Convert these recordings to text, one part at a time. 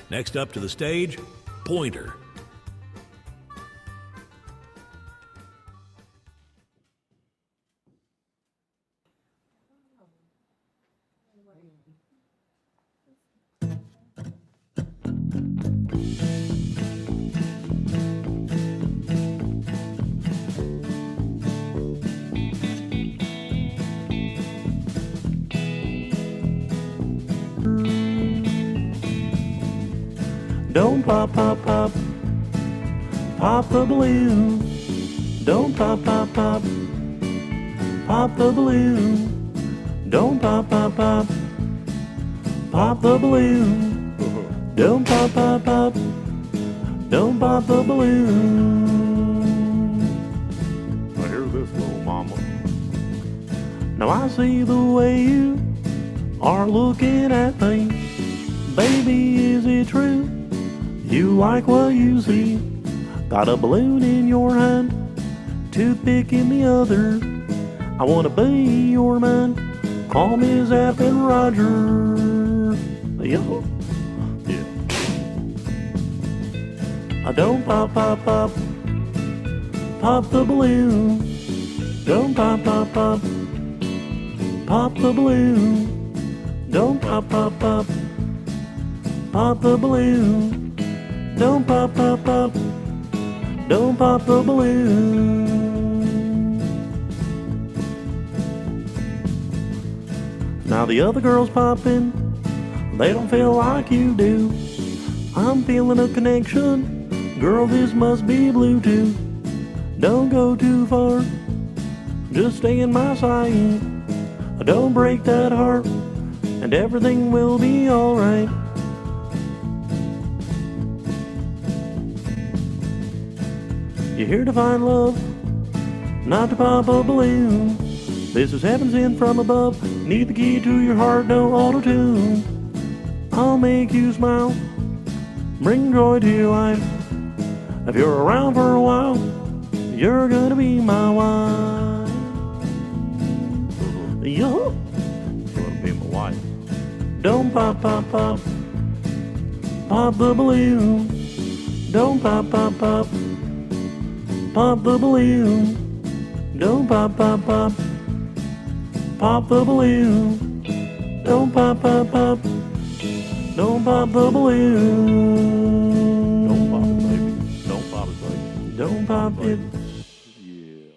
Next up to the stage, Pointer. Don't pop, pop, pop, pop the balloon. Don't pop, pop, pop, pop the balloon. Don't pop, pop, pop, pop the balloon. Don't pop, pop, pop, don't pop the balloon. I hear this, little mama. Now I see the way you are looking at me. Baby, is it true? You like what you see? Got a balloon in your hand, toothpick in the other. I wanna be your man. Call me Zap and Roger. Yo. Yeah. Don't pop, pop, pop, pop the balloon. Don't pop, pop, pop, pop the balloon. Don't pop, pop, pop, pop the balloon. Don't pop, pop, pop, don't pop the balloon. Now the other girls popping, they don't feel like you do. I'm feeling a connection, girl, this must be Bluetooth. Don't go too far, just stay in my sight. Don't break that heart, and everything will be alright. You're here to find love, not to pop a balloon. This is heaven sent from above. Need the key to your heart, no auto-tune. I'll make you smile, bring joy to your life. If you're around for a while, you're gonna be my wife. Yo. You wanna be my wife? Don't pop, pop, pop, pop the balloon. Don't pop, pop, pop, pop the balloon. Don't pop, pop, pop, pop the balloon. Don't pop, pop, pop, don't pop the balloon. Don't pop it, baby. Don't pop it, baby. Don't pop it. Yeah.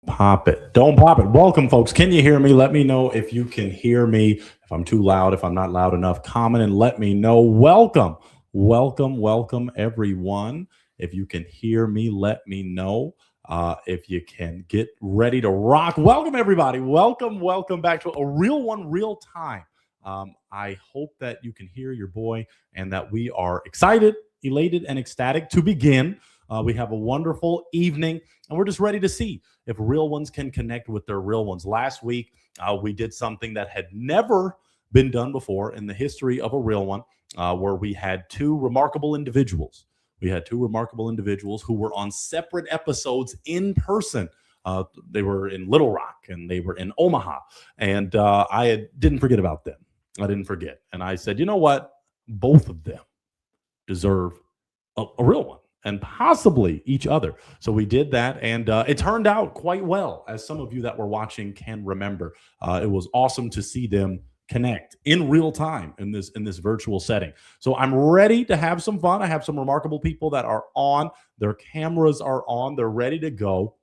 Pop it. Don't pop it. Welcome, folks. Can you hear me? Let me know if you can hear me. If I'm too loud, if I'm not loud enough, comment and let me know. Welcome, everyone. If you can hear me, let me know. If you can get ready to rock. Welcome, everybody. Welcome back to a real one, real time. I hope that you can hear your boy and that we are excited, elated, and ecstatic to begin. We have a wonderful evening, and we're just ready to see if real ones can connect with their real ones. Last week, we did something that had never been done before in the history of a real one, where we had two remarkable individuals. We had two remarkable individuals who were on separate episodes in person. They were in Little Rock and they were in Omaha, and I didn't forget about them. I didn't forget, and I said, you know what? Both of them deserve a real one, and possibly each other. So we did that, and it turned out quite well, as some of you that were watching can remember. It was awesome to see them connect in real time in this virtual setting. So I'm ready to have some fun. I have some remarkable people that are on. Their cameras are on. They're ready to go.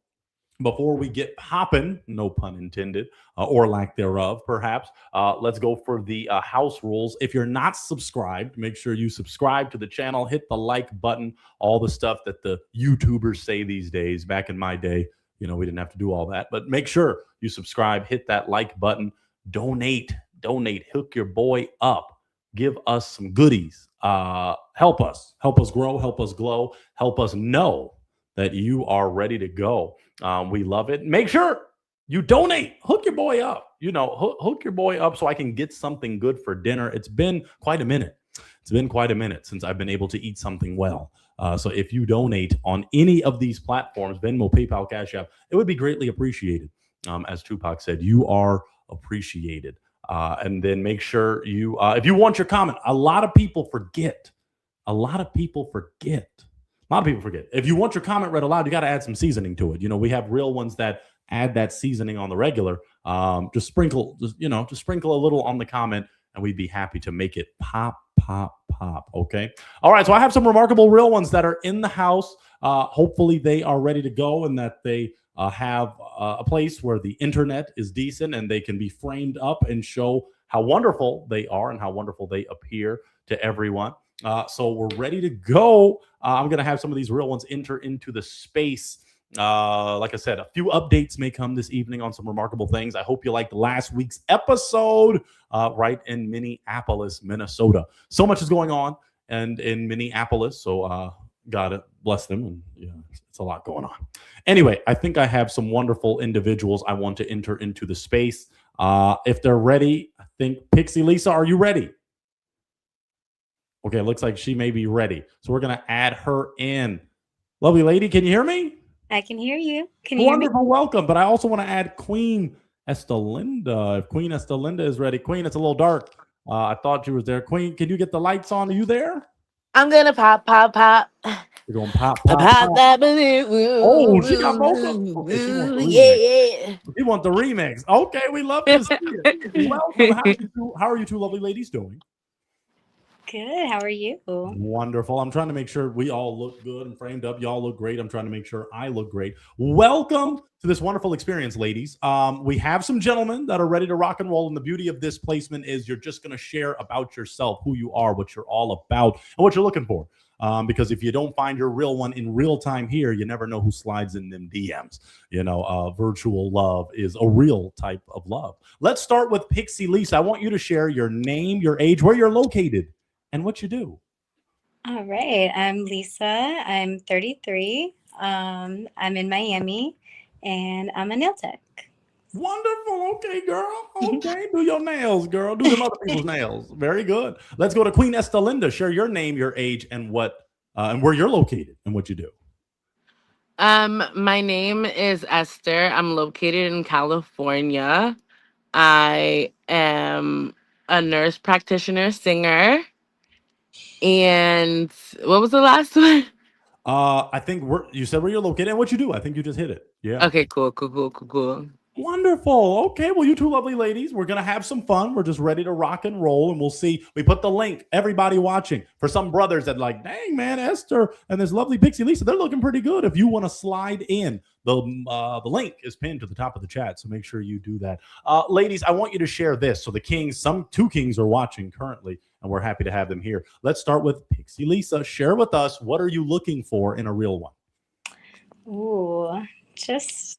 Before we get popping, no pun intended, or lack thereof, perhaps, let's go for the house rules. If you're not subscribed, make sure you subscribe to the channel, hit the like button, all the stuff that the YouTubers say these days. Back in my day, we didn't have to do all that, but make sure you subscribe, hit that like button, donate, hook your boy up, give us some goodies, help us grow, help us glow, help us know that you are ready to go. We love it. Make sure you donate. Hook your boy up. Hook your boy up so I can get something good for dinner. It's been quite a minute. Since I've been able to eat something well. So if you donate on any of these platforms, Venmo, PayPal, Cash App, it would be greatly appreciated. As Tupac said, you are appreciated. And then make sure you, if you want your comment, a lot of people forget. A lot of people forget. If you want your comment read aloud, you got to add some seasoning to it. We have real ones that add that seasoning on the regular. Just sprinkle a little on the comment, and we'd be happy to make it pop. Okay. All right. So I have some remarkable real ones that are in the house. Hopefully they are ready to go, and that they have a place where the internet is decent and they can be framed up and show how wonderful they are and how wonderful they appear to everyone. So we're ready to go. I'm going to have some of these real ones enter into the space. Like I said, a few updates may come this evening on some remarkable things. I hope you liked last week's episode right in Minneapolis, Minnesota. So much is going on and in Minneapolis. So God bless them. And it's a lot going on. Anyway, I think I have some wonderful individuals I want to enter into the space. If they're ready, I think Pixie Lisa, are you ready? Okay, it looks like she may be ready. So we're going to add her in. Lovely lady, can you hear me? I can hear you. Can you hear me? Wonderful, welcome. But I also want to add Queen Estelinda. If Queen Estelinda is ready. Queen, it's a little dark. I thought you was there. Queen, can you get the lights on? Are you there? I'm going to pop. You're going to pop. That balloon. Oh, she got vocal. Okay, she wants the remix. Yeah. She wants the remix. Okay, we love to see it. Welcome. How are you two lovely ladies doing? Good. How are you? Wonderful. I'm trying to make sure we all look good and framed up. Y'all look great. I'm trying to make sure I look great. Welcome to this wonderful experience, ladies. We have some gentlemen that are ready to rock and roll. And the beauty of this placement is you're just going to share about yourself, who you are, what you're all about, and what you're looking for. Because if you don't find your real one in real time here, you never know who slides in them DMs. Virtual love is a real type of love. Let's start with Pixie Lisa. I want you to share your name, your age, where you're located, and what you do. All right. I'm Lisa. I'm 33. I'm in Miami, and I'm a nail tech. Wonderful. Okay, girl. Okay. Do your nails, girl. Do them other people's nails. Very good. Let's go to Queen Estelinda. Share your name, your age, and what and where you're located and what you do. My name is Esther. I'm located in California. I am a nurse practitioner, singer. And what was the last one? I think you said where you're located and what you do. I think you just hit it. Yeah. Okay, cool. Wonderful. Okay, well, you two lovely ladies, we're going to have some fun. We're just ready to rock and roll, and we'll see. We put the link, everybody watching, for some brothers that like, dang, man, Esther and this lovely Pixie Lisa, they're looking pretty good. If you want to slide in, the link is pinned to the top of the chat, so make sure you do that. Ladies, I want you to share this. So the kings, two kings are watching currently, and we're happy to have them here. Let's start with Pixie Lisa. Share with us, what are you looking for in a real one? Ooh,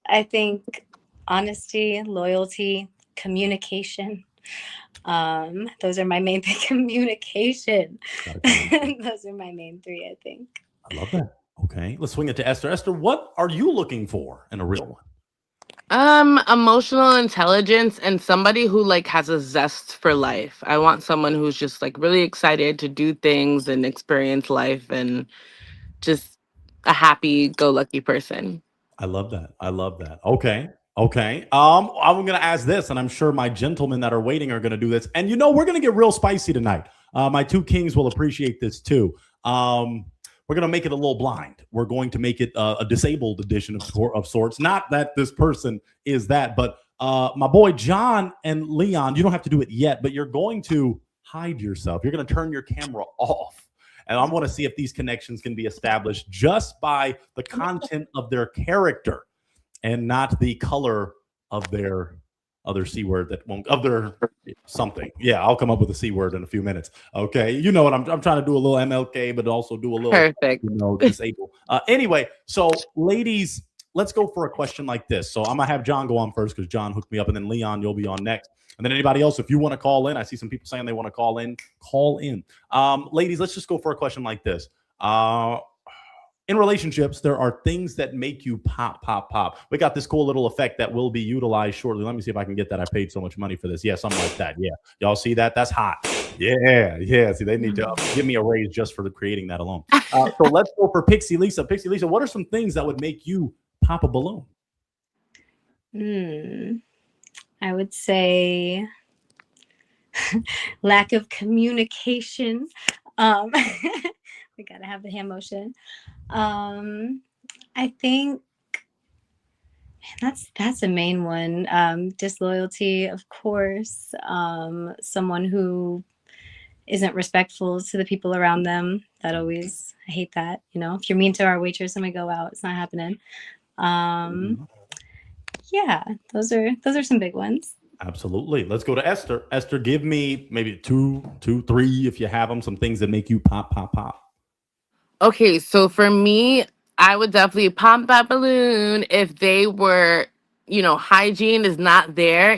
I think honesty, loyalty, communication. Those are my main thing. Communication. Those are my main three, I think. I love that. Okay, let's swing it to Esther. Esther, what are you looking for in a real one? Emotional intelligence and somebody who has a zest for life. I want someone who's just really excited to do things and experience life and just a happy-go-lucky person. I love that. Okay. I'm going to ask this, and I'm sure my gentlemen that are waiting are going to do this. And we're going to get real spicy tonight. My two kings will appreciate this too. We're going to make it a little blind. We're going to make it a disabled edition of sorts. Not that this person is that, but my boy John and Leon, you don't have to do it yet, but you're going to hide yourself. You're going to turn your camera off. And I want to see if these connections can be established just by the content of their character and not the color of their other C word of their something. Yeah, I'll come up with a C word in a few minutes. Okay. You know what? I'm trying to do a little MLK, but also do a little perfect. Disable. Anyway, so ladies, let's go for a question like this. So I'm going to have John go on first because John hooked me up, and then Leon, you'll be on next. And then anybody else, if you want to call in, I see some people saying they want to call in, call in. Ladies, let's just go for a question like this. In relationships, there are things that make you pop. We got this cool little effect that will be utilized shortly. Let me see if I can get that. I paid so much money for this. Yeah, something like that. Yeah. Y'all see that? That's hot. Yeah. See, they need to give me a raise just for creating that alone. So let's go for Pixie Lisa. Pixie Lisa, what are some things that would make you pop a balloon? I would say lack of communication. We gotta have the hand motion. I think that's a main one. Disloyalty, of course. Someone who isn't respectful to the people around them. That always, I hate that. If you're mean to our waitress and we go out, it's not happening. Yeah, those are some big ones. Absolutely. Let's go to Esther. Esther, give me maybe two, three, if you have them, some things that make you pop, pop, pop. Okay, so for me, I would definitely pop that balloon if they were, hygiene is not there,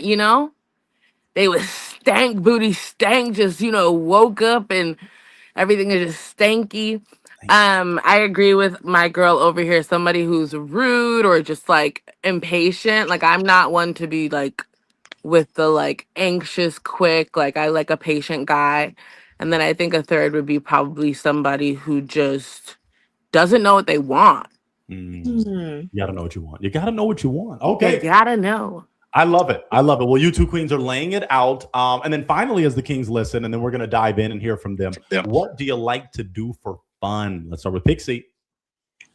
they was stank booty stank, just, woke up and everything is just stanky. I agree with my girl over here, somebody who's rude or just like impatient. Like I'm not one to be like with the like anxious, quick, like I like a patient guy. And then I think a third would be probably somebody who just doesn't know what they want. You gotta know what you want. You gotta know what you want. They Okay. gotta know. I love it. I love it. Well, you two queens are laying it out. And then finally, as the kings listen, and then we're gonna dive in and hear from them. What do you like to do for fun? Let's start with Pixie.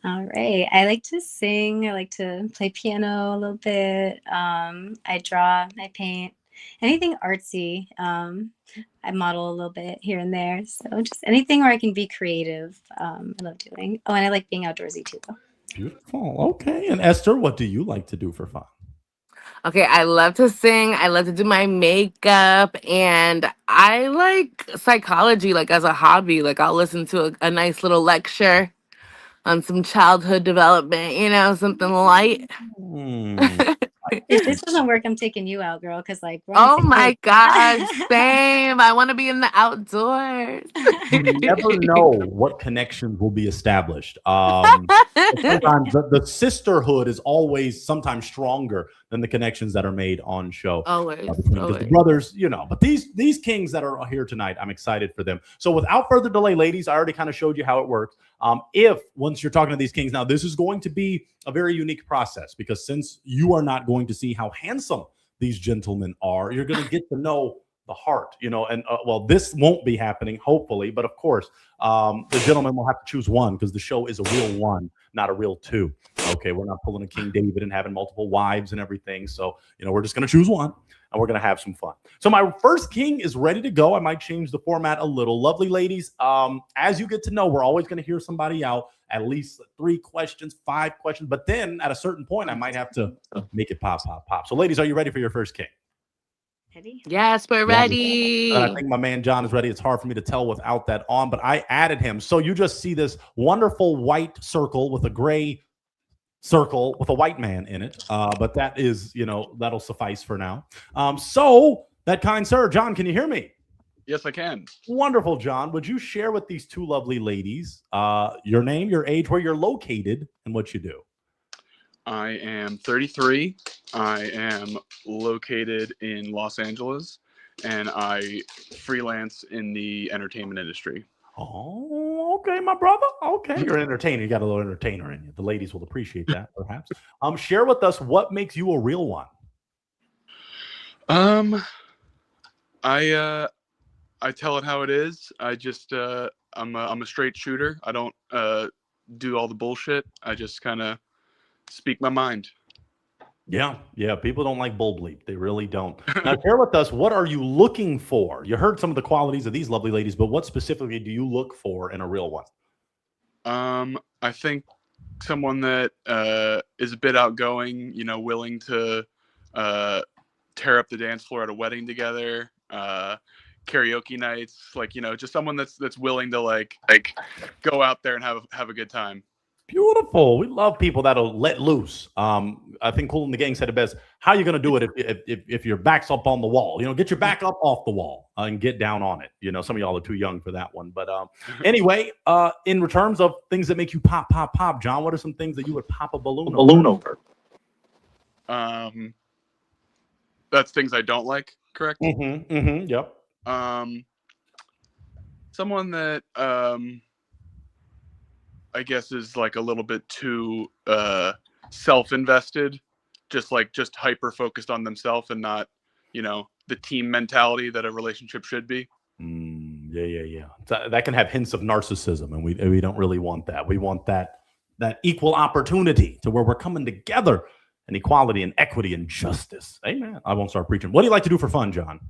All right. I like to sing. I like to play piano a little bit. I draw, I paint, anything artsy. I model a little bit here and there. So just anything where I can be creative. I love doing. Oh, and I like being outdoorsy too. Beautiful. Okay. And Esther, what do you like to do for fun? Okay, I love to sing. I love to do my makeup, and I like psychology, like as a hobby. Like I'll listen to a nice little lecture on some childhood development, something light. If this doesn't work, I'm taking you out, girl. Because like, Oh my gosh, same. I want to be in the outdoors. You never know what connections will be established. Sometimes the sisterhood is always sometimes stronger than the connections that are made on show. Always. The brothers, but these kings that are here tonight, I'm excited for them. So without further delay, ladies, I already kind of showed you how it works. If once you're talking to these kings now, this is going to be a very unique process because since you are not going to see how handsome these gentlemen are, you're going to get to know the heart, and this won't be happening, hopefully, but of course, the gentleman will have to choose one because the show is a real one, not a real two. Okay, we're not pulling a King David and having multiple wives and everything. So, we're just going to choose one and we're going to have some fun. So my first king is ready to go. I might change the format a little. Lovely ladies, as you get to know, we're always going to hear somebody out, at least 3 questions, 5 questions. But then at a certain point, I might have to make it pop, pop, pop. So ladies, are you ready for your first king? Ready? Yes, we're ready. And I think my man John is ready. It's hard for me to tell without that on, but I added him. So you just see this wonderful white circle with a gray circle with a white man in it. But that is, that'll suffice for now. So that kind sir, John, can you hear me? Yes, I can. Wonderful, John. Would you share with these 2 lovely ladies your name, your age, where you're located, and what you do? I am 33. I am located in Los Angeles, and I freelance in the entertainment industry. Oh, okay, my brother. Okay, you're an entertainer. You got a little entertainer in you. The ladies will appreciate that, perhaps. Share with us what makes you a real one. I tell it how it is. I just I'm a straight shooter. I don't do all the bullshit. I just kind of speak my mind. Yeah. People don't like bull bleep. They really don't. Now, share with us, what are you looking for? You heard some of the qualities of these lovely ladies, but what specifically do you look for in a real one? I think someone that is a bit outgoing, willing to tear up the dance floor at a wedding together, karaoke nights, just someone that's willing to like go out there and have a good time. Beautiful. We love people that'll let loose. I think Cool and the Gang said it best. How are you going to do it if your back's up on the wall? Get your back up off the wall and get down on it. Some of y'all are too young for that one. But anyway, in terms of things that make you pop, pop, pop, John, what are some things that you would pop a balloon over? That's things I don't like, correct? Yep. Someone that I guess is like a little bit too self-invested, just hyper focused on themselves and not the team mentality that a relationship should be. Yeah. That can have hints of narcissism, and we don't really want that. We want that equal opportunity to where we're coming together, and equality and equity and justice. Amen. I won't start preaching. What do you like to do for fun, John?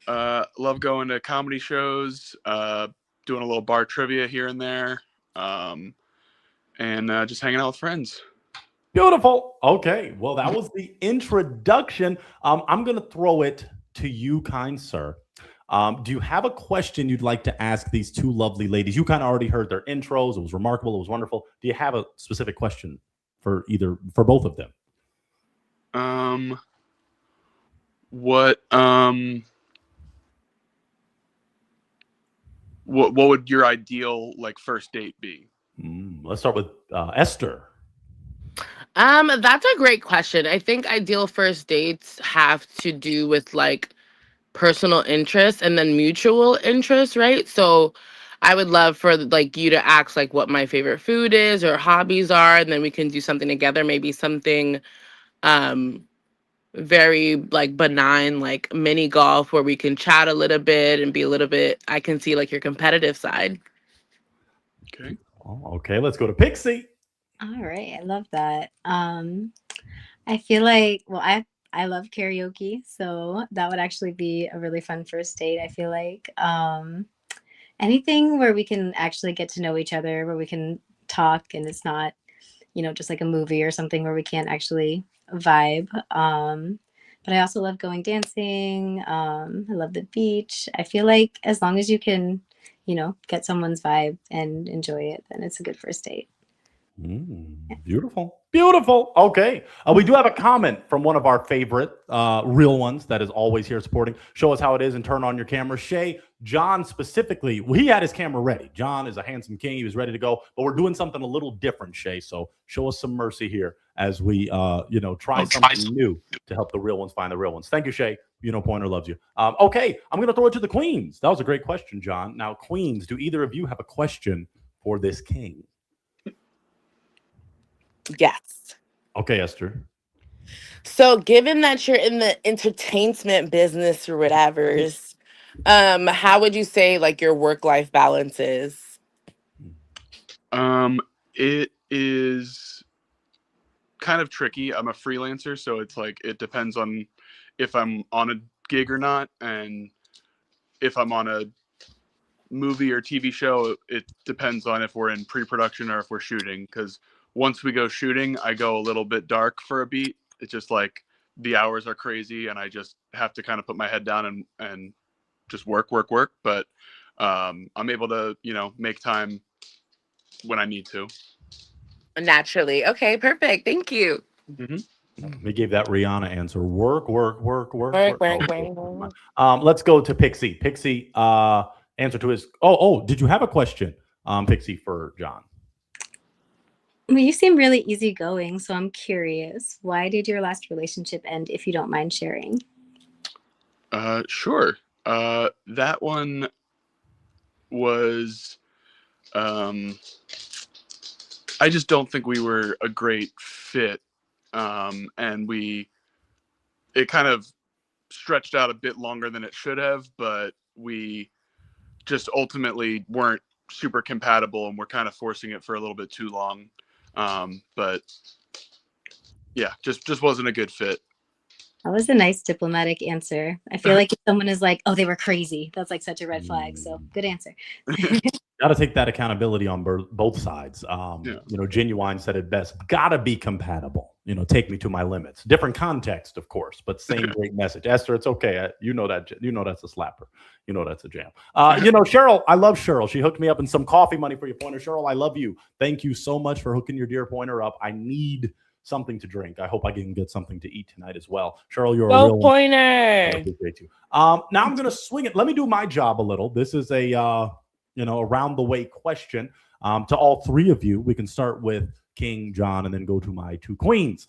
Love going to comedy shows, doing a little bar trivia here and there, and just hanging out with friends. Beautiful. Okay. Well, that was the introduction. I'm going to throw it to you, kind sir. Do you have a question you'd like to ask these two lovely ladies? You kind of already heard their intros. It was remarkable. It was wonderful. Do you have a specific question for both of them? What would your ideal first date be? Let's start with Esther. That's a great question. I think ideal first dates have to do with personal interest and then mutual interest, right? So I would love for you to ask what my favorite food is or hobbies are, and then we can do something together, maybe something very benign, like mini golf, where we can chat a little bit and be a little bit, I can see your competitive side. Okay. Okay, let's go to Pixie. All right, I love that. I feel like, well, I love karaoke, so that would actually be a really fun first date. I feel like anything where we can actually get to know each other, where we can talk and it's not, just like a movie or something where we can't actually vibe. But I also love going dancing. I love the beach. I feel like as long as you can, get someone's vibe and enjoy it, then it's a good first date. Beautiful. Okay. We do have a comment from one of our favorite real ones that is always here supporting. Show us how it is and turn on your camera. Shay, John specifically, he had his camera ready. John is a handsome king. He was ready to go, but we're doing something a little different, Shay. So show us some mercy here as we, try something new to help the real ones find the real ones. Thank you, Shay. Pointer loves you. Okay. I'm going to throw it to the queens. That was a great question, John. Now, queens, do either of you have a question for this king? Yes. Okay, Esther. So given that you're in the entertainment business or whatever, how would you say your work-life balance is? It is kind of tricky. I'm a freelancer, so it's it depends on if I'm on a gig or not, and if I'm on a movie or TV show, it depends on if we're in pre-production or if we're shooting, because once we go shooting, I go a little bit dark for a beat. It's just the hours are crazy and I just have to kind of put my head down and just work. But I'm able to, make time when I need to. Naturally. Okay, perfect. Thank you. Mm-hmm. We gave that Rihanna answer. Work. Work. Let's go to Pixie. Pixie, answer to his. Did you have a question, Pixie, for John? Well, you seem really easygoing, so I'm curious. Why did your last relationship end, if you don't mind sharing? Sure. That one was, I just don't think we were a great fit. And it kind of stretched out a bit longer than it should have, but we just ultimately weren't super compatible and we're kind of forcing it for a little bit too long. But yeah, just wasn't a good fit. That was a nice diplomatic answer. I feel like if someone is like, oh, they were crazy, that's such a red flag. So good answer. Got to take that accountability on both sides. Genuine said it best. Got to be compatible. Take me to my limits. Different context, of course, but same great message. Esther, it's okay. You know that's a slapper. That's a jam. Cheryl, I love Cheryl. She hooked me up in some coffee money for your pointer. Cheryl, I love you. Thank you so much for hooking your dear pointer up. I need something to drink. I hope I can get something to eat tonight as well. Cheryl, you're a real pointer. I appreciate you. Now I'm going to swing it. Let me do my job a little. This is a around the way question to all three of you. We can start with King John and then go to my two queens.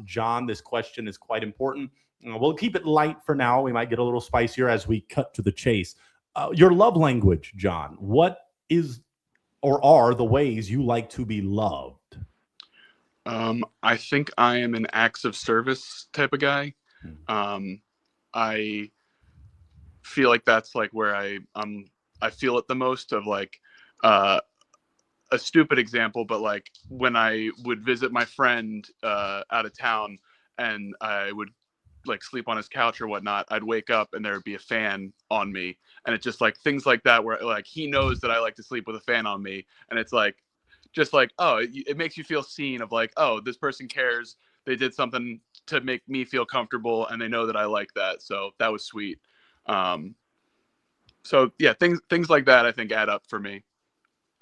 John, this question is quite important. We'll keep it light for now. We might get a little spicier as we cut to the chase. Your love language, John. What is or are the ways you like to be loved? I think I am an acts of service type of guy. I feel like that's like where I feel it the most of like a stupid example, but like when I would visit my friend out of town and I would like sleep on his couch or whatnot, I'd wake up and there would be a fan on me. And it's just like things like that where like he knows that I like to sleep with a fan on me. And it's like, just like, oh, it makes you feel seen of like, oh, this person cares. They did something to make me feel comfortable and they know that I like that. So that was sweet. So yeah, things like that I think add up for me.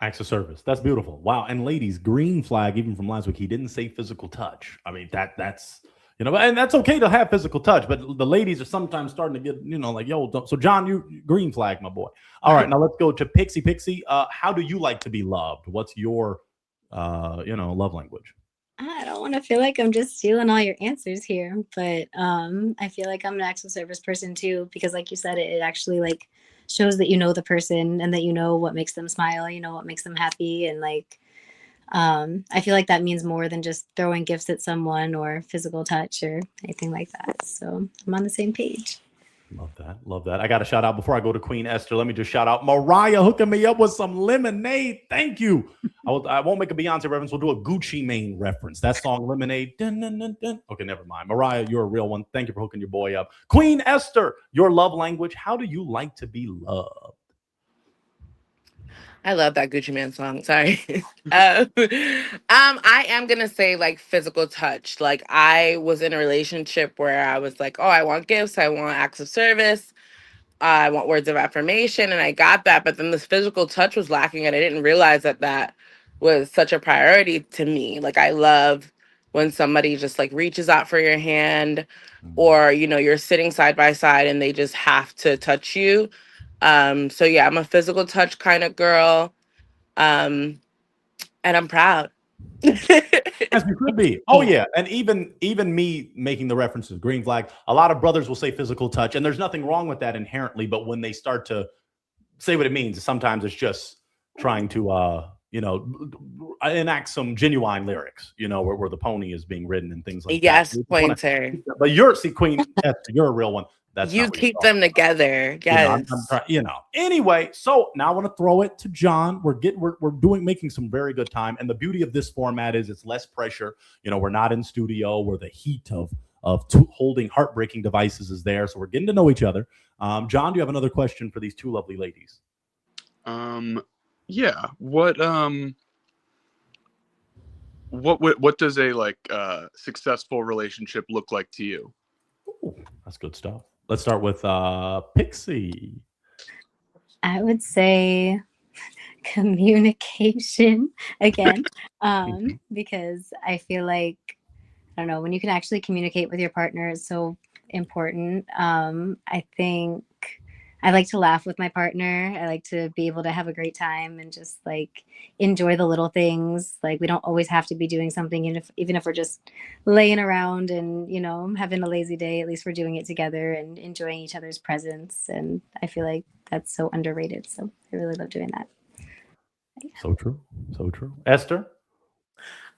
Acts of service. That's beautiful. Wow. And ladies, green flag, even from last week, he didn't say physical touch. I mean, that's, you know, and that's okay to have physical touch, but the ladies are sometimes starting to get, you know, like, yo, don't. So John, you green flag, my boy. All right. Now let's go to Pixie. Pixie, how do you like to be loved? What's your, love language? I don't want to feel like I'm just stealing all your answers here, but I feel like I'm an acts of service person too, because like you said, it actually like shows that you know the person and that you know what makes them smile, you know what makes them happy, and like I feel like that means more than just throwing gifts at someone or physical touch or anything like that. So I'm on the same page. Love that. Love that. I got a shout out before I go to Queen Esther. Let me just shout out Mariah hooking me up with some lemonade. Thank you. I won't make a Beyonce reference. We'll do a Gucci Mane reference. That song, Lemonade. Dun, dun, dun, dun. Okay, never mind. Mariah, you're a real one. Thank you for hooking your boy up. Queen Esther, your love language. How do you like to be loved? I love that Gucci Man song. Sorry. I am gonna say like physical touch. Like I was in a relationship where I was like, oh, I want gifts, I want acts of service, I want words of affirmation, and I got that. But then this physical touch was lacking, and I didn't realize that that was such a priority to me. Like I love when somebody just like reaches out for your hand, or you know, you're sitting side by side and they just have to touch you. So yeah, I'm a physical touch kind of girl. And I'm proud. As you could be. Oh yeah, and even me making the references green flag. A lot of brothers will say physical touch, and there's nothing wrong with that inherently. But when they start to say what it means, sometimes it's just trying to enact some genuine lyrics. You know, where the pony is being ridden and things like Yes, that. pointer. But you're Queen. You're a real one. That's You keep them together. Yes. Anyway, so now I want to throw it to John. We're making some very good time, and the beauty of this format is it's less pressure. You know, we're not in studio where the heat of holding heartbreaking devices is there, so we're getting to know each other. John, do you have another question for these two lovely ladies? Yeah. What does a like successful relationship look like to you? Ooh, that's good stuff. Let's start with Pixie. I would say communication again, because I feel like, I don't know, when you can actually communicate with your partner is so important. I think I like to laugh with my partner. I like to be able to have a great time and just like enjoy the little things. Like we don't always have to be doing something, even if we're just laying around and, you know, having a lazy day, at least we're doing it together and enjoying each other's presence. And I feel like that's so underrated. So I really love doing that. So true. So true. Esther?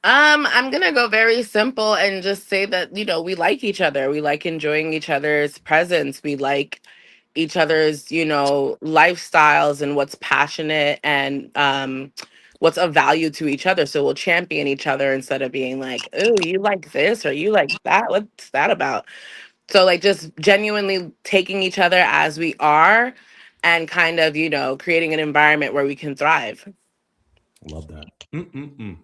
I'm gonna go very simple and just say that, you know, we like each other. We like enjoying each other's presence. We like each other's, you know, lifestyles and what's passionate and what's of value to each other. So we'll champion each other instead of being like, oh, you like this or you like that. What's that about? So like just genuinely taking each other as we are and kind of, you know, creating an environment where we can thrive. Love that.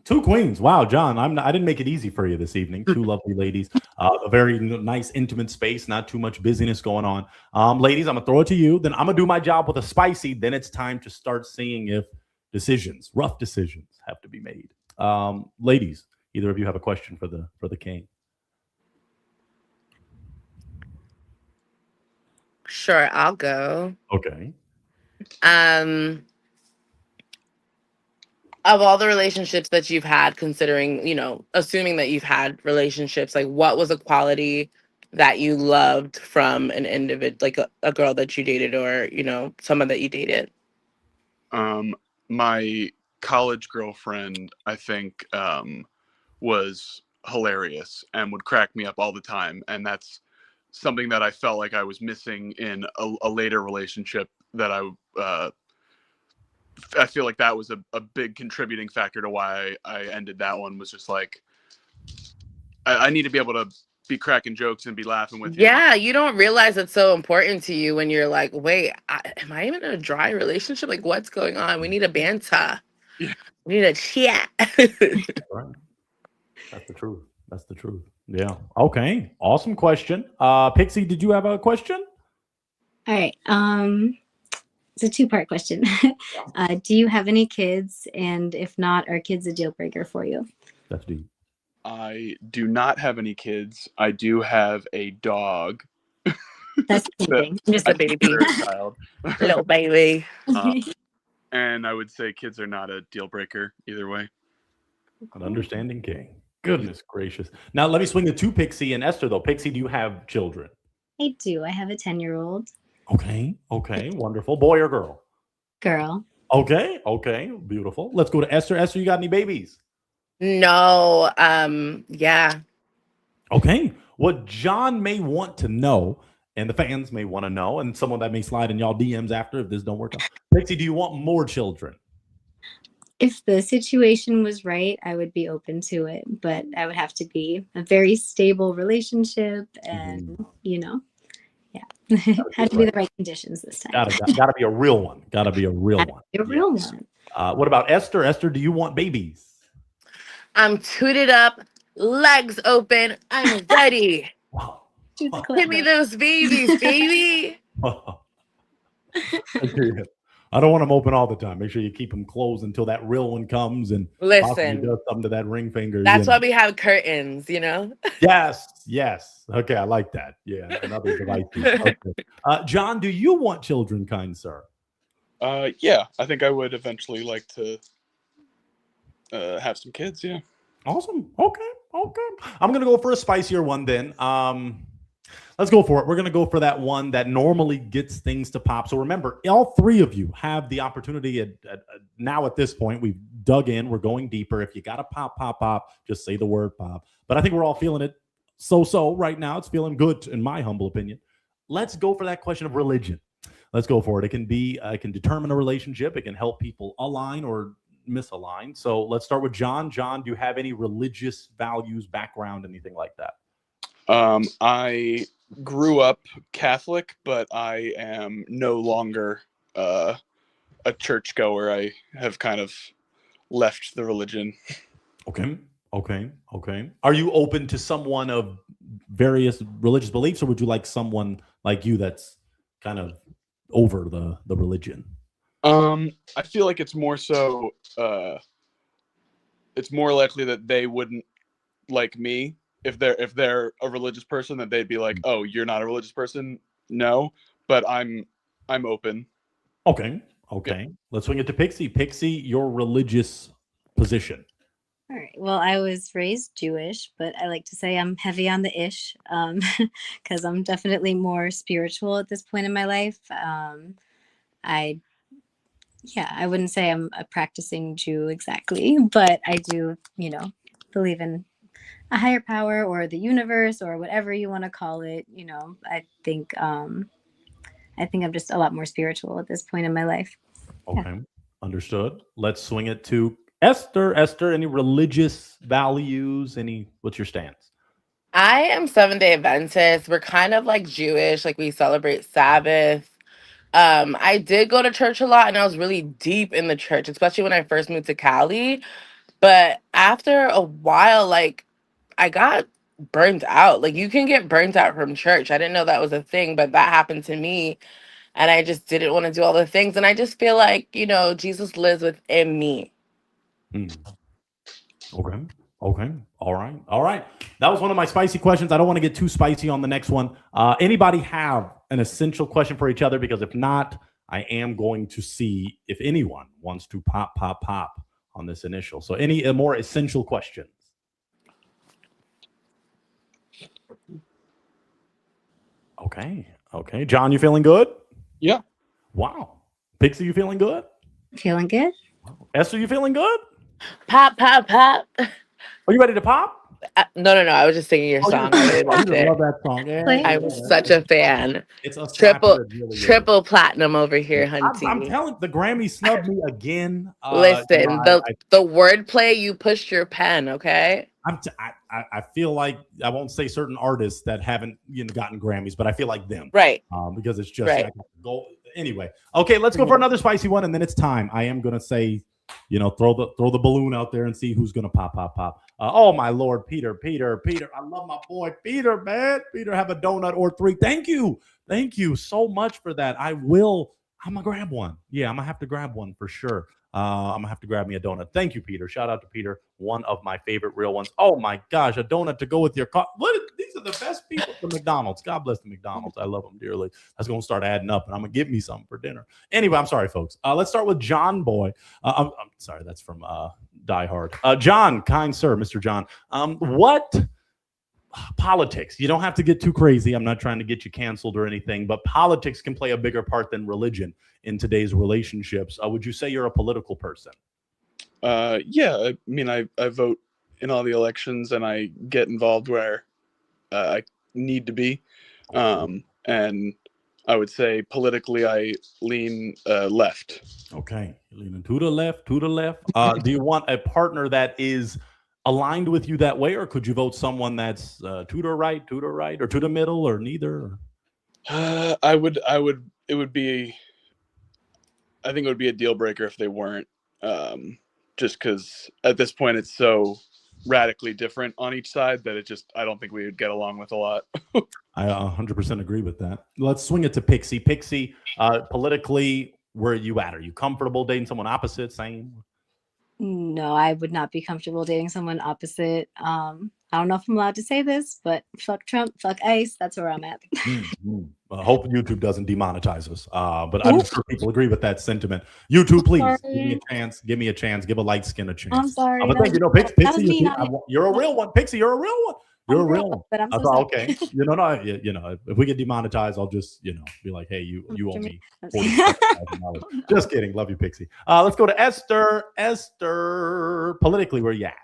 Two queens. Wow, John, I didn't make it easy for you this evening. Two lovely ladies. A very nice, intimate space. Not too much busyness going on. Ladies, I'm gonna throw it to you. Then I'm gonna do my job with a spicy. Then it's time to start seeing if rough decisions, have to be made. Ladies, either of you have a question for the king? Sure, I'll go. Okay. Of all the relationships that you've had, considering, you know, assuming that you've had relationships, like what was a quality that you loved from an individual, like a girl that you dated or, you know, someone that you dated? My college girlfriend, I think, was hilarious and would crack me up all the time. And that's something that I felt like I was missing in a later relationship that I feel like that was a big contributing factor to why I ended that one. Was just like I need to be able to be cracking jokes and be laughing with you. Yeah, you don't realize it's so important to you when you're like, wait, am I even in a dry relationship? Like, what's going on? We need a banter. Yeah. We need a chat. Right. That's the truth. That's the truth. Yeah. Okay. Awesome question. Pixie, did you have a question? All right. It's a two-part question. Do you have any kids? And if not, are kids a deal breaker for you? That's deep. I do not have any kids. I do have a dog. That's the same thing. I'm just A baby. Child. Little baby. And I would say kids are not a deal breaker either way. An understanding king. Goodness gracious. Now let me swing it to Pixie and Esther, though. Pixie, do you have children? I do. I have a 10-year-old Okay. Okay. Wonderful. Boy or girl? girl. Okay. Okay. Beautiful. Let's go to Esther. Esther, you got any babies? No. Yeah. Okay. What John may want to know, and the fans may want to know, and someone that may slide in y'all DMs after if this don't work out. Pixie, do you want more children? If the situation was right, I would be open to it, but I would have to be a very stable relationship and, had to be the right conditions this time. Gotta be a real one. Gotta be a real one. A real one. What about Esther? Esther, do you want babies? I'm tooted up, legs open. I'm ready. Wow. Shoot the clip, Give me though. those babies, baby. I don't want them open all the time. Make sure you keep them closed until that real one comes and Listen, does something to that ring finger. that's why we have curtains, Yes. Okay, I like that. Yeah, another device. Okay. John, do you want children, kind sir? Yeah, I think I would eventually like to have some kids. Yeah. Awesome. Okay. I'm gonna go for a spicier one then. Let's go for it. We're going to go for that one that normally gets things to pop. So remember, all three of you have the opportunity now at this point. We've dug in. We're going deeper. If you got to pop, just say the word pop. But I think we're all feeling it so right now. It's feeling good, in my humble opinion. Let's go for that question of religion. Let's go for it. It can determine a relationship. It can help people align or misalign. So let's start with John. John, do you have any religious values, background, anything like that? I grew up Catholic, but I am no longer a churchgoer. I have kind of left the religion. Okay. Are you open to someone of various religious beliefs, or would you like someone like you that's kind of over the religion? I feel like it's more so it's more likely that they wouldn't like me if they're a religious person, that they'd be like, "Oh, you're not a religious person." No, but I'm open. Okay. Yeah. Let's swing it to Pixie. Pixie, your religious position. All right. Well, I was raised Jewish, but I like to say I'm heavy on the ish because I'm definitely more spiritual at this point in my life. I wouldn't say I'm a practicing Jew exactly, but I do, believe in a higher power or the universe or whatever you want to call it. I think I'm just a lot more spiritual at this point in my life. Okay. Yeah. Understood. Let's swing it to Esther. Esther, any religious values? What's your stance? I am Seventh-day Adventist. We're kind of like Jewish, like we celebrate Sabbath. I did go to church a lot, and I was really deep in the church, especially when I first moved to Cali. But after a while, like, I got burnt out. Like, you can get burnt out from church. I didn't know that was a thing, but that happened to me. And I just didn't want to do all the things. And I just feel like, Jesus lives within me. Okay. All right. That was one of my spicy questions. I don't want to get too spicy on the next one. Anybody have an essential question for each other? Because if not, I am going to see if anyone wants to pop on this initial. So any more essential questions? Okay. John, you feeling good? Yeah. Wow. Pixie, you feeling good? Feeling good. Esther, you feeling good? Pop. Are you ready to pop? No. I was just singing your song. I really loved I it. love that song. Yeah, Play. I was such a fan. it's a Triple slapper. It really is. triple platinum over here, I'm hunty. telling the Grammy snubbed me again. Listen, the wordplay, you pushed your pen, okay? I feel like I won't say certain artists that haven't gotten Grammys, but I feel like them, Right. because it's just Right. go anyway. Okay, let's go for another spicy one, and then it's time. I am gonna say, throw the balloon out there and see who's gonna pop. Oh my Lord, Peter! I love my boy Peter, man. Peter, have a donut or three. Thank you so much for that. I'm gonna grab one. Yeah, I'm gonna have to grab one for sure. I'm gonna have to grab me a donut. Thank you, Peter. Shout out to Peter, one of my favorite real ones. Oh my gosh, a donut to go with your car. These are the best people from McDonald's. God bless the McDonald's. I love them dearly. That's gonna start adding up, and I'm gonna give me something for dinner. Anyway, I'm sorry, folks. Let's start with John Boy. I'm sorry, that's from Die Hard. John, kind sir, Mr. John. What politics? You don't have to get too crazy. I'm not trying to get you canceled or anything, but politics can play a bigger part than religion in today's relationships. Would you say you're a political person? Yeah, I mean, I vote in all the elections, and I get involved where I need to be. And I would say politically, I lean left. Okay, leaning to the left. Do you want a partner that is aligned with you that way, or could you vote someone that's to the right, or to the middle, or neither? I think it would be a deal breaker if they weren't, just because at this point it's so radically different on each side that I don't think we would get along with a lot. I 100% agree with that. Let's swing it to Pixie. Pixie, politically, where are you at? Are you comfortable dating someone opposite, same? No, I would not be comfortable dating someone opposite. I don't know if I'm allowed to say this, but fuck Trump, fuck ICE. That's where I'm at. Hope YouTube doesn't demonetize us. But I'm sure people agree with that sentiment. YouTube, please give me a chance. Give a light skin a chance. I'm sorry. But thank you. Pixie, you're a real one. Pixie, you're a real one. You're a real one. But I'm so sorry. Okay. If we get demonetized, I'll just, be like, hey, you owe me $47,000. Just kidding. Love you, Pixie. Let's go to Esther. Esther, politically, where you at?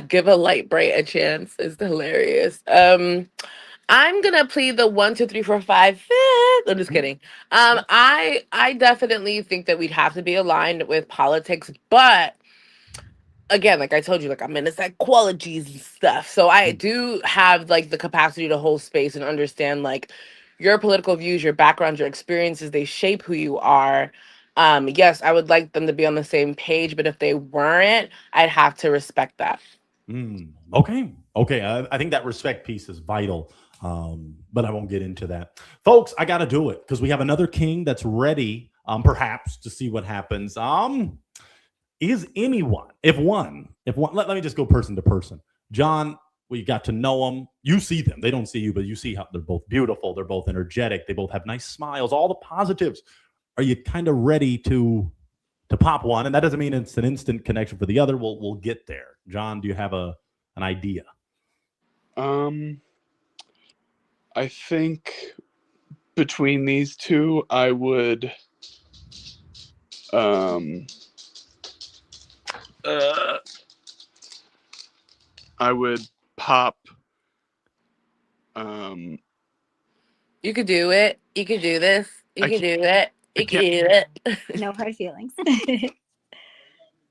Give a light bright a chance. It's hilarious. I'm gonna plead the 1, 2, 3, 4, 5, 5. I'm just kidding. I definitely think that we'd have to be aligned with politics, but again, like I told you, like I'm into psychologies and stuff. So I do have like the capacity to hold space and understand like your political views, your background, your experiences, they shape who you are. Yes, I would like them to be on the same page, but if they weren't, I'd have to respect that. Okay. I think that respect piece is vital. But I won't get into that. Folks, I got to do it because we have another king that's ready, perhaps, to see what happens. Is anyone, if one, let me just go person to person. John, we got to know them. You see them. They don't see you, but you see how they're both beautiful. They're both energetic. They both have nice smiles, all the positives. Are you kind of ready to pop one? And that doesn't mean it's an instant connection for the other. We'll get there. John, do you have an idea? I think between these two, I would pop. You could do it. You could do this. You could do it. You could do it. No hard feelings.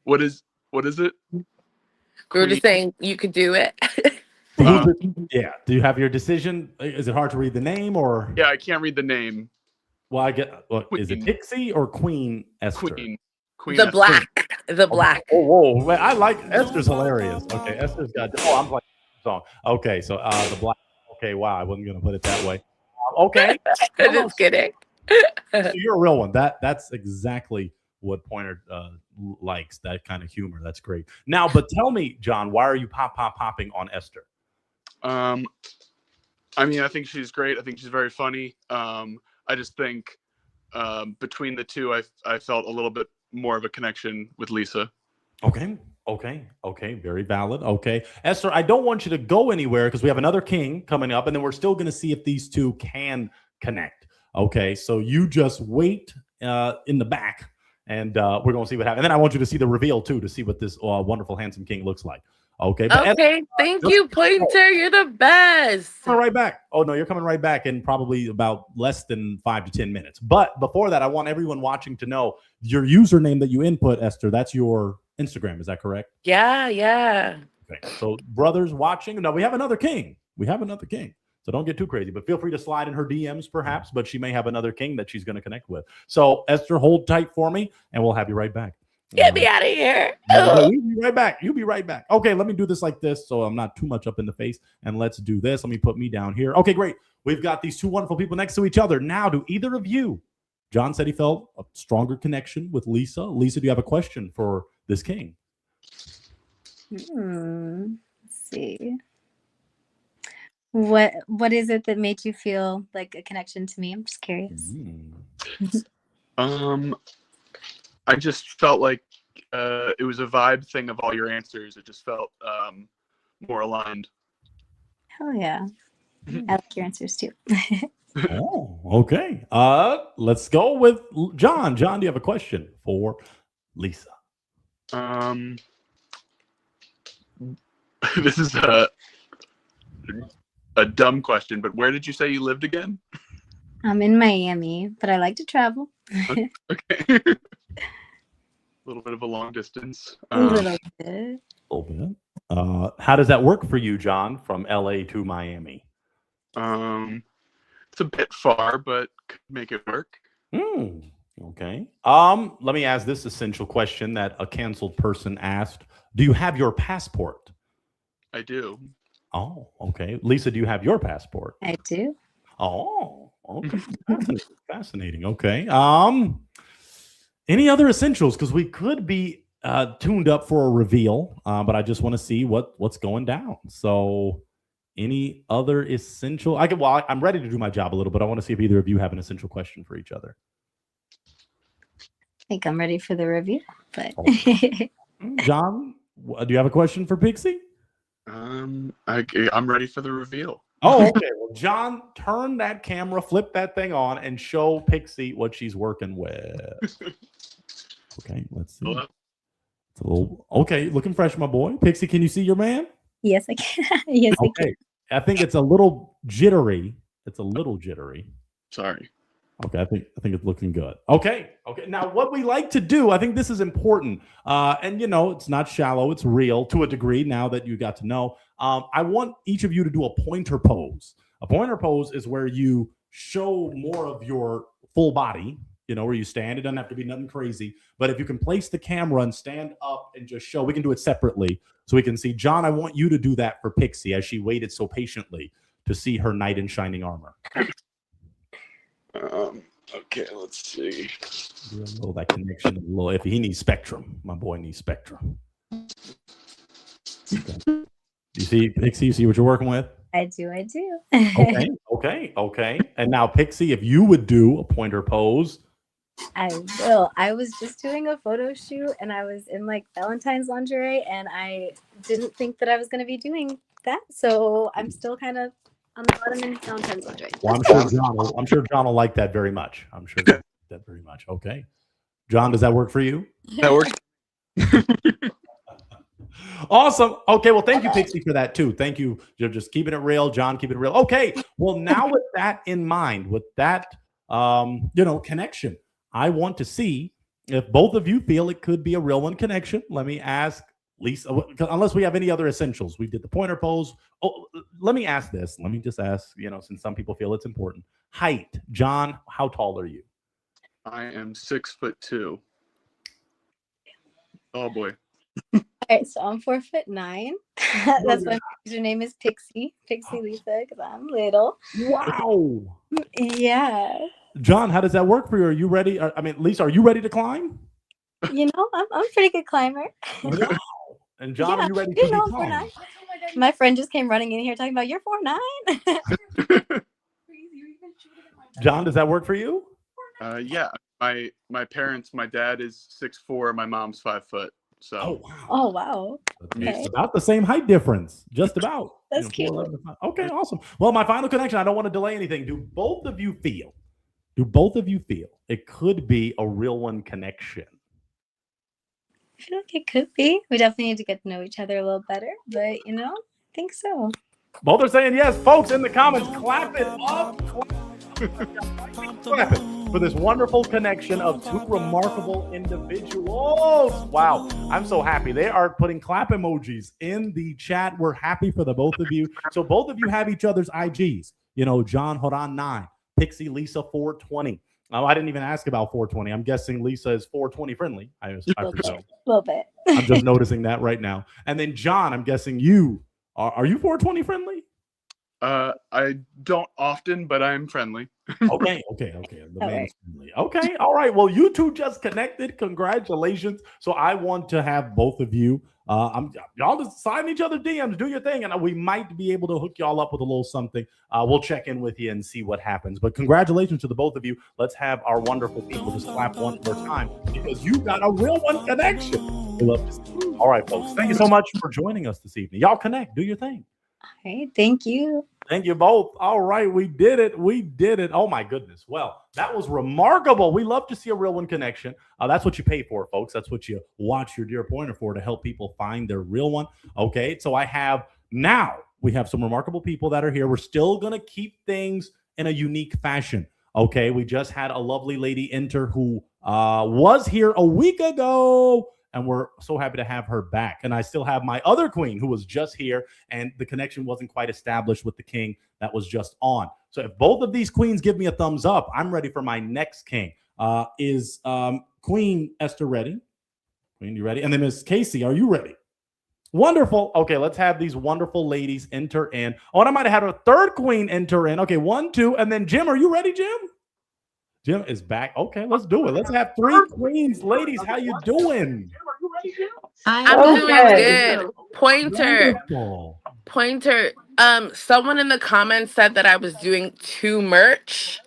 What is it? We were just saying you could do it. Yeah. Do you have your decision? Is it hard to read the name or? Yeah, I can't read the name. Well, is it Pixie or Queen Esther? Queen The Esther. black. The black. Whoa. I like Esther's hilarious. Okay, Esther's got. I'm playing the song. Okay, so the black. Okay, wow. I wasn't gonna put it that way. Okay. Just kidding. So you're a real one. That's exactly what Pointer likes. That kind of humor. That's great. Now, but tell me, John, why are you popping on Esther? I mean, I think she's great. I think she's very funny. I just think between the two, I felt a little bit more of a connection with Lisa. Okay. Very valid. Okay. Esther, I don't want you to go anywhere because we have another king coming up, and then we're still going to see if these two can connect. Okay. So you just wait in the back, and we're going to see what happens. And then I want you to see the reveal, too, to see what this wonderful, handsome king looks like. Okay. But Okay, thank you, Pointer. You're the best. coming right back. Oh no, you're coming right back in probably about less than 5 to 10 minutes. But before that, I want everyone watching to know your username that you input, Esther. That's your Instagram. Is that correct? Yeah. Okay. So brothers watching, no, we have another king. So don't get too crazy, but feel free to slide in her DMs perhaps, but she may have another king that she's going to connect with. So Esther, hold tight for me and we'll have you right back. Get me out of here. No, you'll be right back. You'll be right back. Okay, let me do this like this so I'm not too much up in the face. And let's do this. Let me put me down here. Okay, great. We've got these two wonderful people next to each other. Now, do either of you, John said he felt a stronger connection with Lisa. Lisa, do you have a question for this king? Let's see. What is it that made you feel like a connection to me? I'm just curious. I just felt like it was a vibe thing of all your answers. It just felt more aligned. Hell yeah. I like your answers too. Oh, okay. Let's go with John. John, do you have a question for Lisa? This is a dumb question, but where did you say you lived again? I'm in Miami, but I like to travel. Okay. A little bit of a long distance. A little bit. How does that work for you, John, from LA to Miami? It's a bit far, but could make it work. Okay. Let me ask this essential question that a canceled person asked. Do you have your passport? I do. Oh, okay. Lisa, do you have your passport? I do. Oh, okay. Fascinating. Okay. Any other essentials? Because we could be tuned up for a reveal, but I just want to see what's going down. So, any other essential? I'm ready to do my job a little, but I want to see if either of you have an essential question for each other. I think I'm ready for the review, but John, do you have a question for Pixie? I'm ready for the reveal. Oh, okay. Well, John, turn that camera, flip that thing on, and show Pixie what she's working with. Okay, let's see. Hello? It's a little okay. Looking fresh, my boy. Pixie, can you see your man? yes, I can. Yes, I can. Okay. I think it's a little jittery. It's a little jittery. Sorry. Okay, I think it's looking good. Okay. Now, what we like to do, I think this is important, and it's not shallow; it's real to a degree. Now that you got to know, I want each of you to do a pointer pose. A pointer pose is where you show more of your full body. Where you stand. It doesn't have to be nothing crazy, but if you can place the camera and stand up and just show, we can do it separately so we can see. John, I want you to do that for Pixie as she waited so patiently to see her knight in shining armor. Okay, let's see. That connection a little iffy. He needs spectrum. My boy needs spectrum. Okay. You see, Pixie, you see what you're working with? I do. Okay. And now, Pixie, if you would do a pointer pose. I will. I was just doing a photo shoot and I was in like Valentine's lingerie and I didn't think that I was going to be doing that. So I'm still kind of on the bottom in Valentine's lingerie. Well, I'm sure John will like that very much. Okay. John, does that work for you? That works. Awesome. Okay. Well, thank you, Pixie, for that too. Thank you. You're just keeping it real. John, keep it real. Okay. Well, now with that in mind, with that, connection, I want to see if both of you feel it could be a real one connection. Let me ask Lisa, unless we have any other essentials. We did the pointer pose. Oh, let me ask this. Let me just ask, since some people feel it's important. Height. John, how tall are you? I am 6'2". Oh boy. All right, so I'm 4'9". That's why my username is Pixie Lisa, because I'm little. Wow. Yeah. John, how does that work for you? Are you ready? Lisa, are you ready to climb? I'm a pretty good climber. Wow. And John, Yeah, are you ready to I'm climb? 4'9". My friend just came running in here talking about you're 4'9". John, does that work for you? Yeah. My parents, my dad is 6'4", my mom's 5 foot. So. Oh wow. Okay. It's about the same height difference. Just about. That's cute. 4'11" to 5. Okay, awesome. Well, my final connection, I don't want to delay anything. Do both of you feel it could be a real one connection? I feel like it could be. We definitely need to get to know each other a little better, but I think so. Both are saying yes. Folks, in the comments, clap it up. Clap it for this wonderful connection of two remarkable individuals. Wow, I'm so happy. They are putting clap emojis in the chat. We're happy for the both of you. So both of you have each other's IGs. John Horan 9, Pixie Lisa 420. I didn't even ask about 420. I'm guessing Lisa is 420 friendly. I presume. A little bit. I'm just noticing that right now. And then John, I'm guessing you are you 420 friendly? I don't often, but I'm friendly. Okay. The man's friendly. Okay, all right. Well, you two just connected. Congratulations. So I want to have both of you. Y'all just sign each other DMs, do your thing, and we might be able to hook y'all up with a little something. We'll check in with you and see what happens. But congratulations to the both of you. Let's have our wonderful people just clap one more time because you got a real one connection. We love this. All right, folks. Thank you so much for joining us this evening. Y'all connect. Do your thing. All right. Thank you. Thank you both. All right, we did it. We did it. Oh my goodness. Well, that was remarkable. We love to see a real one connection. That's what you pay for, folks. That's what you watch your dear pointer for, to help people find their real one. Okay, so we have some remarkable people that are here. We're still going to keep things in a unique fashion. Okay, we just had a lovely lady enter who was here a week ago. And we're so happy to have her back. And I still have my other queen who was just here, and the connection wasn't quite established with the king that was just on. So if both of these queens give me a thumbs up, I'm ready for my next king. Is Queen Esther ready? Queen, you ready? And then Miss Casey, are you ready? Wonderful. Okay, let's have these wonderful ladies enter in. Oh, and I might have had a third queen enter in. Okay, 1, 2, and then Jim, are you ready, Jim? Jim is back. Okay, let's do it. Let's have 3 queens. Ladies, how you doing? I'm doing good. Pointer. Wonderful. Pointer. Someone in the comments said that I was doing too merch.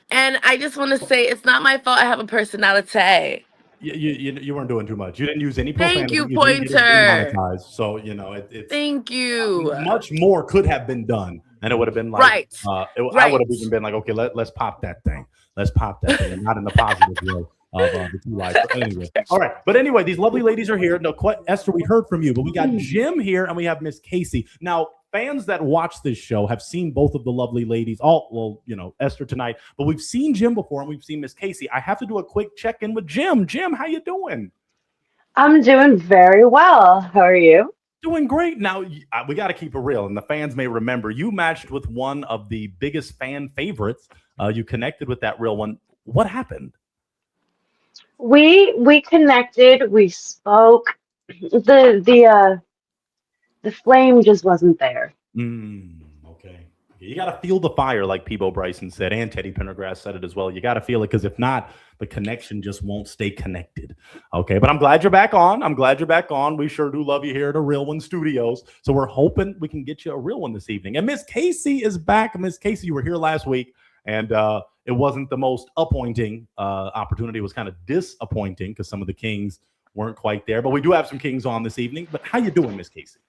And I just want to say it's not my fault. I have a personality. You weren't doing too much. You didn't use any profanity. profanity. Thank you, Pointer. So, it's thank you. Much more could have been done. And it would have been like, right. I would have even been like, okay, let's pop that thing. Let's pop that thing. And not in the positive way of the two lives. Anyway, all right. But anyway, these lovely ladies are here. No, Esther, we heard from you, but we got Jim here and we have Miss Casey. Now, fans that watch this show have seen both of the lovely ladies. Esther tonight, but we've seen Jim before and we've seen Miss Casey. I have to do a quick check-in with Jim. Jim, how you doing? I'm doing very well. How are you? Doing great. Now, we got to keep it real, and the fans may remember you matched with one of the biggest fan favorites. You connected with that real one. What happened? We connected. We spoke. The flame just wasn't there. Okay. You got to feel the fire, like Peebo Bryson said, and Teddy Pendergrass said it as well. You got to feel it, because if not, the connection just won't stay connected. Okay, but I'm glad you're back on. We sure do love you here at the Real One Studios. So we're hoping we can get you a real one this evening. And Miss Casey is back. Miss Casey, you were here last week, and it wasn't the most appointing opportunity. It was kind of disappointing because some of the kings weren't quite there. But we do have some kings on this evening. But how you doing, Miss Casey?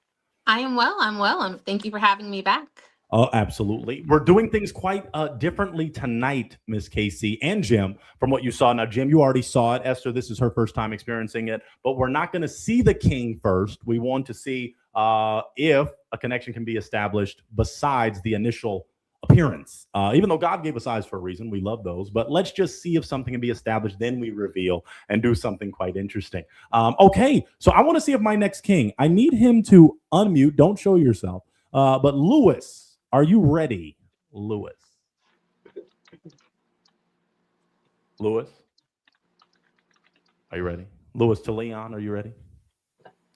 I am well. And thank you for having me back. Oh, absolutely. We're doing things quite differently tonight, Miss Casey and Jim, from what you saw. Now, Jim, you already saw it. Esther, this is her first time experiencing it, but we're not going to see the king first. We want to see if a connection can be established besides the initial appearance. Even though God gave us eyes for a reason, we love those, but let's just see if something can be established. Then we reveal and do something quite interesting. Okay, so I want to see if my next king, I need him to unmute. Don't show yourself. But Lewis, are you ready, Lewis? Lewis? Are you ready? Lewis to Leon, are you ready?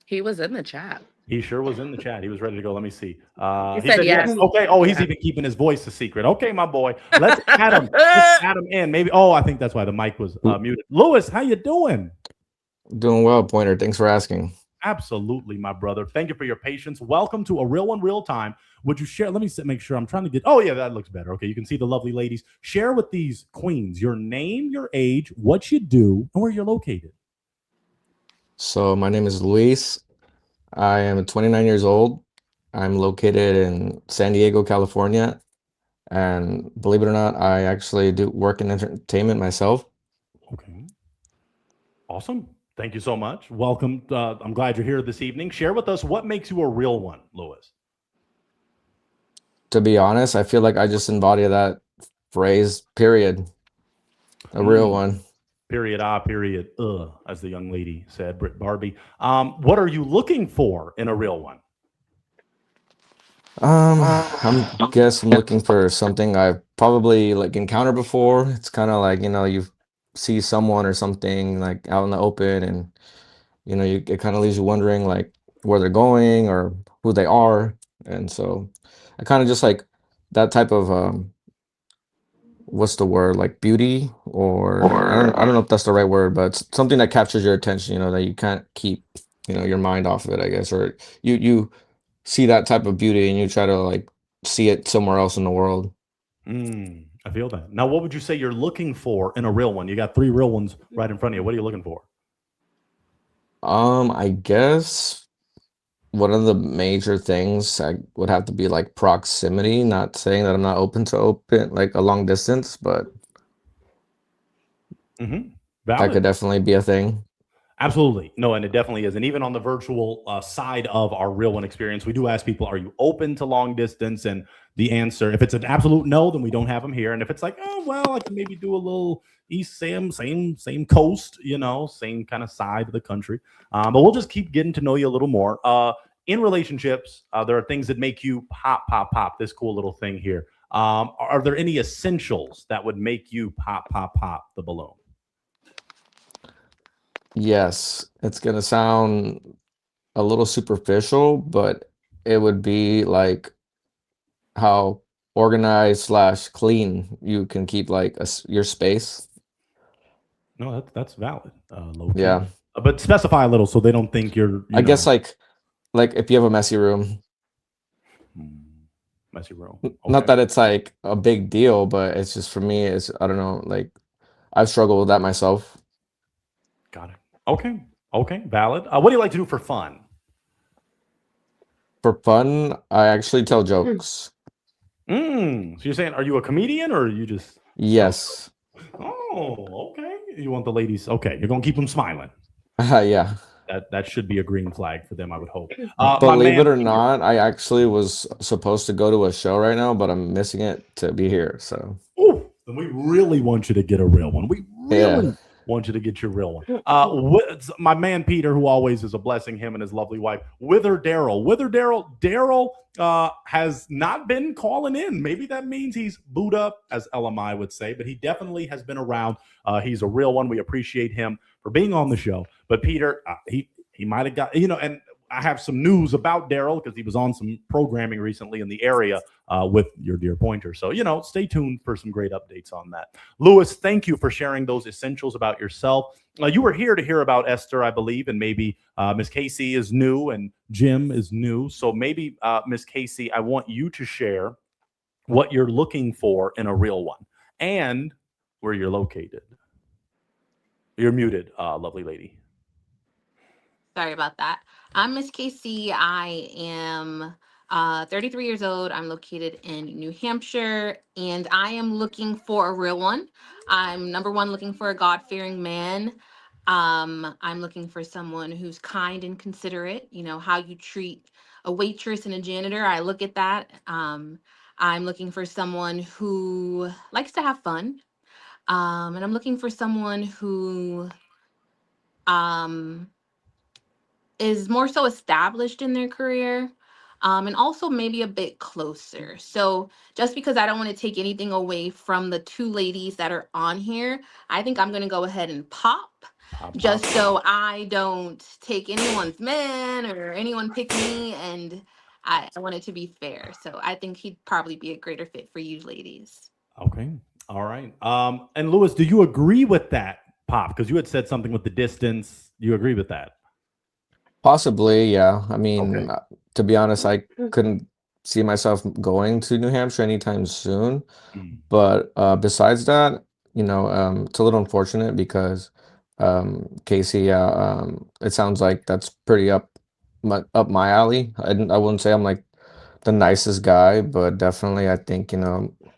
He was in the chat. He sure was in the chat. He was ready to go. Let me see. He said yes. Okay. Oh, he's even keeping his voice a secret. Okay, my boy. Let's add him. Let's add him in. Maybe. Oh, I think that's why the mic was muted. Lewis, how you doing? Doing well, Pointer. Thanks for asking. Absolutely, my brother. Thank you for your patience. Welcome to A Real One Real Time. Would you share? Let me make sure I'm trying to get. Oh, yeah, that looks better. Okay, you can see the lovely ladies. Share with these queens your name, your age, what you do, and where you're located. So my name is Luis. I am 29 years old. I'm located in San Diego, California. And believe it or not, I actually do work in entertainment myself. Okay. Awesome. Thank you so much. Welcome. I'm glad you're here this evening. Share with us what makes you a real one, Lewis. To be honest, I feel like I just embody that phrase, period. A real one. Period. Period. As the young lady said, Britt Barbie. What are you looking for in a real one? I'm looking for something I've probably like encountered before. It's kind of like, you see someone or something like out in the open, and it kind of leaves you wondering like where they're going or who they are. And so I kind of just like that type of what's the word, like beauty, or I don't know if that's the right word, but it's something that captures your attention, that you can't keep, your mind off of it, I guess, or you see that type of beauty and you try to like see it somewhere else in the world. I feel that. Now, what would you say you're looking for in a real one? You got 3 real ones right in front of you. What are you looking for? I guess one of the major things I would have to be like proximity. Not saying that I'm not open to open like a long distance, but that Valid. could definitely be a thing. Absolutely. No, and it definitely is. And even on the virtual side of our real one experience, we do ask people, are you open to long distance? And the answer, if it's an absolute no, then we don't have them here. And if it's like, oh, well, I can maybe do a little East Sam, same coast, same kind of side of the country. But we'll just keep getting to know you a little more. In relationships, there are things that make you pop, this cool little thing here. Are there any essentials that would make you pop the balloon? Yes, it's gonna sound a little superficial, but it would be like how organized slash clean you can keep like your space. No, that's valid. Low key. Yeah. But specify a little so they don't think you're. I guess like if you have a messy room, messy room. not that it's like a big deal, but it's just for me, I don't know, like I've struggled with that myself. Got it. Okay, valid. What do you like to do for fun? For fun, I actually tell jokes. So you're saying, are you a comedian or are you just? Yes. Oh, okay. You want the ladies? Okay, you're gonna keep them smiling. Yeah. That should be a green flag for them, I would hope. Believe it or not, I actually was supposed to go to a show right now, but I'm missing it to be here. So. Ooh, then we really want you to get a real one. We really want you to get your real one. My man Peter, who always is a blessing, him and his lovely wife, Wither Daryl. Daryl has not been calling in. Maybe that means he's booed up, as LMI would say, but he definitely has been around. He's a real one. We appreciate him for being on the show. But Peter, he might have got, and I have some news about Daryl because he was on some programming recently in the area with your dear pointer. So, stay tuned for some great updates on that. Lewis, thank you for sharing those essentials about yourself. You were here to hear about Esther, I believe, and maybe Miss Casey is new and Jim is new. So maybe, Miss Casey, I want you to share what you're looking for in a real one and where you're located. You're muted, lovely lady. Sorry about that. I'm Miss Casey. I am 33 years old. I'm located in New Hampshire, and I am looking for a real one. I'm number one looking for a God-fearing man. I'm looking for someone who's kind and considerate. How you treat a waitress and a janitor. I look at that. I'm looking for someone who likes to have fun. And I'm looking for someone who is more so established in their career, and also maybe a bit closer. So just because I don't want to take anything away from the 2 ladies that are on here, I think I'm going to go ahead and pop, just so I don't take anyone's man or anyone pick me. And I want it to be fair. So I think he'd probably be a greater fit for you ladies. Okay. All right. And Lewis, do you agree with that, Pop? Because you had said something with the distance. You agree with that? Possibly, yeah. I mean, to be honest, I couldn't see myself going to New Hampshire anytime soon. But besides that, it's a little unfortunate because Casey, it sounds like that's pretty up my alley. I wouldn't say I'm like the nicest guy, but definitely I think,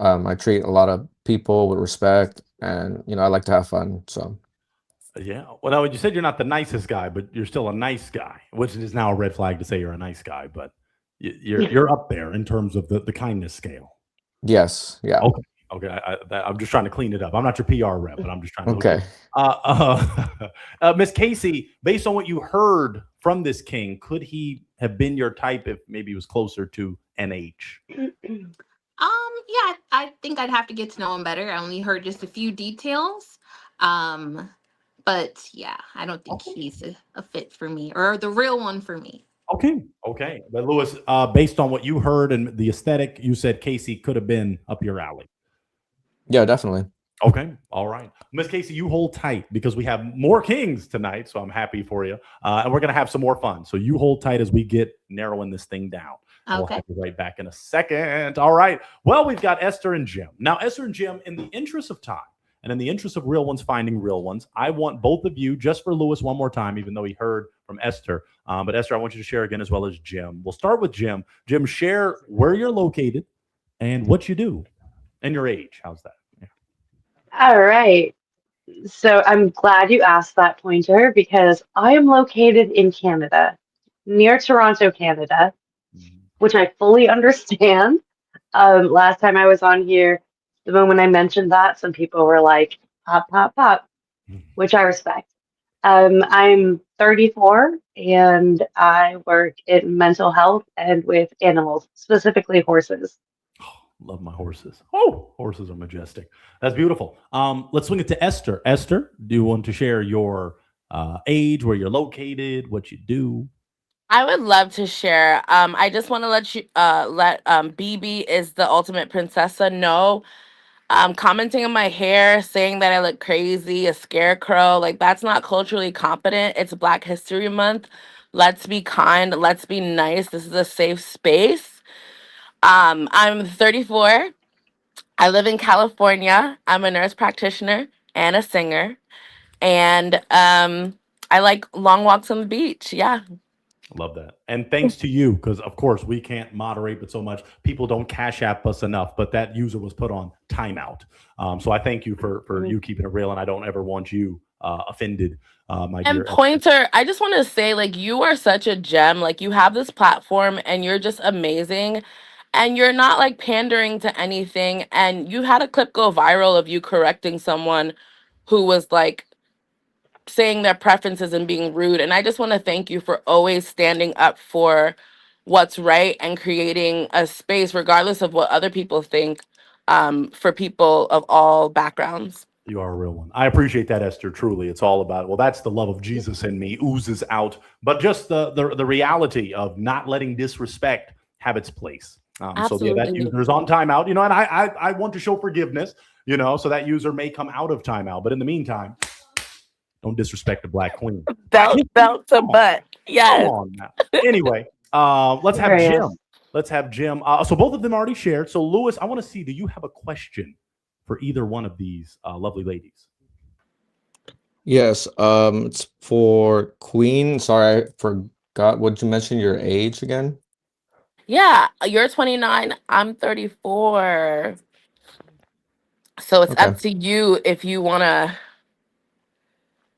I treat a lot of people with respect, and I like to have fun. So Yeah. Well, no, you said you're not the nicest guy, but you're still a nice guy, which is now a red flag to say you're a nice guy. But you're up there in terms of the kindness scale. Yes. Yeah. Okay. Okay. I'm just trying to clean it up. I'm not your PR rep, but I'm just trying to hook you Okay. Miss Casey, based on what you heard from this king, could he have been your type if maybe he was closer to NH? Yeah, I think I'd have to get to know him better. I only heard just a few details. Um, but yeah, I don't think he's a fit for me or the real one for me. Okay. Okay. But Lewis, based on what you heard and the aesthetic, you said Casey could have been up your alley. Yeah, definitely. Okay. All right. Miss Casey, you hold tight because we have more kings tonight. So I'm happy for you. And we're going to have some more fun. So you hold tight as we get narrowing this thing down. We'll Okay. have you right back in a second. All right. Well, we've got Esther and Jim. Now, Esther and Jim, in the interest of time and in the interest of real ones finding real ones, I want both of you, just for Lewis one more time, even though he heard from Esther. But Esther, I want you to share again as well as Jim. We'll start with Jim. Jim, share where you're located and what you do and your age. How's that? Yeah. All right. So I'm glad you asked that, Pointer, because I am located in Canada, near Toronto, Canada, which I fully understand. Last time I was on here, the moment I mentioned that, some people were like, pop, pop, pop, which I respect. I'm 34 and I work in mental health and with animals, specifically horses. Love my horses. Oh, horses are majestic. That's beautiful. Let's swing it to Esther. Esther, do you want to share your age, where you're located, what you do? I would love to share. I just want to let BB is the ultimate princessa know. Commenting on my hair, saying that I look crazy, a scarecrow, like that's not culturally competent. It's Black History Month. Let's be kind. Let's be nice. This is a safe space. I'm 34. I live in California. I'm a nurse practitioner and a singer. And I like long walks on the beach. Yeah. Love that. And thanks to you, because of course we can't moderate, but so much people don't cash app us enough. But that user was put on timeout. So I thank you for you keeping it real, and I don't ever want you offended, my And dear Esther. Pointer, I just want to say, like, you are such a gem. Like, you have this platform and you're just amazing. And you're not like pandering to anything. And you had a clip go viral of you correcting someone who was like saying their preferences and being rude. And I just want to thank you for always standing up for what's right and creating a space, regardless of what other people think, for people of all backgrounds. You are a real one. I appreciate that, Esther. Truly, it's all about, well, that's the love of Jesus in me oozes out. But just the reality of not letting disrespect have its place. So yeah, that Absolutely. user's on timeout, and I want to show forgiveness, so that user may come out of timeout. But in the meantime, don't disrespect the Black Queen. Belt to Come on, butt. come Yes. on now. Anyway, let's have There he Jim. is. Let's have Jim. So both of them already shared. So Lewis, I want to see, do you have a question for either one of these lovely ladies? Yes. It's for Queen. Sorry, I forgot. Would you mention your age again? Yeah, you're 29, I'm 34. So it's Okay. up to you if you want to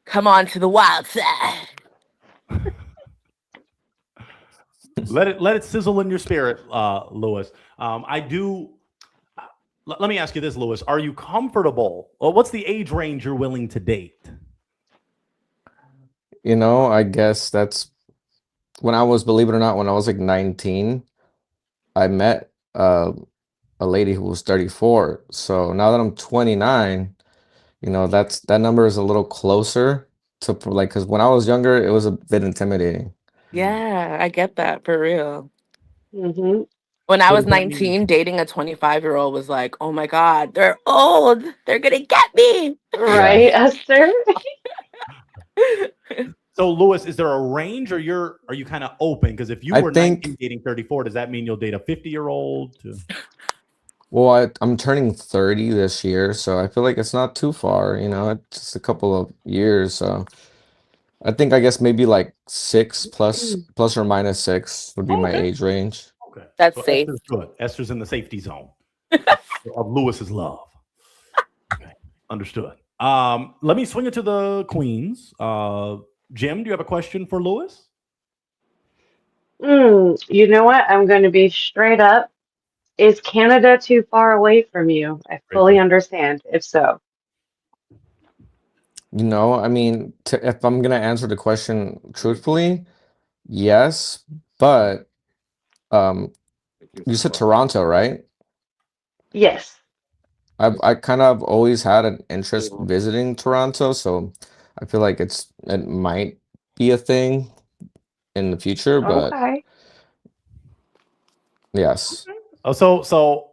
come on to the wild side. Let it sizzle in your spirit, Lewis. I do. Let me ask you this, Lewis: are you comfortable? Well, what's the age range you're willing to date? I guess that's when I was, believe it or not, when I was like 19, I met a lady who was 34. So now that I'm 29, that number is a little closer to like, because when I was younger, it was a bit intimidating. Yeah, I get that for real. Hmm. When I So was does that mean 19, dating a 25-year-old was like, oh my God, they're old. They're going to get me. Yeah. Right, Esther? so? Lewis, is there a range, or are you kind of open? Because if you I were think, 19 dating 34, does that mean you'll date a 50-year-old? well, I'm turning 30 this year, so I feel like it's not too far, it's just a couple of years. So I think, I guess maybe like 6 plus or minus 6 would be Oh, my okay. age range. Okay. That's So safe. Esther's good. Esther's in the safety zone of Lewis's love. Okay. Understood. Let me swing it to the queens. Jim, do you have a question for Lewis? You know what? I'm going to be straight up. Is Canada too far away from you? I Great fully question. understand if so. You know, I mean, if I'm gonna answer the question truthfully, yes, but um, you said Toronto, right? Yes. I kind of always had an interest visiting Toronto, so I feel like it might be a thing in the future, but Okay. yes. Oh, so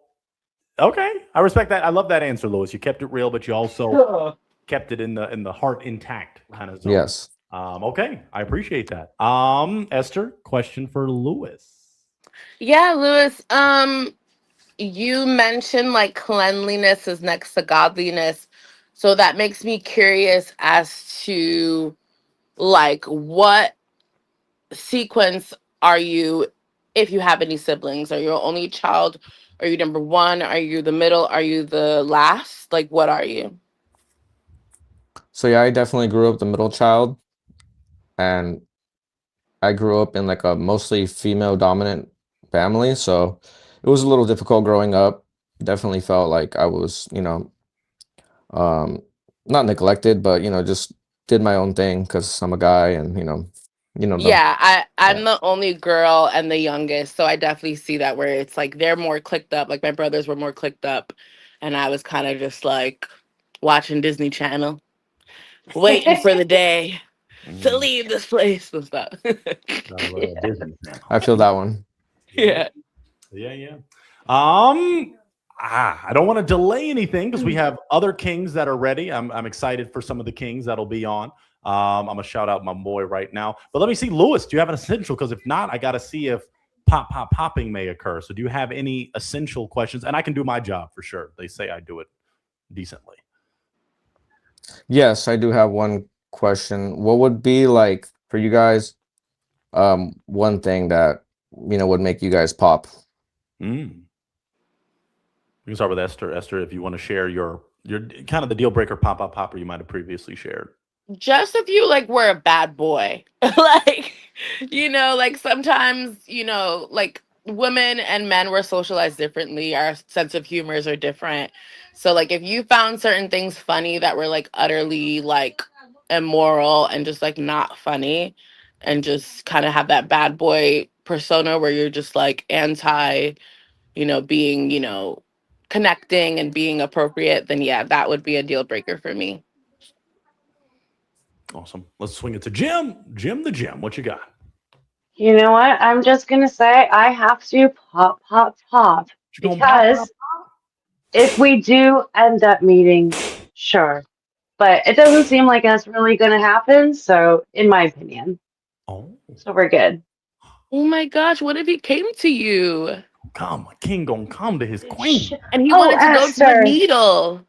okay. I respect that. I love that answer, Lewis. You kept it real, but you also kept it in the heart intact kind of zone. Yes. Okay, I appreciate that. Esther, question for Lewis. Yeah, Lewis. You mentioned like cleanliness is next to godliness. So that makes me curious as to like what sequence are you if you have any siblings? Are you your only child? Are you number one? Are you the middle? Are you the last? Like what are you? So yeah, I definitely grew up the middle child, and I grew up in like a mostly female dominant family, so it was a little difficult growing up. Definitely felt like I was, um, not neglected, but just did my own thing because I'm a guy, and them. Yeah, Yeah. I'm the only girl and the youngest, so I definitely see that where it's like they're more clicked up. Like my brothers were more clicked up, and I was kind of just like watching Disney Channel, waiting for the day to leave this place and stuff. Disney Channel. I feel that one. Yeah. Yeah. I don't want to delay anything because we have other kings that are ready. I'm excited for some of the kings that'll be on. I'm gonna shout out my boy right now. But let me see, Lewis, do you have an essential? Because if not, I gotta see if popping may occur. So do you have any essential questions? And I can do my job for sure. They say I do it decently. Yes, I do have one question. What would be like for you guys, one thing that would make you guys pop? Mm. We can start with Esther. Esther, if you want to share your kind of the deal breaker popper you might have previously shared. Just if you like were a bad boy. Like, like sometimes, like women and men were socialized differently. Our sense of humors are different. So like if you found certain things funny that were like utterly like immoral and just like not funny and just kind of have that bad boy persona where you're just like anti, being, connecting and being appropriate, then yeah, that would be a deal breaker for me. Awesome. Let's swing it to Jim. Jim the Jim. What you got? You know what? I'm just going to say I have to pop You gonna pop? because if we do end up meeting, sure. But it doesn't seem like that's really going to happen. So, in my opinion, Oh, so we're good. Oh my gosh, what if he came to you come, a king gonna come to his queen. and he Oh, wanted to go to the Esther. needle?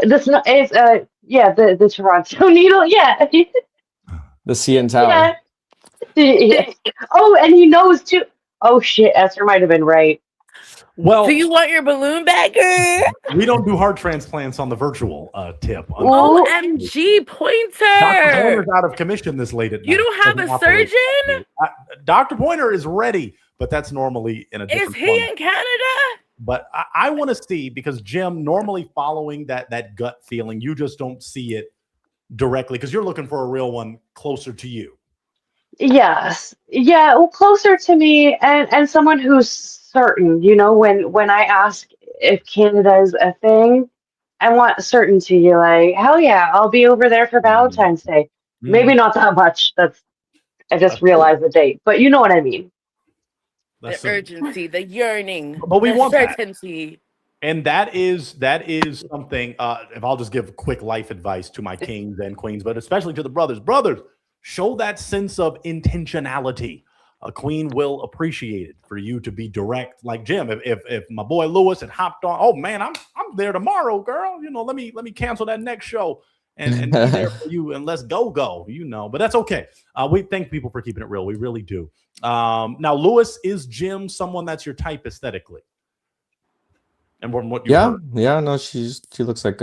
This is yeah, the Toronto Needle. Yeah. The CN Yeah. Tower. Yeah. Oh, and he knows too. Oh shit, Esther might have been right. Well, Do you want your balloon back, girl? we don't do heart transplants on the virtual tip. Ooh. OMG, Dr. Pointer. Pointer's out of commission this late at You night. don't have Doesn't a operate. surgeon? Dr. Pointer is ready, but that's normally in a Is different he format. in Canada? But I want to see, because Jim, normally following that gut feeling, you just don't see it directly because you're looking for a real one closer to you. Yes. Yeah, well, closer to me and someone who's certain, when I ask if Canada is a thing, I want certainty. Like, hell yeah, I'll be over there for Valentine's Day. Maybe not that much. I just realized the date, but you know what I mean. The That's urgency, the yearning, but we the want that. certainty. And that is something. If I'll just give quick life advice to my kings and queens, but especially to the brothers, show that sense of intentionality. A queen will appreciate it for you to be direct, like Jim. If my boy Lewis had hopped on, oh man, I'm there tomorrow, girl. Let me cancel that next show and be there for you, and let's go. But that's okay. We thank people for keeping it real. We really do. Now, Lewis, is Jim someone that's your type aesthetically? And from what you heard. Yeah, no, she looks like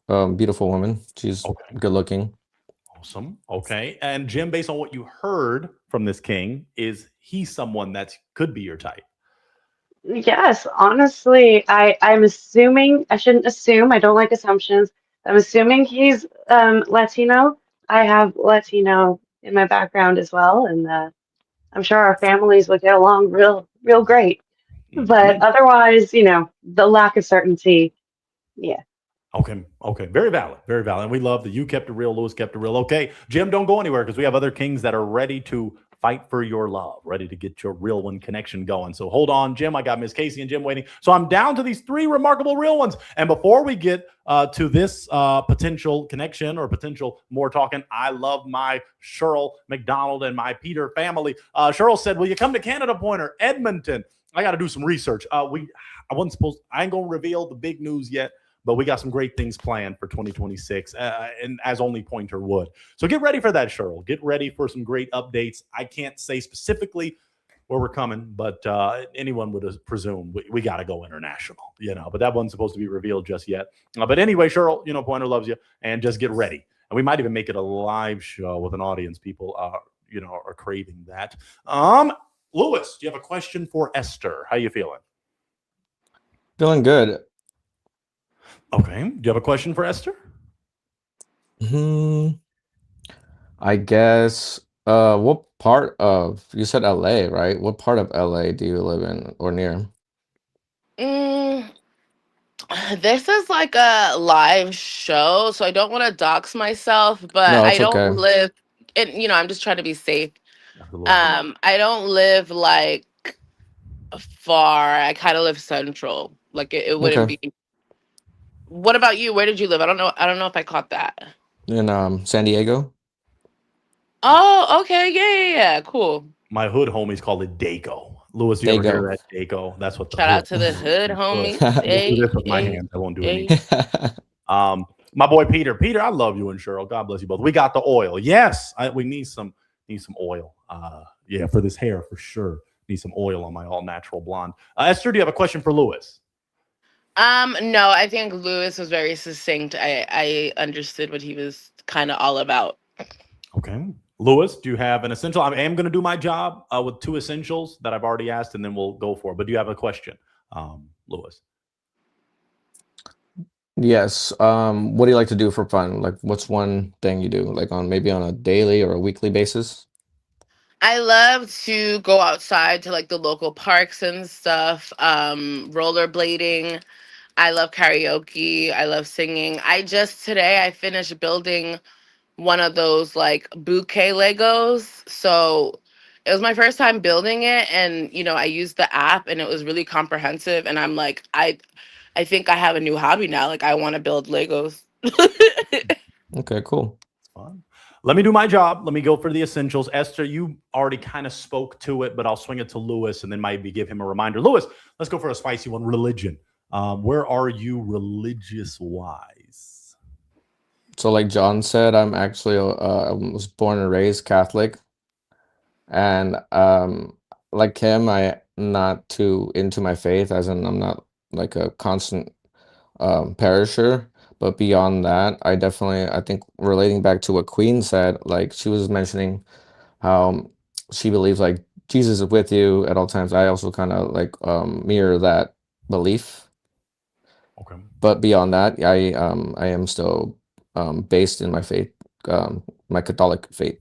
beautiful woman. She's Okay. good looking. Awesome. Okay. And Jim, based on what you heard from this king, is he someone that could be your type? Yes, honestly, I'm assuming, I shouldn't assume, I don't like assumptions. I'm assuming he's Latino. I have Latino in my background as well, and I'm sure our families would get along real great. But Mhm. otherwise, the lack of certainty, yeah. Okay. Okay. Very valid. Very valid. And we love that you kept it real. Lewis kept it real. Okay. Jim, don't go anywhere because we have other kings that are ready to fight for your love, ready to get your real one connection going. So hold on, Jim. I got Miss Casey and Jim waiting. So I'm down to these three remarkable real ones. And before we get to this potential connection or potential more talking, I love my Cheryl McDonald and my Peter family. Cheryl said, "Will you come to Canada, Pointer, Edmonton?" I got to do some research. I wasn't supposed. I ain't gonna reveal the big news yet, but we got some great things planned for 2026, and as only Pointer would. So get ready for that, Cheryl. Get ready for some great updates. I can't say specifically where we're coming, but anyone would presume we got to go international, But that wasn't supposed to be revealed just yet. But anyway, Cheryl, Pointer loves you, and just get ready. And we might even make it a live show with an audience. People, are craving that. Lewis, do you have a question for Esther? How you feeling? Feeling good. Okay. Do you have a question for Esther? Hmm. I guess. What part of you said LA, right? What part of LA do you live in or near? Mm, this is like a live show, so I don't want to dox myself, but No, I it's don't okay. live and I'm just trying to be safe. Absolutely. I don't live like far. I kind of live central. Like it wouldn't Okay. be. What about you? Where did you live? I don't know if I caught that. In San Diego. Oh, okay. Yeah, yeah, yeah. Cool. My hood homies call it Daco. Lewis, you ever hear Dago. that Daco? That's what the Shout hood out to the hood hood. homies. We'll do Hey, this with my hey, hands. I won't do it hey. neat. My boy Peter. Peter, I love you and Cheryl. God bless you both. We got the oil. Yes, we need some oil. Yeah, for this hair for sure. Need some oil on my all natural blonde. Esther, do you have a question for Lewis? No, I think Lewis was very succinct. I understood what he was kind of all about. Okay. Lewis, do you have an essential? I am going to do my job with two essentials that I've already asked, and then we'll go for it. But do you have a question, Lewis? Yes. What do you like to do for fun? Like, what's one thing you do, like on maybe on a daily or a weekly basis? I love to go outside to like the local parks and stuff. Rollerblading. I love karaoke. I love singing. I just today I finished building one of those like bouquet Legos. So it was my first time building it, and I used the app and it was really comprehensive, and I'm like I think I have a new hobby now. Like I want to build Legos. Okay, cool. Fun. Let me do my job. Let me go for the essentials. Esther, you already kind of spoke to it, but I'll swing it to Lewis and then maybe give him a reminder. Lewis, let's go for a spicy one. Religion. Where are you religious wise? So, like John said, I'm actually I was born and raised Catholic, and like him, I not too into my faith, as in I'm not like a constant perisher. But beyond that, I think relating back to what Queen said, like she was mentioning how she believes like Jesus is with you at all times. I also kind of like mirror that belief. Okay. But beyond that, I am still based in my faith, my Catholic faith.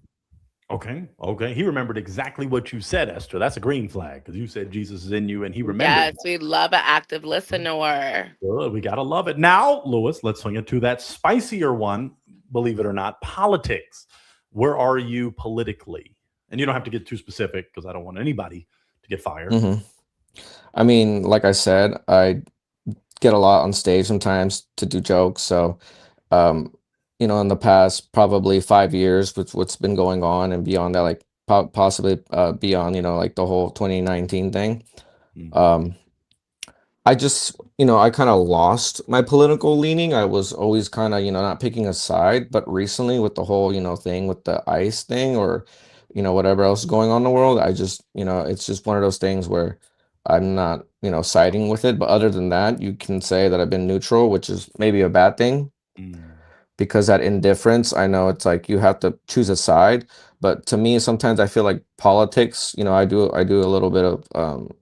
Okay. Okay. He remembered exactly what you said, Esther. That's a green flag because you said Jesus is in you and he remembered. Yes, we love an active listener. Good. We got to love it. Now, Lewis, let's swing it to that spicier one. Believe it or not, politics. Where are you politically? And you don't have to get too specific because I don't want anybody to get fired. hmm I mean, like I said, I get a lot on stage sometimes to do jokes. So, um, in the past probably 5 years with what's been going on and beyond that, like possibly beyond, like the whole 2019 thing. Mhm. Um, I just, I kind of lost my political leaning. I was always kind of, not picking a side, but recently with the whole, thing with the ICE thing or, whatever else is going on in the world, I just, it's just one of those things where I'm not, siding with it. But other than that, you can say that I've been neutral, which is maybe a bad thing. because that indifference, I know it's like you have to choose a side, but to me, sometimes I feel like politics, I do a little bit of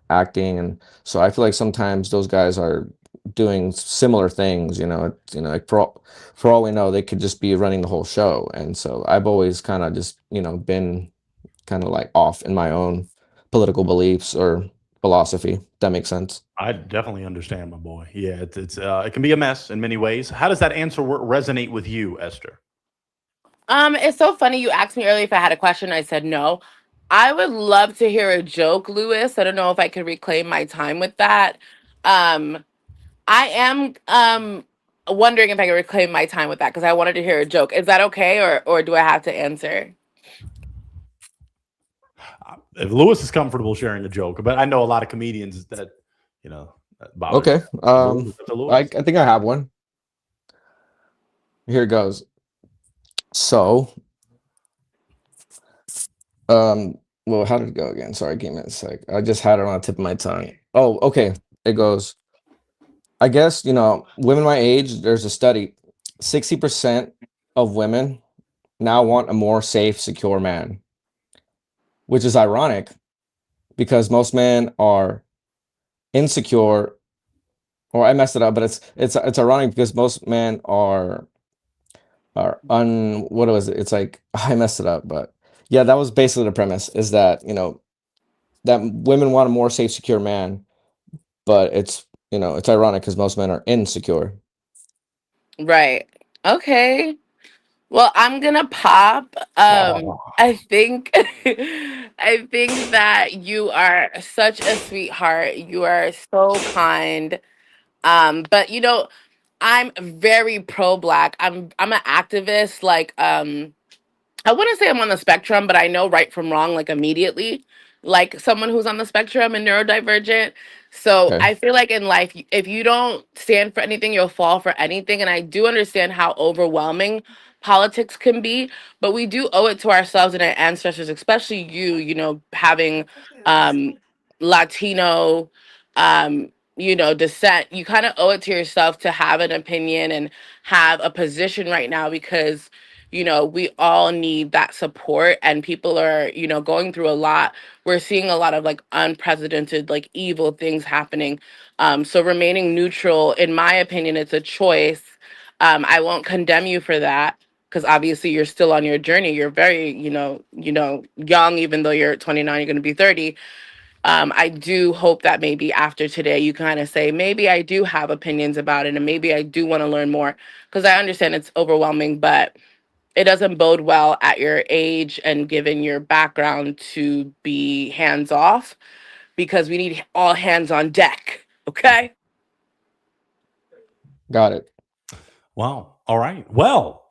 acting, and so I feel like sometimes those guys are doing similar things, like for all we know, they could just be running the whole show. And so I've always kind of just, been kind of like off in my own political beliefs or philosophy. That makes sense. I definitely understand, my boy. Yeah, it can be a mess in many ways. How does that answer resonate with you, Esther? It's so funny you asked me earlier if I had a question. I said no. I would love to hear a joke, Lewis. I don't know if I could reclaim my time with that. Um, I am wondering if I can reclaim my time with that because I wanted to hear a joke. Is that okay, or do I have to answer? If Lewis is comfortable sharing a joke, but I know a lot of comedians that that bothers. Okay. I Lewis. think I have one. Here it goes. So, well, how did it go again? Sorry, give me a sec. I just had it on the tip of my tongue. Oh, okay. It goes, I guess, women my age, there's a study. 60% of women now want a more safe, secure man, which is ironic because most men are insecure, or I messed it up, but it's ironic because most men are what was it? It's like I messed it up, but yeah, that was basically the premise, is that, that women want a more safe, secure man, but it's ironic because most men are insecure. Right. Okay. Well, I'm gonna pop. Oh, I think I think that you are such a sweetheart. You are so kind. But I'm very pro black. I'm an activist. Like, I wouldn't say I'm on the spectrum, but I know right from wrong like immediately, like someone who's on the spectrum and neurodivergent. So Okay. I feel like in life, if you don't stand for anything, you'll fall for anything. And I do understand how overwhelming politics can be, but we do owe it to ourselves and our ancestors, especially having um, Latino, descent. You kind of owe it to yourself to have an opinion and have a position right now because we all need that support and people are, going through a lot. We're seeing a lot of like unprecedented, like evil things happening. So remaining neutral, in my opinion, it's a choice. I won't condemn you for that because obviously you're still on your journey. You're very, young, even though you're 29, you're going to be 30. I do hope that maybe after today, you kind of say, maybe I do have opinions about it and maybe I do want to learn more because I understand it's overwhelming, but it doesn't bode well at your age and given your background to be hands off because we need all hands on deck. Okay. Got it. wow. All right. Well,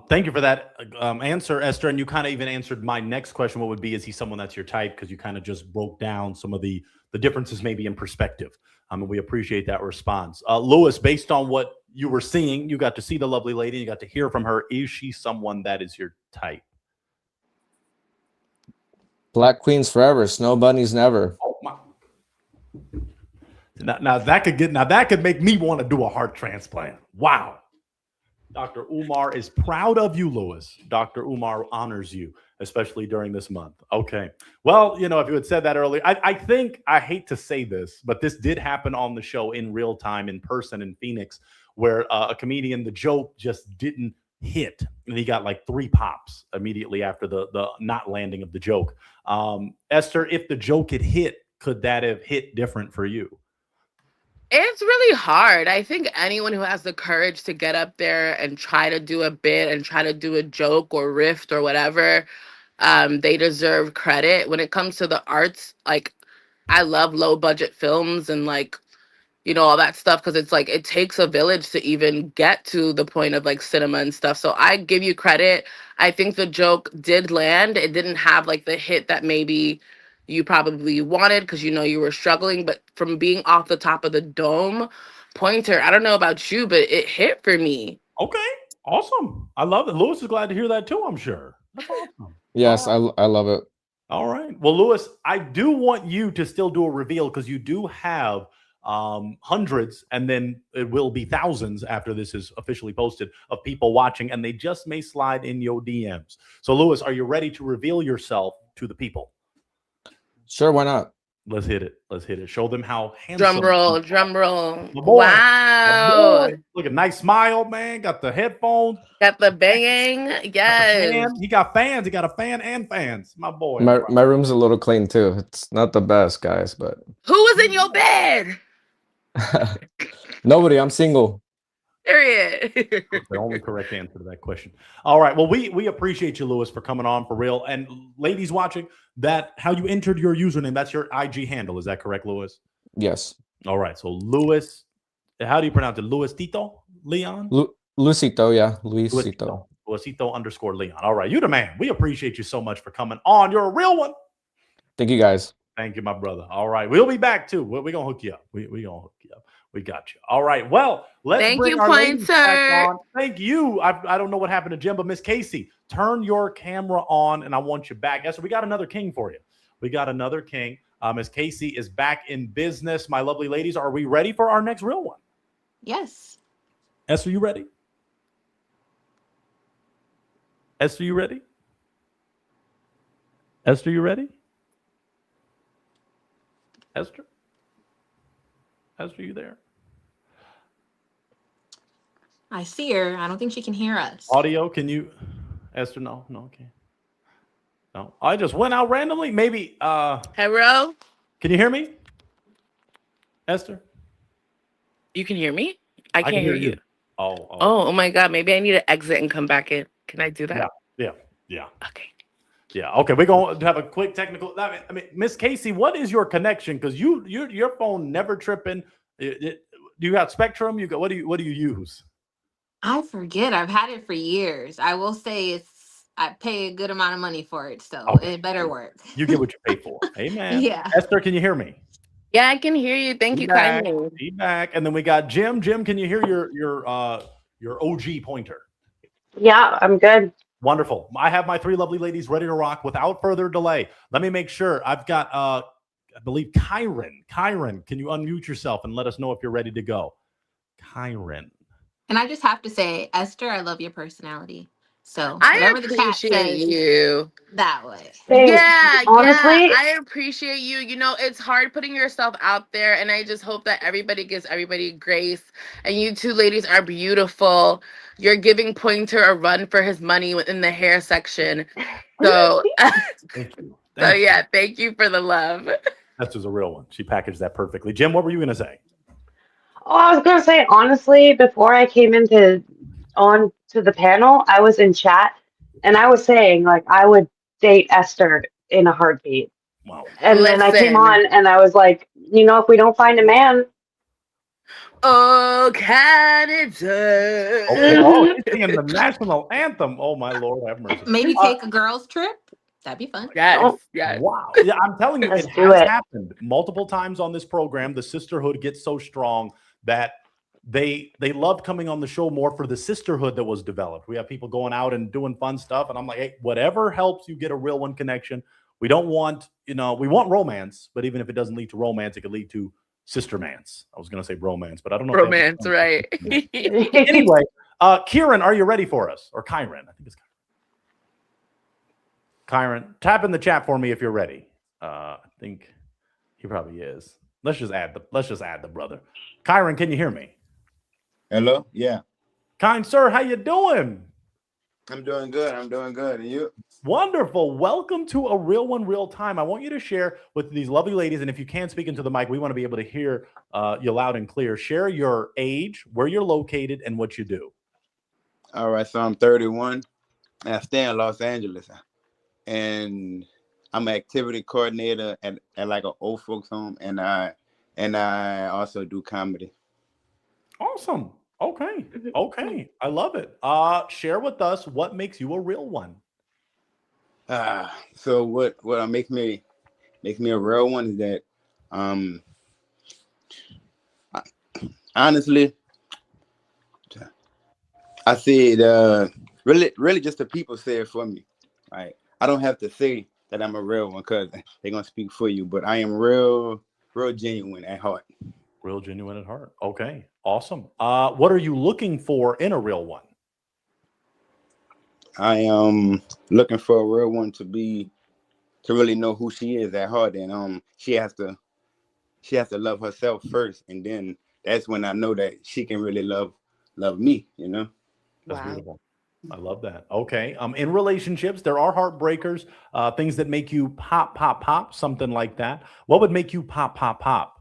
thank you for that answer, Esther. And you kind of even answered my next question. What would be, is he someone that's your type? Because you kind of just broke down some of the differences maybe in perspective. And we appreciate that response. Lewis, based on what you were seeing, you got to see the lovely lady, you got to hear from her. Is she someone that is your type? Black queens forever, snow bunnies never. Oh my. Now that could make me want to do a heart transplant. Wow. Dr. Umar is proud of you, Lewis. Dr. Umar honors you, especially during this month. Okay. Well, if you had said that earlier, I think, I hate to say this, but this did happen on the show in real time, in person in Phoenix, where a comedian, the joke just didn't hit. And he got like 3 pops immediately after the not landing of the joke. Esther, if the joke had hit, could that have hit different for you? It's really hard. I think anyone who has the courage to get up there and try to do a bit and try to do a joke or riff or whatever, they deserve credit. When it comes to the arts, like I love low budget films and like all that stuff because it's like it takes a village to even get to the point of like cinema and stuff. So I give you credit. I think the joke did land. It didn't have like the hit that maybe you probably wanted because you were struggling, but from being off the top of the dome, Pointer, I don't know about you, but it hit for me. Okay. Awesome. I love it. Lewis is glad to hear that too, I'm sure. That's awesome. Yes, I love it. All right. Well, Lewis, I do want you to still do a reveal because you do have hundreds, and then it will be thousands after this is officially posted of people watching, and they just may slide in your DMs. So, Lewis, are you ready to reveal yourself to the people? Sure, why not? Let's hit it. Let's hit it. Show them how handsome. Drum roll, drum roll. My boy. My Wow. boy. Look at nice smile, man. Got the headphones. Got the banging. Yes. He got fans. He got a fan and fans. My boy. My room's a little clean too. It's not the best, guys, but Who was in your bed? nobody. I'm single. Period. The only correct answer to that question. All right. Well, we appreciate you, Lewis, for coming on for real. And ladies watching, that how you entered your username, that's your IG handle. Is that correct, Lewis? Yes. All right. So Lewis, how do you pronounce it? Luis Tito Leon? Luisito, yeah. Luisito. Luisito _ Leon. All right. You the man. We appreciate you so much for coming on. You're a real one. Thank you, guys. Thank you, my brother. All right. We'll be back too. We're going to hook you up. We're going to hook you up. We got you. All right. Well, let's bring our ladies back on. Thank you. I don't know what happened to Jim, but Miss Casey, turn your camera on and I want you back. Esther, we got another king for you. We got another king. Miss Casey is back in business. My lovely ladies, are we ready for our next real one? Yes. Esther, you ready? Esther, you ready? Esther, you ready? Esther? Esther, you there? I see her. I don't think she can hear us. Audio, can you? Esther, no, okay. No, I just went out randomly. Maybe. Hello? Can you hear me? Esther? You can hear me? I can't hear you. Oh my God. Maybe I need to exit and come back in. Can I do that? Yeah. Okay. Yeah. Okay. We're going to have a quick technical. I mean, Miss Casey, what is your connection? Because your phone never tripping. You got Spectrum. You got what do you use? I forget. I've had it for years. I will say I pay a good amount of money for it, so it better work. You get what you pay for. Amen. Yeah. Esther, can you hear me? Yeah, I can hear you. Thank you kindly. Feedback. And then we got Jim. Jim, can you hear your OG pointer? Yeah, I'm good. Wonderful. I have my three lovely ladies ready to rock without further delay. Let me make sure. I've got, I believe, Kyron. Kyron, can you unmute yourself and let us know if you're ready to go? Kyron. And I just have to say, Esther, I love your personality. So I whatever the chat appreciate says, you. that way. Thanks. Yeah, honestly, I appreciate you. You know, it's hard putting yourself out there, and I just hope that everybody gives everybody grace. And you two ladies are beautiful. You're giving Pointer a run for his money within the hair section. So, Thank you. Thank you for the love. That's just a real one. She packaged that perfectly. Jim, what were you going to say? Oh, I was gonna say, honestly, before I came on to the panel, I was in chat and I was saying like I would date Esther in a heartbeat. Wow. And then I came on and I was like, if we don't find a man. Oh, Canada. Okay. She's singing the national anthem. Oh my Lord, have mercy. Maybe take a girls' trip. That'd be fun. Yes. Wow. Yeah, I'm telling you, it has happened multiple times on this program. The sisterhood gets so strong that they love coming on the show more for the sisterhood that was developed. We have people going out and doing fun stuff, and I'm like, hey, whatever helps you get a real one connection. We don't want, we want romance, but even if it doesn't lead to romance, it could lead to sistermance. I was going to say bromance, but I don't know. Romance, right? Anyway, Kieran, are you ready for us? Or Kyron? I think it's Kyron. Tap in the chat for me if you're ready. I think he probably is. Let's just add the brother. Kyron, can you hear me? Hello? Yeah. Kind sir, how you doing? I'm doing good. And you? Wonderful. Welcome to A Real One Real Time. I want you to share with these lovely ladies, and if you can't speak into the mic, we want to be able to hear you loud and clear. Share your age, where you're located, and what you do. All right, so I'm 31. And I stay in Los Angeles. And I'm an activity coordinator at like an old folks home, and I also do comedy. Awesome. Okay. I love it. Share with us what makes you a real one. So what makes me a real one is that honestly, I say it really just the people say it for me. Right? I don't have to say that I'm a real one because they're gonna speak for you, but I am real genuine at heart. Real, genuine at heart. Okay, awesome. What are you looking for in a real one? I am looking for a real one to really know who she is at heart, and she has to love herself first, and then that's when I know that she can really love me. You know. That's Wow. beautiful. I love that. Okay. In relationships, there are heartbreakers, things that make you pop, pop, pop, something like that. What would make you pop, pop, pop?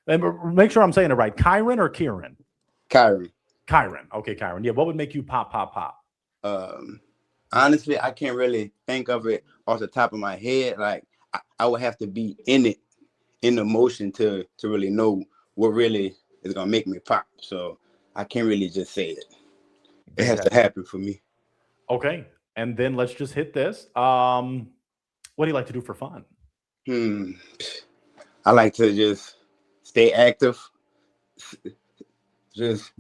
And make sure I'm saying it right. Kyron or Kieran? Kyron. Kyron. Okay, Kyron. Yeah. What would make you pop, pop, pop? Um, Honestly, I can't really think of it off the top of my head. Like I would have to be in it, in the motion to really know what really is gonna make me pop. So I can't really just say it. It has to Fantastic. happen for me. Okay. And then let's just hit this. What do you like to do for fun? Hmm. I like to just stay active, just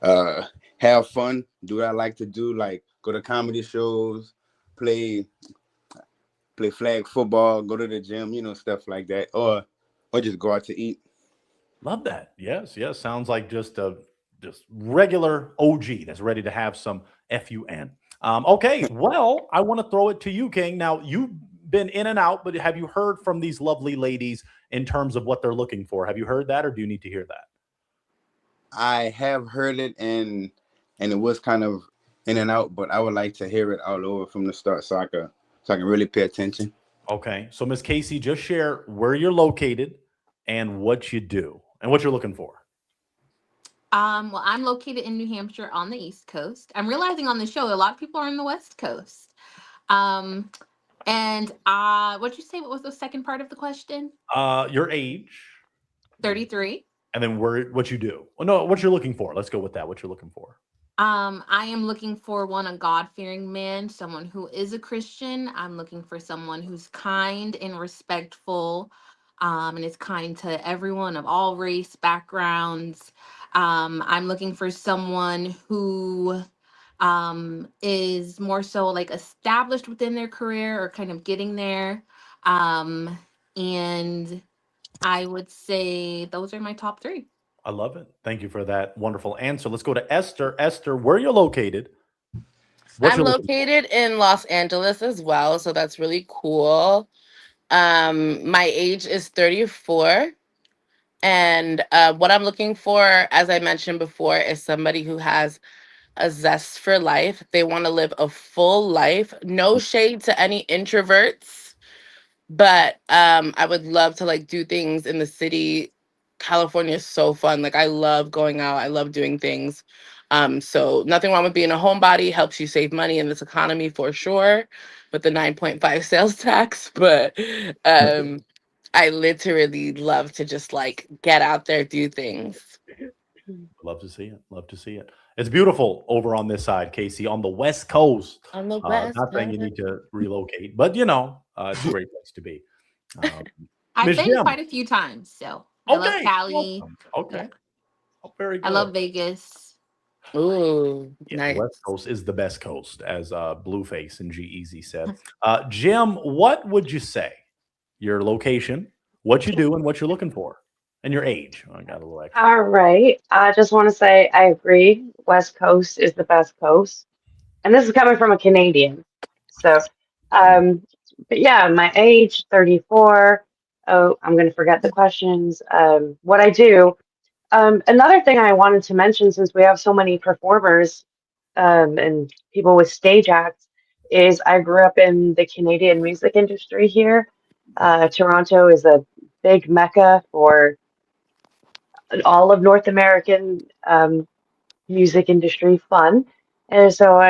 uh have fun, do what I like to do, like go to comedy shows, play play flag football, go to the gym, stuff like that, or just go out to eat. Love that. Yes, yes. Sounds like just regular OG that's ready to have some fun. Okay, well, I want to throw it to you, King. Now you've been in and out, but have you heard from these lovely ladies in terms of what they're looking for? Have you heard that, or do you need to hear that? I have heard it, and it was kind of in and out, but I would like to hear it all over from the start so I can really pay attention. Okay, so Miss Casey, just share where you're located and what you do and what you're looking for. Well, I'm located in New Hampshire on the East Coast. I'm realizing on the show a lot of people are in the West Coast. Um, and what'd you say? What was the second part of the question? Your age, 33. and then what you do. Oh, no, what you're looking for. Let's go with that. What you're looking for. I am looking for a God-fearing man, someone who is a Christian. I'm looking for someone who's kind and respectful, and is kind to everyone of all race, backgrounds. I'm looking for someone who is more so like established within their career or kind of getting there. And I would say those are my top three. I love it. Thank you for that wonderful answer. Let's go to Esther. Esther, where you're located, what I'm you're looking for. located in Los Angeles as well, so that's really cool. My age is 34. And what I'm looking for, as I mentioned before, is somebody who has a zest for life. They want to live a full life. No shade to any introverts, but I would love to like do things in the city. California is so fun. Like I love going out. I love doing things. So nothing wrong with being a homebody. Helps you save money in this economy for sure, with the 9.5 sales tax. But um, I literally love to just like get out there, do things. Love to see it. Love to see it. It's beautiful over on this side, Casey, on the West Coast. On the West Not saying you Coast. need to relocate, but it's a great place to be. Um, I've Miss been Jim. quite a few times, so I love Okay. Cali. Awesome. Yeah, Okay. Oh, very I good. love Vegas. Ooh, Yeah, the nice. West Coast is the best coast, as Blueface and G Easy said. Jim, what would you say? Your location, what you do, and what you're looking for, and your age. I got a little extra. All right. I just want to say I agree. West Coast is the best coast. And this is coming from a Canadian. So, um, but yeah, my age, 34. Oh, I'm going to forget the questions. What I do. Another thing I wanted to mention, since we have so many performers and people with stage acts, is I grew up in the Canadian music industry here. Toronto is a big mecca for all of North American music industry fun. And so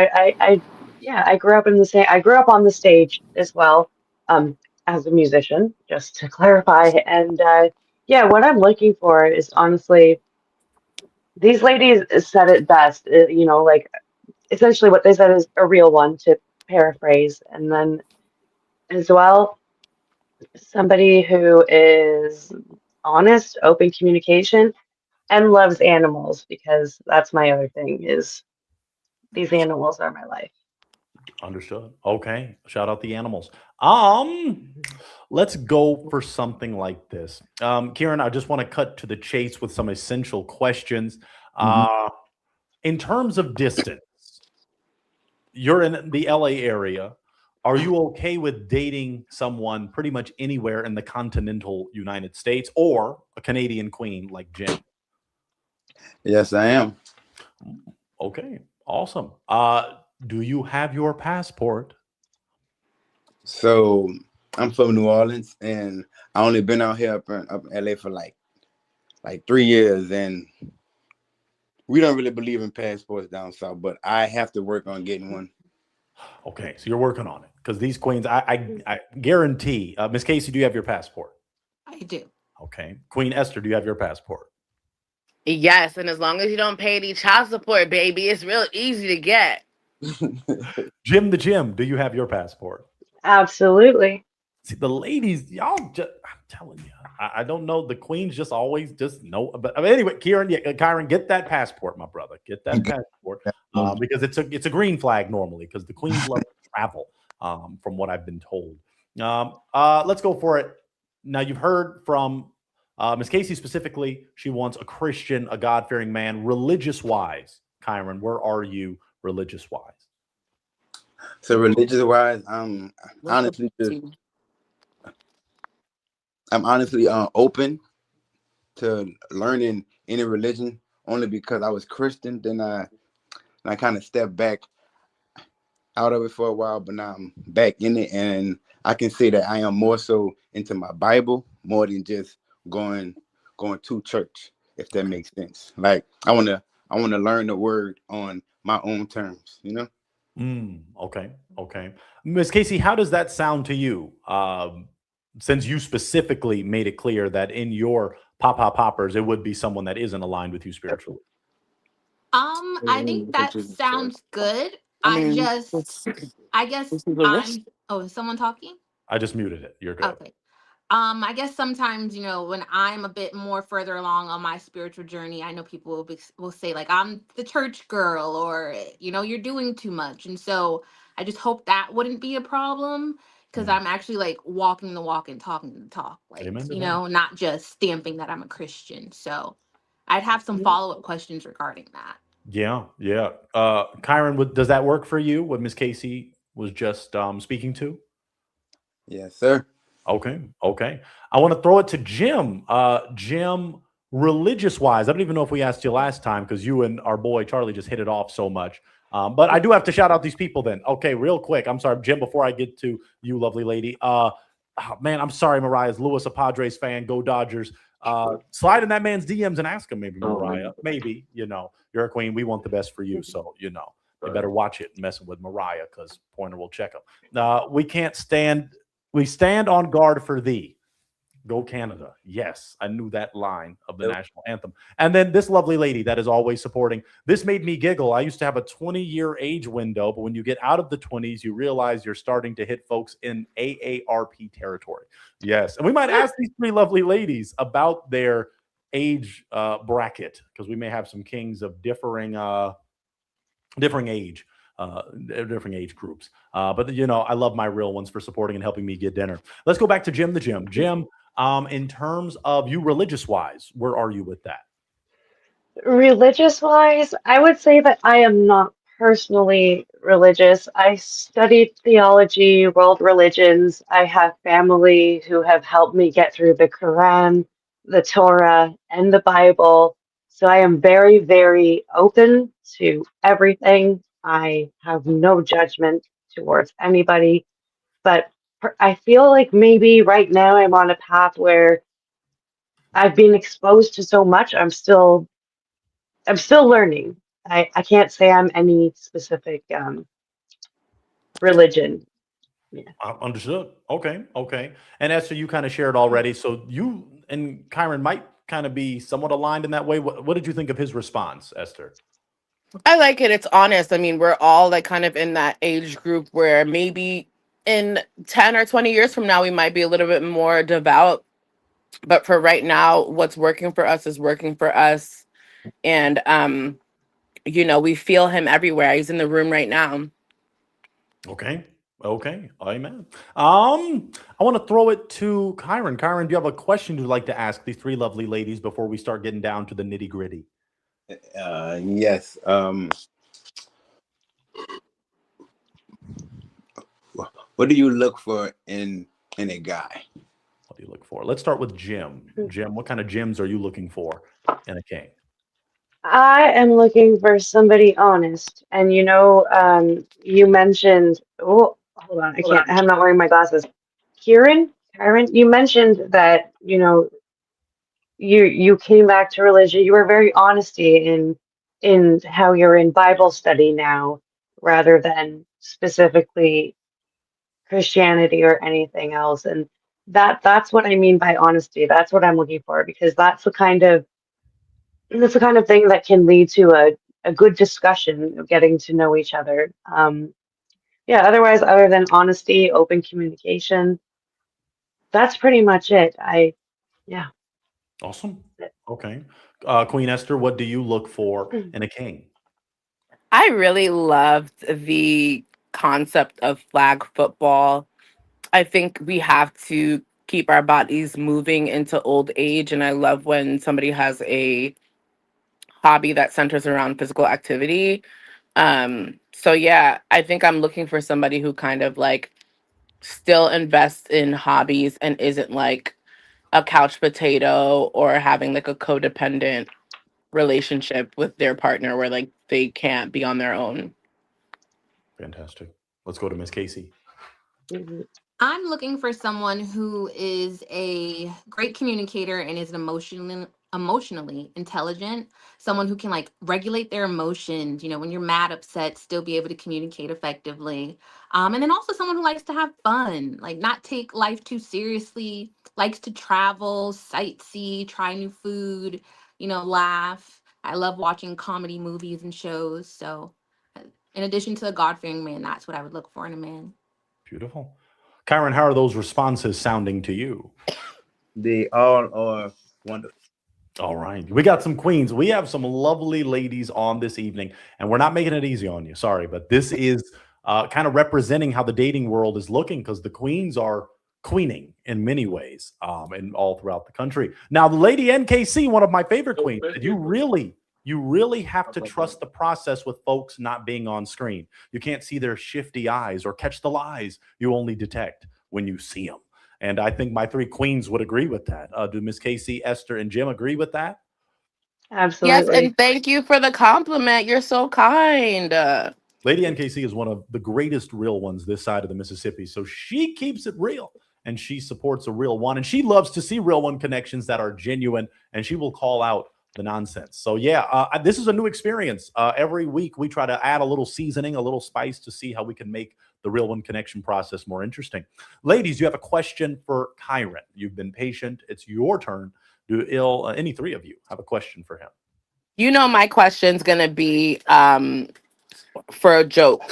yeah, I grew up in the same, I grew up on the stage as well, as a musician, just to clarify. And yeah, what I'm looking for is honestly, these ladies said it best, like essentially what they said is a real one, to paraphrase. And then as well, somebody who is honest, open communication, and loves animals, because that's my other thing is these animals are my life. Understood. Okay. Shout out the animals. Let's go for something like this. Kieran, I just want to cut to the chase with some essential questions. Mhm. Uh, in terms of distance, you're in the LA area. Are you okay with dating someone pretty much anywhere in the continental United States or a Canadian queen like Jim? Yes, I am. Okay, awesome. Do you have your passport? So I'm from New Orleans, and I only been out here up in LA for like 3 years, and we don't really believe in passports down south. But I have to work on getting one. Okay, so you're working on it because these queens, I guarantee. Miss Casey, do you have your passport? I do. Okay, Queen Esther, do you have your passport? Yes, and as long as you don't pay any child support, baby, it's real easy to get. Jim the Jim, do you have your passport? Absolutely. See, the ladies, y'all just, I'm telling you, I don't know. The queens just always just know. But I mean, anyway, Kieran, yeah, Kyron, get that passport, my brother. Get that passport because it's a green flag normally because the queens love to travel, from what I've been told. Let's go for it. Now, you've heard from Miss Casey specifically. She wants a Christian, a God fearing man, religious wise. Kyron, where are you religious wise? So religious wise, honestly just I'm honestly open to learning any religion only because I was Christian. Then I kind of stepped back out of it for a while, but now I'm back in it, and I can say that I am more so into my Bible more than just going to church, if that makes sense. Like I wanna learn the word on my own terms, you know? Okay, okay. Miss Casey, how does that sound to you? Since you specifically made it clear that in your Papa Poppers, it would be someone that isn't aligned with you spiritually. I think that sounds good. I I mean, just, I guess this is a risk. oh, is someone talking? I just muted it. You're good. Okay. I guess sometimes, when I'm a bit more further along on my spiritual journey, I know people will say like I'm the church girl or you're doing too much. And so I just hope that wouldn't be a problem because Mm. I'm actually like walking the walk and talking the talk, like, Amen to that. not just stamping that I'm a Christian. So I'd have some follow-up questions regarding that. Yeah, yeah. Kyron, does that work for you? What Miss Casey was just speaking to? Yes, sir. Okay, okay. I want to throw it to Jim. Jim, religious wise, I don't even know if we asked you last time because you and our boy Charlie just hit it off so much. But I do have to shout out these people then. Okay, real quick. I'm sorry, Jim, before I get to you, lovely lady. Man, I'm sorry, Mariah's Lewis, a Padres fan. Go Dodgers. Slide in that man's DMs and ask him, maybe, Mariah. Maybe, you're a queen. We want the best for you. So, they better watch it messing with Mariah because Pointer will check him. We stand on guard for thee. Go Canada. Yes, I knew that line of the national anthem. And then this lovely lady that is always supporting. This made me giggle. I used to have a 20-year age window, but when you get out of the 20s, you realize you're starting to hit folks in AARP territory. Yes. And we might ask these three lovely ladies about their age bracket because we may have some kings of differing age different age groups. But I love my real ones for supporting and helping me get dinner. Let's go back to Jim the Jim. Jim, in terms of you religious wise, where are you with that? Religious wise, I would say that I am not personally religious. I studied theology, world religions. I have family who have helped me get through the Quran, the Torah, and the Bible. So I am very, very open to everything. I have no judgment towards anybody, but I feel like maybe right now I'm on a path where I've been exposed to so much. I'm still learning. I can't say I'm any specific religion. Yeah. Understood. Okay. Okay. And Esther, you kind of shared already. So you and Kyron might kind of be somewhat aligned in that way. What did you think of his response, Esther? I like it. It's honest. I mean, we're all like kind of in that age group where maybe in 10 or 20 years from now, we might be a little bit more devout. But for right now, what's working for us is working for us. And, we feel him everywhere. He's in the room right now. Okay. Okay. Amen. I want to throw it to Kyron. Kyron, do you have a question you'd like to ask these three lovely ladies before we start getting down to the nitty gritty? Yes. What do you look for in a guy? What do you look for? Let's start with Jim. Jim, what kind of gems are you looking for in a king? I am looking for somebody honest. And you mentioned, oh, hold on, I'm not wearing my glasses. Kyron, you mentioned that, you came back to religion. You were very honesty in how you're in Bible study now, rather than specifically Christianity or anything else. And that's what I mean by honesty. That's what I'm looking for, because that's the kind of thing that can lead to a good discussion of getting to know each other. Yeah, otherwise, other than honesty, open communication, that's pretty much it. Yeah. Awesome. Okay. Queen Esther, what do you look for in a king? I really loved the concept of flag football. I think we have to keep our bodies moving into old age. And I love when somebody has a hobby that centers around physical activity. So yeah, I think I'm looking for somebody who kind of like still invests in hobbies and isn't like a couch potato or having like a codependent relationship with their partner where like they can't be on their own. Fantastic. Let's go to Miss Casey. Mhm. I'm looking for someone who is a great communicator and is emotionally intelligent. Someone who can like regulate their emotions. When you're mad, upset, still be able to communicate effectively. And then also someone who likes to have fun, like not take life too seriously. Likes to travel, sightsee, try new food. Laugh. I love watching comedy movies and shows. So, in addition to a God fearing man, that's what I would look for in a man. Beautiful. Kyron, how are those responses sounding to you? They all are wonderful. All right. We got some queens. We have some lovely ladies on this evening, and we're not making it easy on you. Sorry, but this is kind of representing how the dating world is looking, because the queens are queening in many ways and all throughout the country. Now, the lady NKC, one of my favorite queens, said you really have to trust the process with folks not being on screen. You can't see their shifty eyes or catch the lies you only detect when you see them. And I think my three queens would agree with that. Do Miss Casey, Esther, and Jim agree with that? Yes, Absolutely. and thank you for the compliment. You're so kind. Lady NKC is one of the greatest real ones this side of the Mississippi. So she keeps it real and she supports a real one. And she loves to see real one connections that are genuine, and she will call out the nonsense. So, yeah, this is a new experience. Every week we try to add a little seasoning, a little spice to see how we can make the real one connection process more interesting. Ladies, you have a question for Kyron. You've been patient. It's your turn. Do any three of you have a question for him? You know my question's gonna be for a joke.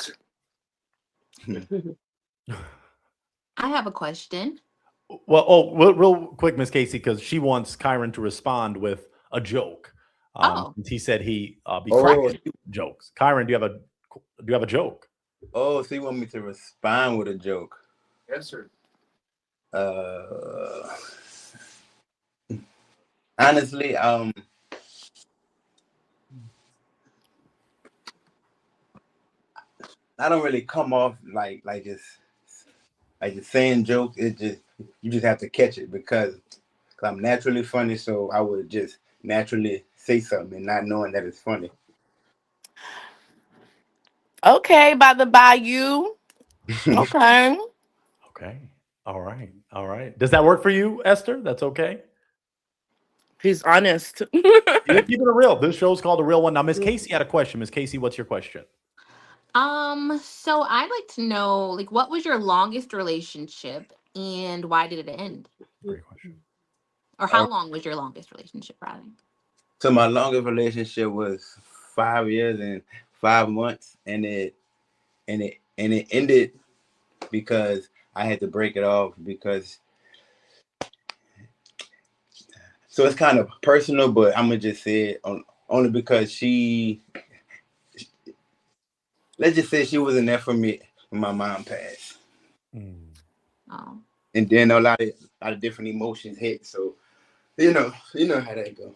I have a question. Well, real quick, Miss Casey, because she wants Kyron to respond with a joke. Oh, Since he said he be Oh, cracking jokes. Kyron, do you have a joke? oh, so you want me to respond with a joke? Yes, sir. Uh, Honestly, I don't really come off like just saying jokes. It just you just have to catch it because I'm naturally funny, so I would just naturally say something and not knowing that it's funny. Okay, by the bayou. Okay. Okay. All right. All right. Does that work for you, Esther? That's okay. He's honest. You're keeping it real. This show's called The Real One. Now, Miss Casey had a question. Miss Casey, what's your question? so I'd like to know, like, what was your longest relationship and why did it end? Great question. Or how long was your longest relationship, rather? So my longest relationship was 5 years and 5 months, and it ended because I had to break it off because. So it's kind of personal, but I'm gonna just say it only because let's just say she wasn't there for me. when my mom passed. Oh. And then a lot of different emotions hit. So you know how that go.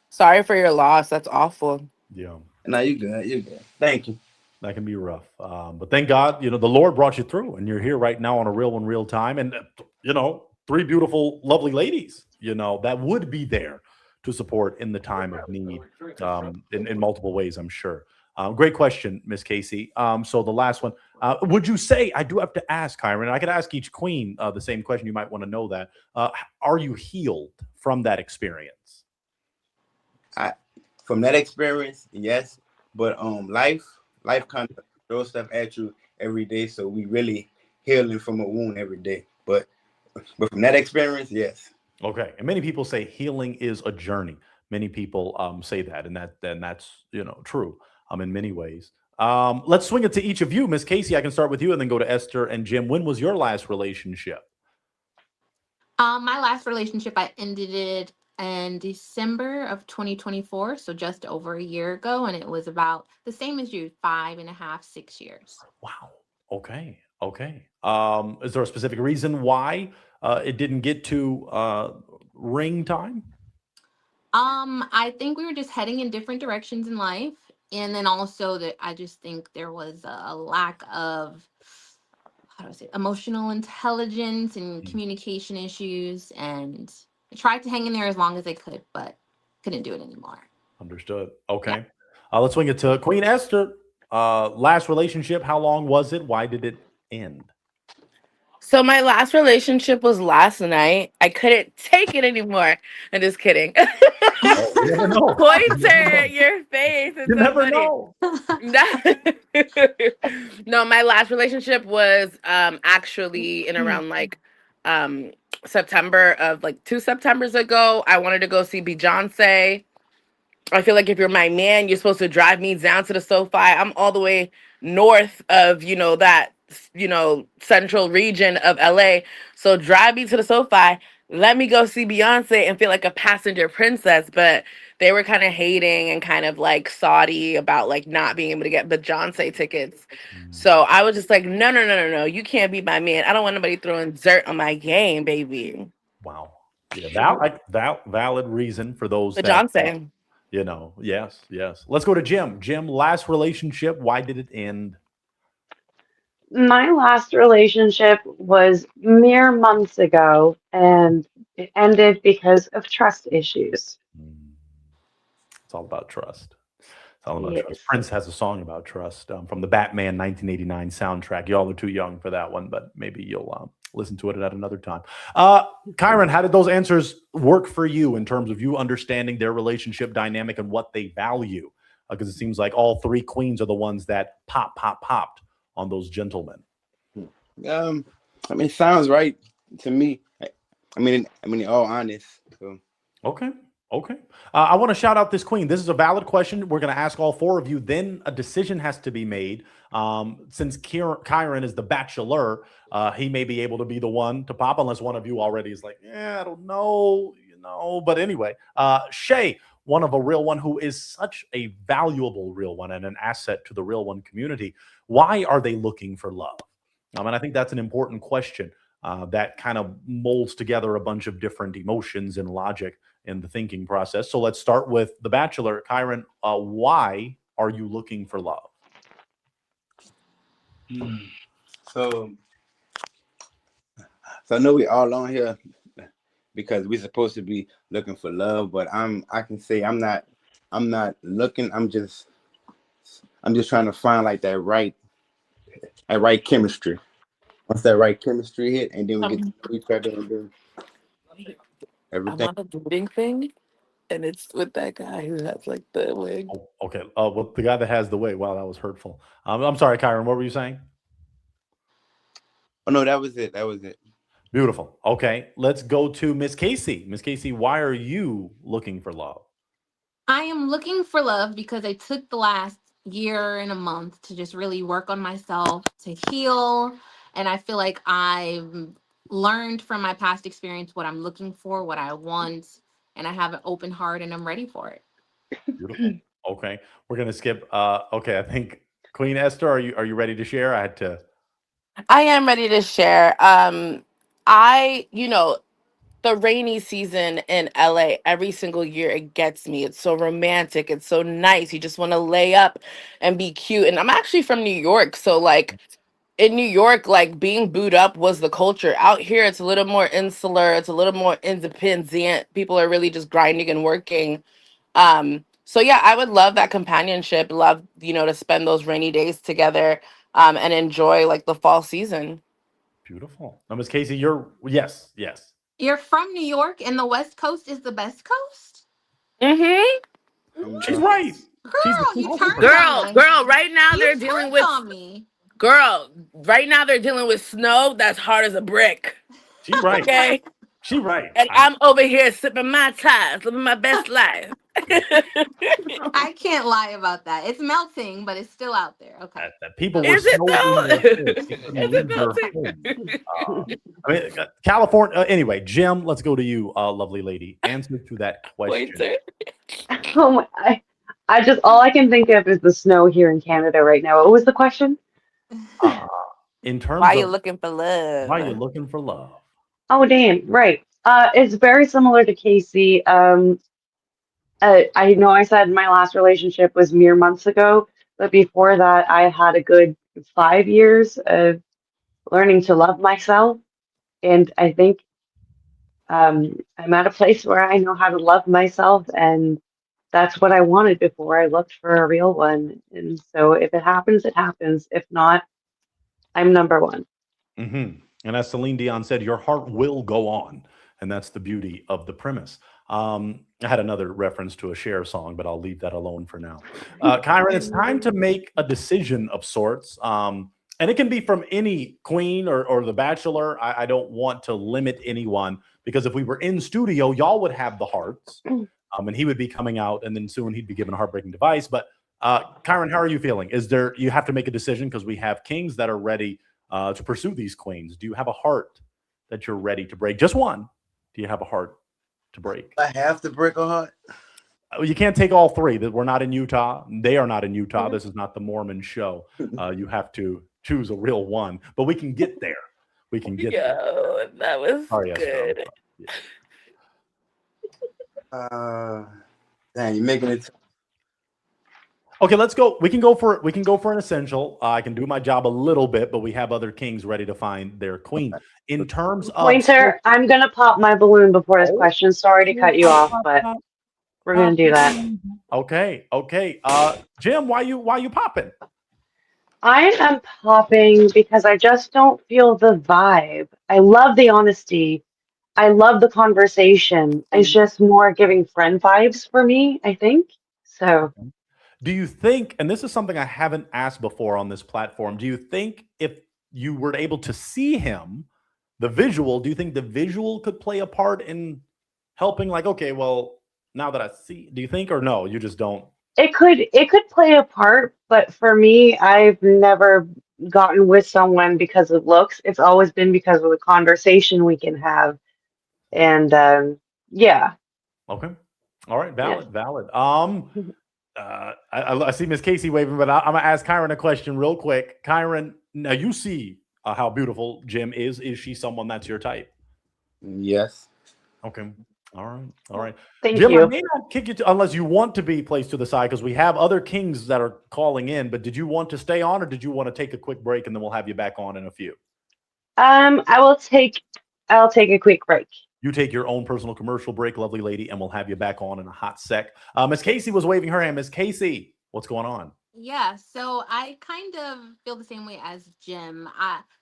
Sorry for your loss. That's awful. Yeah. No, you good. You good. Thank you. That can be rough. But thank God, the Lord brought you through and you're here right now on a real one, real time. And, three beautiful, lovely ladies, that would be there to support in the time of need in multiple ways, I'm sure. Great question, Miss Casey. So the last one, would you say, I do have to ask, Kyron, I could ask each queen the same question. You might want to know that. Are you healed from that experience? From that experience, yes. But life kind of throws stuff at you every day. So we really healing from a wound every day. But from that experience, yes. Okay, and many people say healing is a journey. Many people say that, and that's true in many ways. Let's swing it to each of you, Miss Casey. I can start with you, and then go to Esther and Jim. When was your last relationship? My last relationship, I ended it in December of 2024, so just over a year ago, and it was about the same as you, 5.5, 6 years. Wow. Okay. Okay. Is there a specific reason why it didn't get to ring time? I think we were just heading in different directions in life, and then also that I just think there was a lack of, how do I say, emotional intelligence and communication issues, and I tried to hang in there as long as I could, but couldn't do it anymore. Understood. Yeah. Okay. Let's swing it to Queen Esther. Last relationship, how long was it? Why did it end? So my last relationship was last night. I couldn't take it anymore. I'm just kidding. Oh, you never know. Pointer at your face. It's You so never funny. know. No, my last relationship was actually in around like September of like 2 Septembers ago. I wanted to go see Beyonce. I feel like if you're my man, you're supposed to drive me down to the SoFi. I'm all the way north of, that, central region of LA. So drive me to the SoFi. Let me go see Beyonce and feel like a passenger princess. But they were kind of hating and kind of like salty about like not being able to get Beyonce tickets. So I was just like, no, no, no, no, no. You can't be my man. I don't want nobody throwing dirt on my game, baby. Wow. Yeah, valid reason for those that Beyonce. Yes, yes. Let's go to Jim. Jim, last relationship, why did it end? My last relationship was mere months ago, and it ended because of trust issues. It's all about trust. It's all about trust. Yes. Prince has a song about trust from the Batman 1989 soundtrack. Y'all are too young for that one, but maybe you'll listen to it at another time. Kyron, how did those answers work for you in terms of you understanding their relationship dynamic and what they value? Because it seems like all three queens are the ones that popped on those gentlemen. It sounds right to me. I mean, in all honest. So. Okay. I want to shout out this queen. This is a valid question. We're going to ask all four of you. Then a decision has to be made. Since Kyron is the bachelor, he may be able to be the one to pop, unless one of you already is like, I don't know, But anyway, Shay, one of a real one who is such a valuable real one and an asset to the real one community. Why are they looking for love? And I think that's an important question that kind of molds together a bunch of different emotions and logic in the thinking process. So let's start with the bachelor. Kyron, why are you looking for love? So I know we all on here because we're supposed to be looking for love, but I can say I'm not looking. I'm just trying to find like that right chemistry. Once that right chemistry hit, and then we get to know each other and then I'm everything. on a dating thing, and it's with that guy who has like the wig. Oh, okay. Well, the guy that has the way. Wow, that was hurtful. I'm sorry, Kyron. What were you saying? Oh no, that was it. Beautiful. Okay, let's go to Miss Casey. Miss Casey, why are you looking for love? I am looking for love because I took the last year and a month to just really work on myself, to heal. And I feel like I've learned from my past experience what I'm looking for, what I want, and I have an open heart and I'm ready for it. Beautiful. Okay, we're gonna skip. Okay, I think Queen Esther, are you ready to share? I had to. I am ready to share. You know, the rainy season in LA every single year, it gets me. It's so romantic. It's so nice. You just want to lay up and be cute. And I'm actually from New York, so like in New York, like being booed up was the culture. Out here, it's a little more insular. It's a little more independent. People are really just grinding and working. So yeah, I would love that companionship. Love, to spend those rainy days together, and enjoy like the fall season. Beautiful. Now, Miss Casey, you're yes, yes. You're from New York, and the West Coast is the best coast? Mm-hmm. She's Uh, right. She's Girl, you talking turned for on Girl, me. girl, right now You they're dealing turned with on me. girl, right now they're dealing with snow that's hard as a brick. She right. Okay. She right. And I'm over here sipping my ties, living my best life. I can't lie about that. It's melting, but it's still out there. Okay. That people were Is it snowed in their though? homes. They couldn't Is it leave their homes. melting? I mean, California. Anyway, Jim, let's go to you, lovely lady. Answer to that question. Pointer. Oh my, I just all I can think of is the snow here in Canada right now. What was the question? Uh, in Why terms you of looking for why you're love? looking for love. Oh, damn, right. It's very similar to Casey. I know I said my last relationship was mere months ago, but before that, I had a good 5 years of learning to love myself. And I think I'm at a place where I know how to love myself, and that's what I wanted before I looked for a real one. And so if it happens, it happens. If not, I'm number one. And as Celine Dion said, your heart will go on. And that's the beauty of the premise. I had another reference to a Cher song, but I'll leave that alone for now. Kyron, it's time to make a decision of sorts. And it can be from any queen or the bachelor. I don't want to limit anyone because if we were in studio, y'all would have the hearts. And he would be coming out, and then soon he'd be given a heartbreaking device. But Kyron, how are you feeling? You have to make a decision because we have kings that are ready to pursue these queens. Do you have a heart that you're ready to break? Just one. Do you have a heart to break? I have to break a heart. You can't take all three. That we're not in Utah. They are not in Utah. This is not the Mormon show. You have to choose a real one. But we can get there. We can get there. Yo, that was Sorry, Esther. good. Dang, you're making it. Okay, let's go. We can go for an essential. I can do my job a little bit, but we have other kings ready to find their queen. In terms of Pointer, I'm gonna pop my balloon before this question. Sorry to cut you off, but we're gonna do that. Okay. Jim, why you popping? I am popping because I just don't feel the vibe. I love the honesty. I love the conversation. It's just more giving friend vibes for me, I think. So, Do you think, and this is something I haven't asked before on this platform, do you think if you were able to see him, the visual, do you think the visual could play a part in helping? Like, okay, well, now that I see, do you think, or no, you just don't? it could play a part, but for me, I've never gotten with someone because of looks. It's always been because of the conversation we can have. And yeah, Okay. All right. yeah. Valid. I see Miss Casey waving, but I'm gonna ask Kyron a question real quick. Kyron, now you see how beautiful Jim is. Is she someone that's your type? Yes. Okay. All right. Thank Jim, I you. may not kick you unless you want to be placed to the side because we have other kings that are calling in. But did you want to stay on, or did you want to take a quick break and then we'll have you back on in a few? I'll take a quick break. You take your own personal commercial break, lovely lady, and we'll have you back on in a hot sec. Miss Casey was waving her hand. Miss Casey, what's going on? Yeah, so I kind of feel the same way as Jim.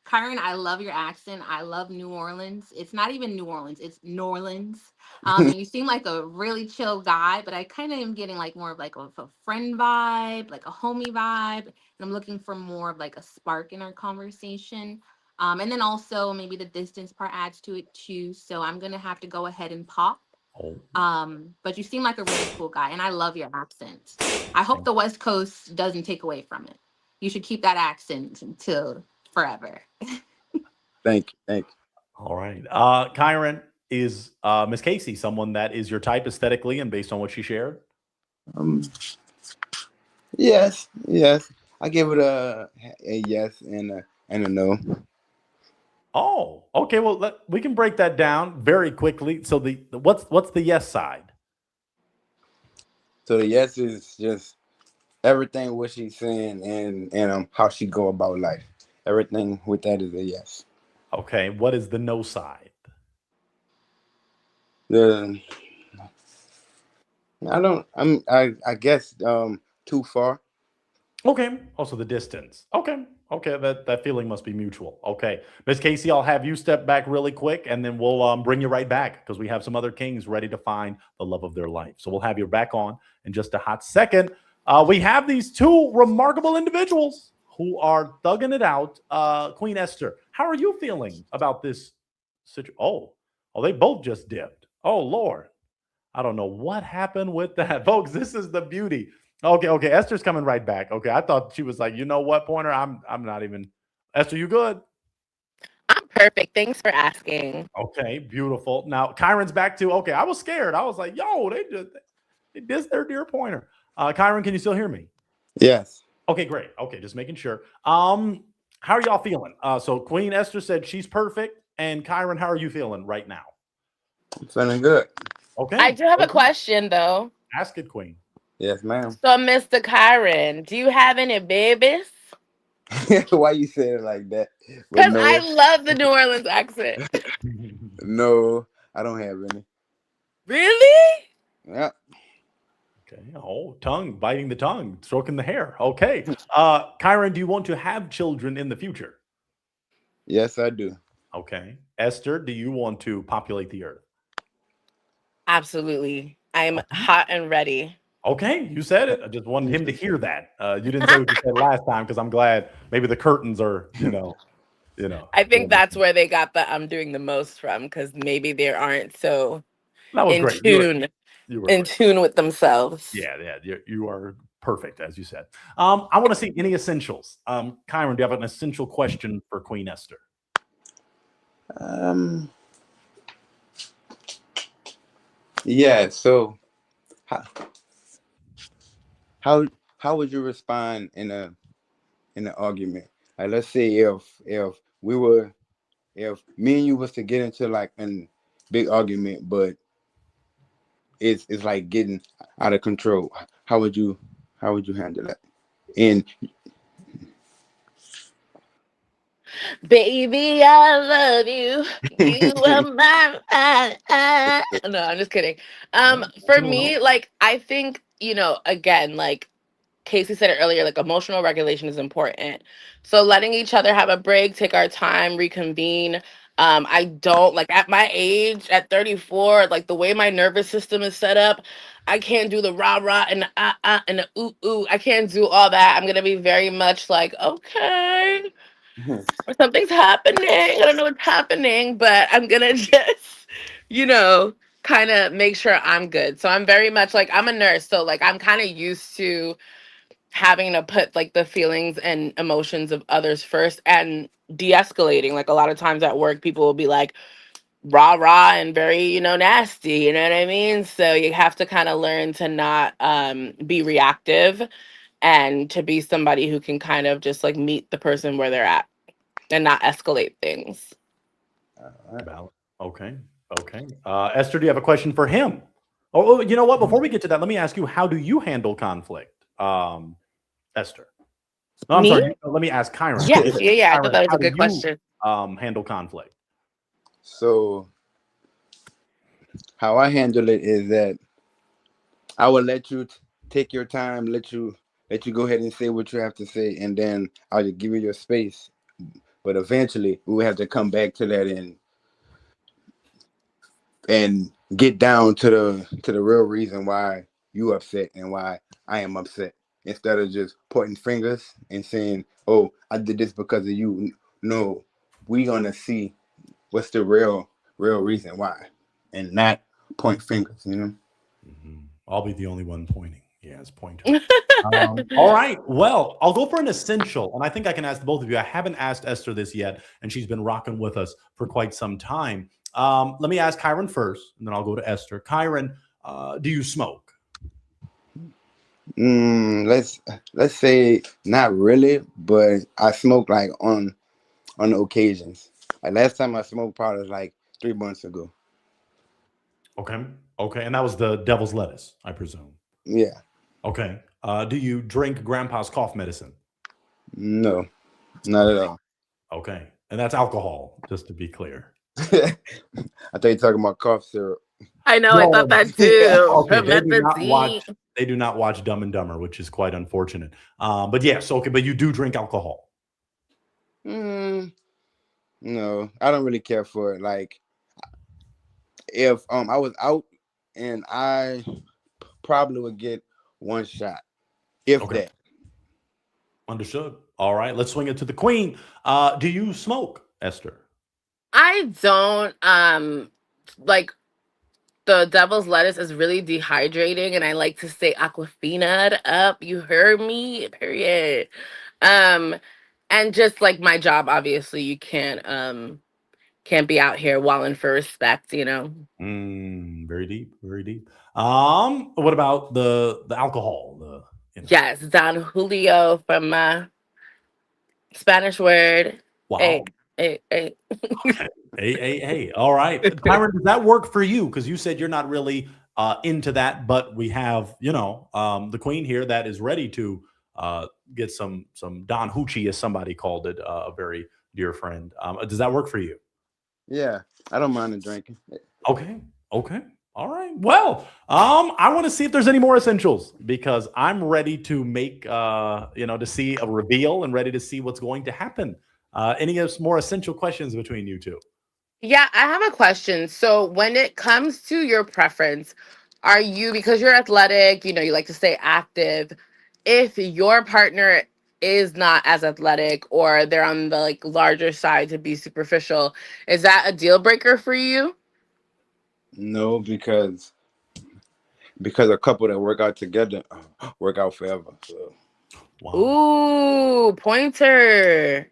Kyron, I love your accent. I love New Orleans. It's not even New Orleans, it's New Orleans. And you seem like a really chill guy, but I kind of am getting like more of like a friend vibe, like a homie vibe. And I'm looking for more of like a spark in our conversation. And then also maybe the distance part adds to it too. So I'm gonna have to go ahead and pop. Oh, But you seem like a really cool guy, and I love your accent. I hope the West Coast doesn't take away from it. You should keep that accent until forever. Thank you. Thank all right. Kyron, is Miss Casey someone that is your type aesthetically and based on what she shared? you. Yes. I give it a yes, and and a no. Oh, okay. Well, we can break that down very quickly. So what's the yes side? So the yes is just everything what she's saying and how she go about life. Everything with that is a yes. Okay. What is the no side? The I guess too far. Okay. Also the distance. Okay. Okay. That feeling must be mutual. Okay. Miss Casey, I'll have you step back really quick and then we'll bring you right back because we have some other kings ready to find the love of their life. So we'll have you back on in just a hot second. We have these two remarkable individuals who are thugging it out. Queen Esther, how are you feeling about this situation? Oh, they both just dipped. Oh, Lord. I don't know what happened with that, folks. This is the beauty. Okay. Esther's coming right back. Okay, I thought she was like, you know what, Pointer? I'm not even. Esther, you good? I'm perfect. Thanks for asking. Okay, beautiful. Now Kyron's back too. Okay, I was scared. I was like, yo, they dissed their dear Pointer. Kyron, can you still hear me? Yes. Okay, great. Okay, just making sure. How are y'all feeling? So Queen Esther said she's perfect, and Kyron, how are you feeling right now? I'm feeling good. Okay, I do have a question though. ask it, Queen. Yes, ma'am. So, Mr. Kyron, do you have any babies? Why you say it like that? But Because no, I love the New Orleans accent. no, I don't have any. Really? Yeah. Okay. Oh, tongue, biting the tongue, stroking the hair. Okay. Kyron, do you want to have children in the future? Yes, I do. Okay. Esther, do you want to populate the earth? Absolutely. I'm Okay. hot and ready. Okay, you said it. I just wanted him to hear that. You didn't say what you said last time because I'm glad maybe the curtains are, I think that's where they got the I'm doing the most from because maybe they aren't so that was in great. You were in great. tune with themselves. Yeah. You are perfect, as you said. I want to see any essentials. Kyron, do you have an essential question for Queen Esther? Um. Yeah. So how how how would you respond in an argument? Like, let's say if we were if me and you was to get into like a big argument, but it's like getting out of control. How would you handle that? And Baby, I love you. You are my. No, I'm just kidding. For me, like I think again, like Casey said it earlier, like emotional regulation is important. So letting each other have a break, take our time, reconvene. I don't like at my age, at 34, like the way my nervous system is set up, I can't do the rah rah and the and the ooh ooh. I can't do all that. I'm gonna be very much like, okay, or something's happening. I don't know what's happening, but I'm gonna just, you know, kind of make sure I'm good. So I'm very much like I'm a nurse, so like I'm kind of used to having to put like the feelings and emotions of others first and de-escalating. Like a lot of times at work, people will be like rah rah and very, nasty. You know what I mean? So you have to kind of learn to not be reactive and to be somebody who can kind of just like meet the person where they're at and not escalate things. Valid. Okay. Okay. Esther, do you have a question for him? Oh, you know what? Before we get to that, let me ask you: how do you handle conflict, Esther? No, I'm Me? sorry. Let me ask Kyron. Yeah. I thought Kyron, that was how a do good you question. handle conflict? so how I handle it is that I will let you take your time, let you go ahead and say what you have to say, and then I'll just give you your space. But eventually, we will have to come back to that and get down to the real reason why you upset and why I am upset, instead of just pointing fingers and saying, "Oh, I did this because of you." No, we gonna see what's the real reason why, and not point fingers. I'll be the only one pointing. Yeah, it's pointer. All right. Well, I'll go for an essential, and I think I can ask both of you. I haven't asked Esther this yet, and she's been rocking with us for quite some time. Let me ask Kyron first, and then I'll go to Esther. Kyron, do you smoke? Let's say not really, but I smoke like on the occasions. Like last time I smoked pot was like 3 months ago. Okay. Okay. And that was the devil's lettuce, I presume. Yeah. Okay. Do you drink grandpa's cough medicine? No, not at all. Okay. And that's alcohol, just to be clear. I thought you were talking about cough syrup. I know, I thought No. that too. Okay. Promethazine. They do not watch Dumb and Dumber, which is quite unfortunate. But yes, okay. But you do drink alcohol. No, I don't really care for it. Like if I was out and I probably would get one shot, if Okay. that. Understood. All right. Let's swing it to the queen. Do you smoke, Esther? I don't like the devil's lettuce is really dehydrating and I like to stay aquafina up. You heard me? Period. Um and just like my job, obviously you can't be out here walling for respect, you know. Very deep, very deep. What about the alcohol? Yes, Don Julio from Spanish word. Hey, Wow. hey, hey. Okay. Hey. All right. Kyron, does that work for you? Because you said you're not really into that, but we have, the queen here that is ready to get some Don Hoochie, as somebody called it, a very dear friend. Does that work for you? Yeah, I don't mind the drinking. Okay. All right. Well, I want to see if there's any more essentials because I'm ready to make, to see a reveal and ready to see what's going to happen. Any more essential questions between you two? Yeah, I have a question. So when it comes to your preference, are you, because you're athletic, you like to stay active, if your partner is not as athletic or they're on the like larger side to be superficial, is that a deal breaker for you? No, because a couple that work out together work out forever. So. Wow. Ooh, pointer.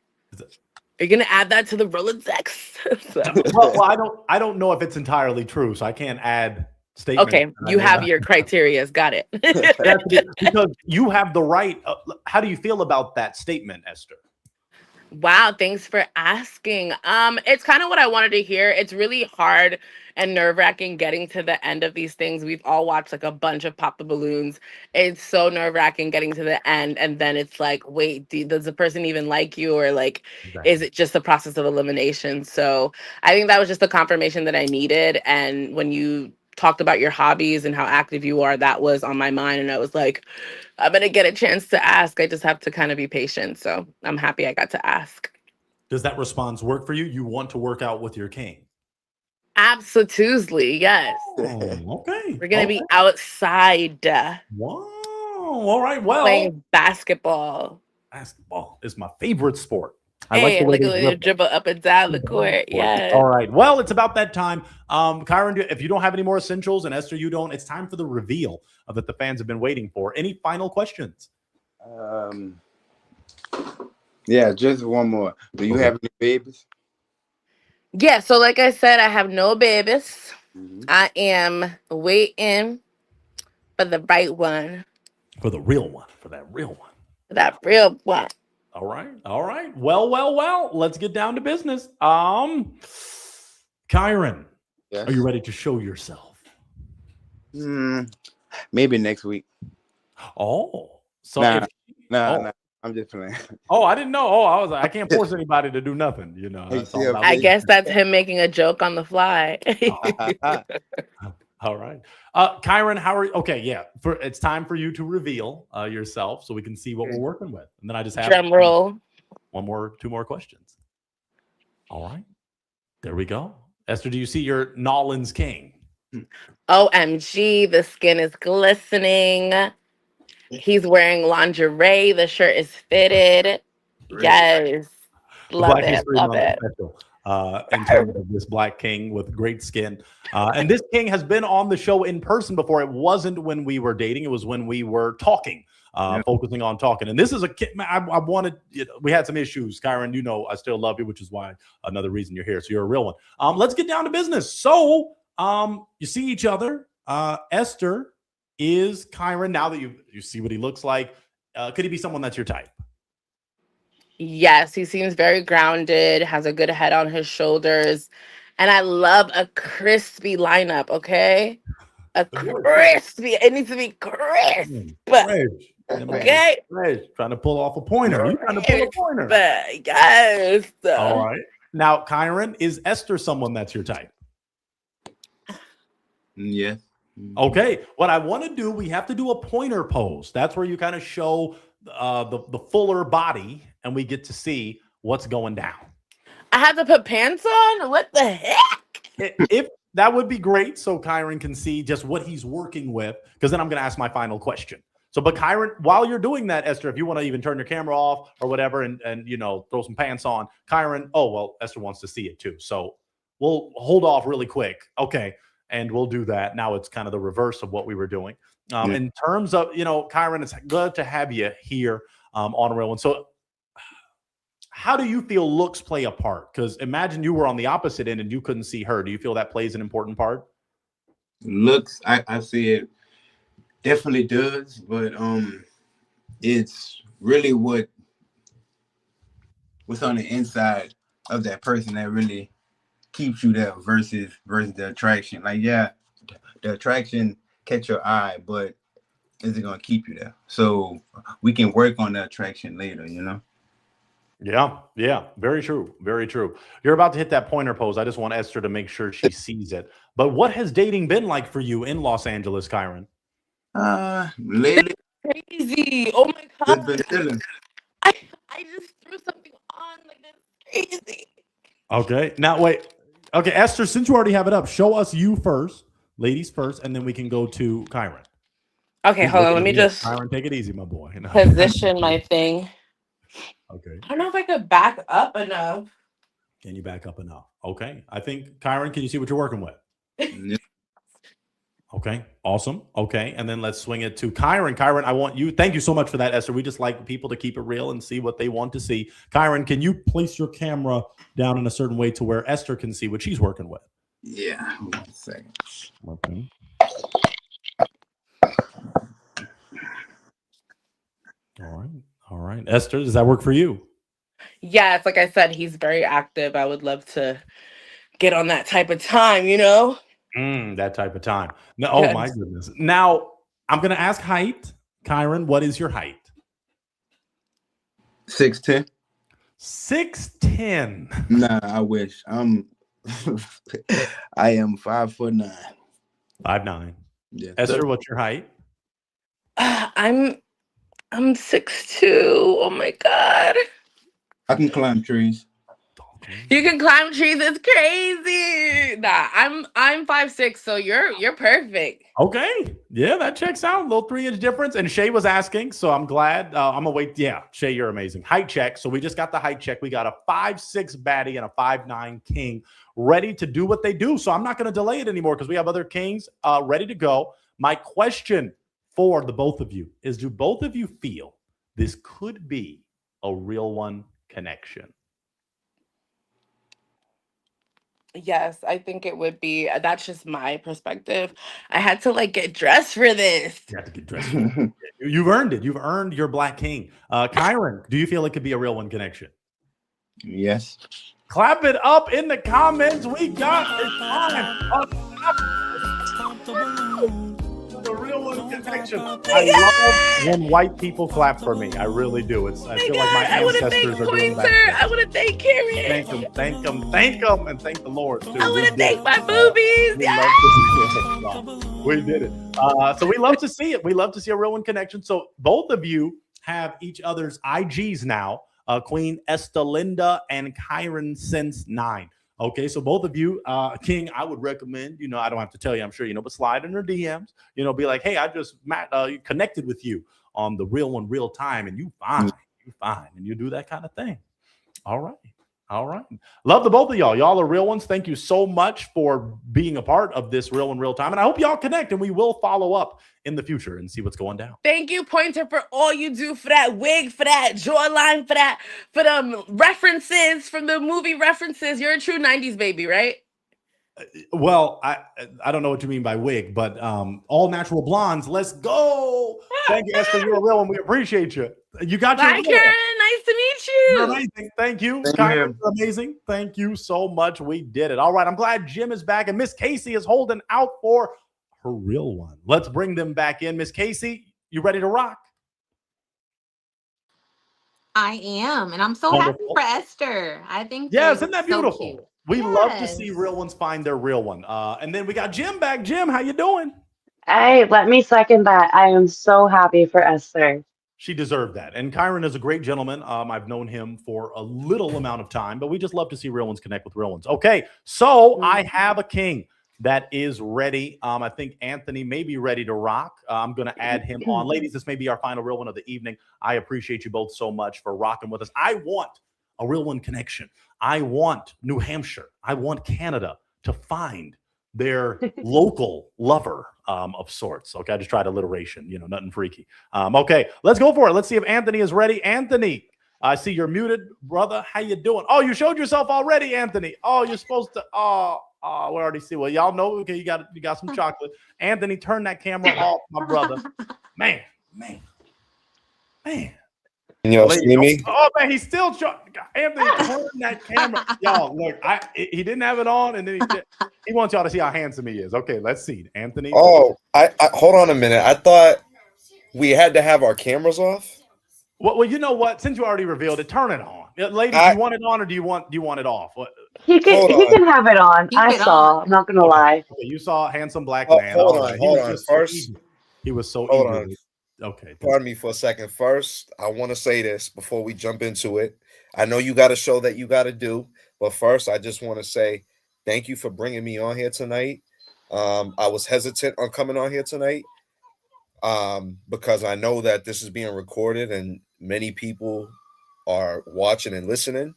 You're gonna add that to the Rolodex. Well, I don't know if it's entirely true, so I can't add statements. Okay, you have your criterias. Got it. Because you have the right. How do you feel about that statement, Esther? Wow, thanks for asking. It's kind of what I wanted to hear. It's really hard and nerve-wracking getting to the end of these things. We've all watched like a bunch of Pop the Balloons. It's so nerve-wracking getting to the end, and then it's like, wait, does the person even like you, or like, is it just a process of elimination? So I think that was just the confirmation that I needed. And when you talked about your hobbies and how active you are, that was on my mind, and I was like, I'm gonna get a chance to ask. I just have to kind of be patient. So I'm happy I got to ask. Does that response work for you? You want to work out with your king? Absolutely, yes. Okay. We're gonna be outside. Wow. All right. Well, playing basketball. Basketball is my favorite sport. I like to dribble up and down the court. Yeah. All right. Well, it's about that time. Kyron, if you don't have any more essentials, and Esther, you don't, it's time for the reveal that the fans have been waiting for. Any final questions? Yeah, just one more. Do you have any babies? Yeah. So, like I said, I have no babies. I am waiting for the right one. For the real one. For that real one. For that real one. All right. Well. Let's get down to business. Kyron, Yes. Are you ready to show yourself? Maybe next week. Oh, so nah. I'm just playing. Oh, I didn't know. Oh, I was like, I can't force anybody to do nothing. I guess that's him making a joke on the fly. All right. Kyron, how are you? Okay, yeah. It's time for you to reveal yourself so we can see what we're working with. And then I just have drum roll. Two more questions. All right. There we go. Esther, do you see your Nolan's king? OMG, the skin is glistening. He's wearing lingerie. The shirt is fitted. Really? Yes. Love it. Special, in terms of this black king with great skin. And this king has been on the show in person before. It wasn't when we were dating. It was when we were talking, focusing on talking. And this is a kid. I wanted, we had some issues. Kyron, I still love you, which is why another reason you're here. So you're a real one. Let's get down to business. So you see each other. Esther is Kyron. Now that you see what he looks like, could he be someone that's your type? Yes, he seems very grounded, has a good head on his shoulders, and I love a crispy lineup, okay? A crispy, it needs to be crisp. Fresh. That man is Okay? fresh. Trying to pull off a pointer. You trying to pull a Crisp. pointer. Yes. All right. Now, Kyron, is Esther someone that's your type? Yes. Okay. What I want to do, we have to do a pointer pose. That's where you kind of show the fuller body, and we get to see what's going down. I have to put pants on? What the heck? If that would be great, so Kyron can see just what he's working with, because then I'm going to ask my final question. So, but Kyron, while you're doing that, Esther, if you want to even turn your camera off or whatever, and throw some pants on, Kyron. Oh well, Esther wants to see it too, so we'll hold off really quick. Okay, and we'll do that. Now it's kind of the reverse of what we were doing. In terms of Kyron, it's good to have you here on a real one. So, how do you feel looks play a part? Because imagine you were on the opposite end and you couldn't see her. Do you feel that plays an important part? Looks, I see it definitely does, but it's really what's on the inside of that person that really keeps you there versus the attraction. Like, yeah, the attraction catch your eye, but is it gonna keep you there? So we can work on the attraction later, Yeah, very true. Very true. You're about to hit that pointer pose. I just want Esther to make sure she sees it. But what has dating been like for you in Los Angeles, Kyron? Lately, Crazy. Oh my it's God. been chilling. I just threw something on like this. Crazy. Okay. Now, wait. Okay, Esther, since you already have it up, show us you first, ladies first, and then we can go to Kyron. Okay, hold on. Let me just Kyron, take it easy, my boy. position my thing. Okay. I don't know if I could back up enough. Can you back up enough? Okay. I think, Kyron, can you see what you're working with? Yeah. Okay. Awesome. Okay. And then let's swing it to Kyron. Kyron, I want you. Thank you so much for that, Esther. We just like people to keep it real and see what they want to see. Kyron, can you place your camera down in a certain way to where Esther can see what she's working with? Yeah. 1 second. Okay. All right. All right. Esther, does that work for you? Yes, like I said, he's very active. I would love to get on that type of time, That type of time. No, oh my goodness. Now, I'm going to ask height. Kyron, what is your height? 6'10". 6'10". Nah, I wish. I am 5'9". 5'9". Yeah. Esther, what's your height? I'm 6'2". Oh my God. I can climb trees. You can climb trees. It's crazy. Nah, I'm 5'6", so you're perfect. Okay. Yeah, that checks out. A little 3-inch difference. And Shay was asking, so I'm glad. I'm going to wait. Yeah, Shay, you're amazing. Height check. So we just got the height check. We got a 5'6" baddie and a 5'9" king ready to do what they do. So I'm not going to delay it anymore because we have other kings ready to go. My question for the both of you is, do both of you feel this could be a real one connection? Yes, I think it would be. That's just my perspective. I had to get dressed for this. You have to get dressed. You've earned it. You've earned your black king. Kyron, do you feel it could be a real one connection? Yes. Clap it up in the comments. We got it time. The real one connection. I love when white people clap for me. I really do. I feel like my ancestors are doing that. I want to thank Carrie. Thank them, and thank the Lord too. I want to thank my boobies. We did it. So we love to see it. We love to see a real one connection. So both of you have each other's IGs now. Queen Estelinda and Kyron since 9. Okay, so both of you, King, I would recommend, I don't have to tell you, I'm sure but slide in her DMs, be like, hey, I just connected with you on the real one, real time, and you fine, and you do that kind of thing. All right. Love the both of y'all. Y'all are real ones. Thank you so much for being a part of this real one, real time, and I hope y'all connect, and we will follow up in the future and see what's going down. Thank you, Pointer, for all you do, for that wig, for that jawline, for the references, from the movie references. You're a true 90s baby, right? Well, I don't know what you mean by wig, but all natural blondes. Let's go. Thank you, Esther. You're a real one. We appreciate you. You got your Bye, Karen. Nice Nice to meet You're you. amazing. Thank you. Same Kyra, here. you're amazing. Thank you so much. We did it. All right. I'm glad Jim is back and Miss Casey is holding out for her real one. Let's bring them back in. Miss Casey, you ready to rock? I am, and I'm so happy Wonderful. for Esther. I think Yes, they're isn't that so beautiful? cute. We love to see Yes. real ones find their real one. And then we got Jim back. Jim, how you doing? Hey, let me second that. I am so happy for Esther. She deserved that. And Kyron is a great gentleman. I've known him for a little amount of time, but we just love to see real ones connect with real ones. Okay, so I have a king that is ready. I think Anthony may be ready to rock. I'm going to add him on. Ladies, this may be our final real one of the evening. I appreciate you both so much for rocking with us. I want a real one connection. I want New Hampshire. I want Canada to find their local lover of sorts. Okay, I just tried alliteration, nothing freaky. Okay, let's go for it. Let's see if Anthony is ready. Anthony, I see you're muted, brother. How you doing? Oh, you showed yourself already, Anthony. Oh, you're supposed to. We already see. Well, y'all know. Okay, you got some chocolate. Anthony, turn that camera off, my brother. Man. Can y'all see me? Oh man, he's still Anthony, turn that camera. Y'all, look, he didn't have it on, and then he wants y'all to see how handsome he is. Okay, let's see, Anthony. Oh, I hold on a minute. I thought we had to have our cameras off. Well, you know what? Since you already revealed it, turn it on, ladies. Do you want it on or do you want it off? What? He can have it on. I saw. I'm not gonna lie. Okay, you saw a handsome black man. Hold on. First, he was so hold eager. on. Okay. Pardon me for a second. First, I want to say this before we jump into it. I know you got a show that you got to do, but first, I just want to say thank you for bringing me on here tonight. I was hesitant on coming on here tonight because I know that this is being recorded and many people are watching and listening.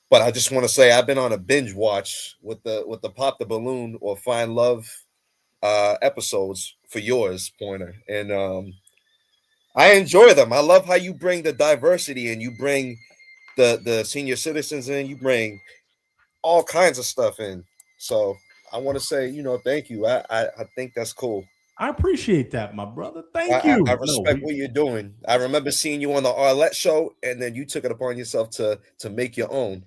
But I just want to say I've been on a binge watch with the Pop the Balloon or Find Love episodes for yours, Pointer, and I enjoy them. I love how you bring the diversity and you bring the senior citizens in. You bring all kinds of stuff in. So I want to say, thank you. I think that's cool. I appreciate that, my brother. Thank you. I respect what you're doing. I remember seeing you on the Arlette show, and then you took it upon yourself to make your own.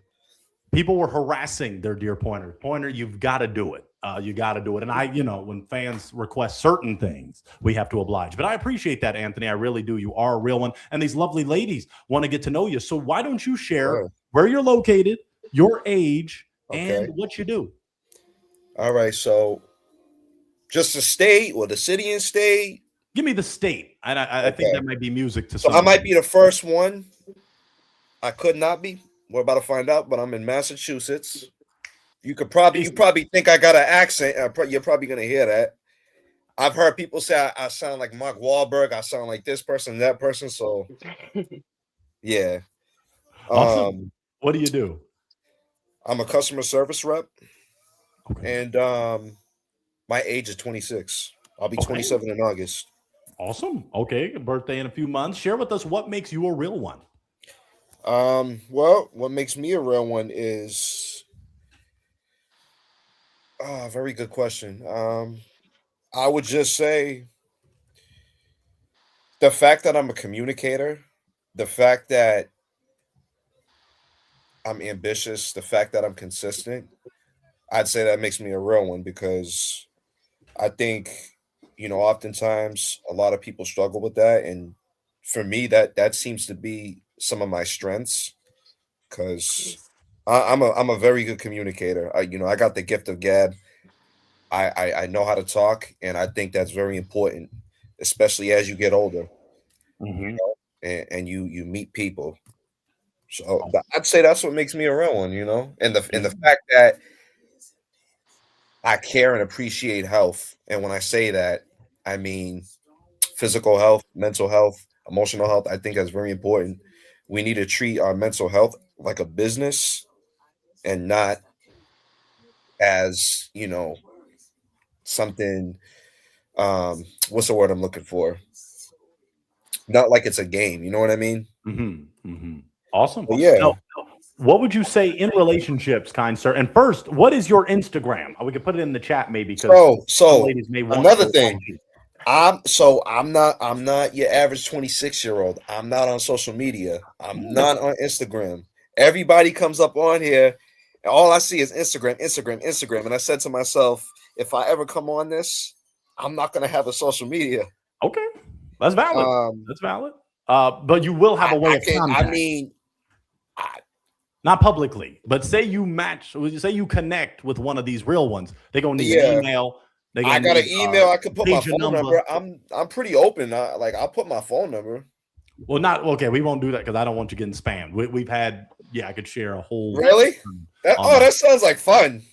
People were harassing their dear Pointer, you've got to do it. You got to do it. And when fans request certain things, we have to oblige. But I appreciate that, Anthony. I really do. You are a real one. And these lovely ladies want to get to know you. So why don't you share where you're located, your age, and what you do? All right. So just the state or the city and state? Give me the state. And I think that might be music to So I might be the first one. I could not be. We're about to find out, but I'm in Massachusetts. You probably think I got an accent. You're probably gonna hear that. I've heard people say I sound like Mark Wahlberg. I sound like this person, that person. So, yeah. Awesome. What do you do? I'm a customer service rep, and my age is 26. I'll be 27 in August. Awesome. Okay, birthday in a few months. Share with us what makes you a real one. Well, what makes me a real one is very good question. I would just say the fact that I'm a communicator, the fact that I'm ambitious, the fact that I'm consistent, I'd say that makes me a real one because I think, oftentimes a lot of people struggle with that. And for me, that seems to be some of my strengths because I'm a very good communicator. I got the gift of gab. I know how to talk, and I think that's very important, especially as you get older, and you meet people. So I'd say that's what makes me a real one, and the fact that I care and appreciate health. And when I say that, I mean physical health, mental health, emotional health. I think that's very important. We need to treat our mental health like a business and not as, something, what's the word I'm looking for? Not like it's a game, you know what I mean? Awesome. But yeah. Now, what would you say in relationships, kind sir? And first, what is your Instagram? We could put it in the chat maybe because so ladies may want another thing. I'm not your average 26-year-old. I'm not on social media. I'm not on Instagram. Everybody comes up on here, and all I see is Instagram, Instagram, Instagram. And I said to myself, if I ever come on this, I'm not gonna have a social media. Okay, that's valid. Um, That's valid. But you will have a way I of can. I contact. mean, Not publicly, but say you match, say you connect with one of these real ones. They're gonna need an yeah. email. They're I gonna got an need email. I could put my pager phone number. number. I'm pretty open. I'll put my phone number. Well, not okay. We won't do that because I don't want you getting spammed. We've had, I could share a whole. Really? That sounds like fun.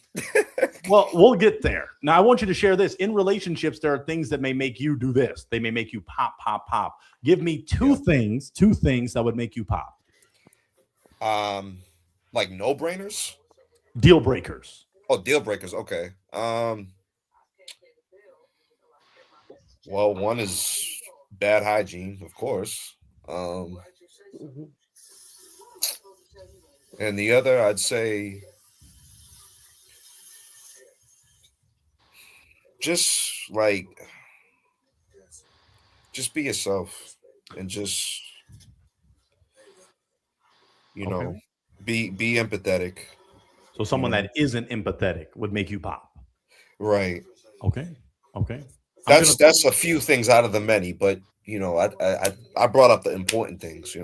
Well, we'll get there. Now, I want you to share this. In relationships, there are things that may make you do this. They may make you pop, pop, pop. Give me two things that would make you pop. Like no brainers. Deal breakers. Oh, deal breakers. Okay. Well, one is bad hygiene, of course. And the other, I'd say, just like, just be yourself, and just, Okay. be empathetic. So someone that isn't empathetic would make you pop. Right. Okay. That's a few things out of the many, but I brought up the important things.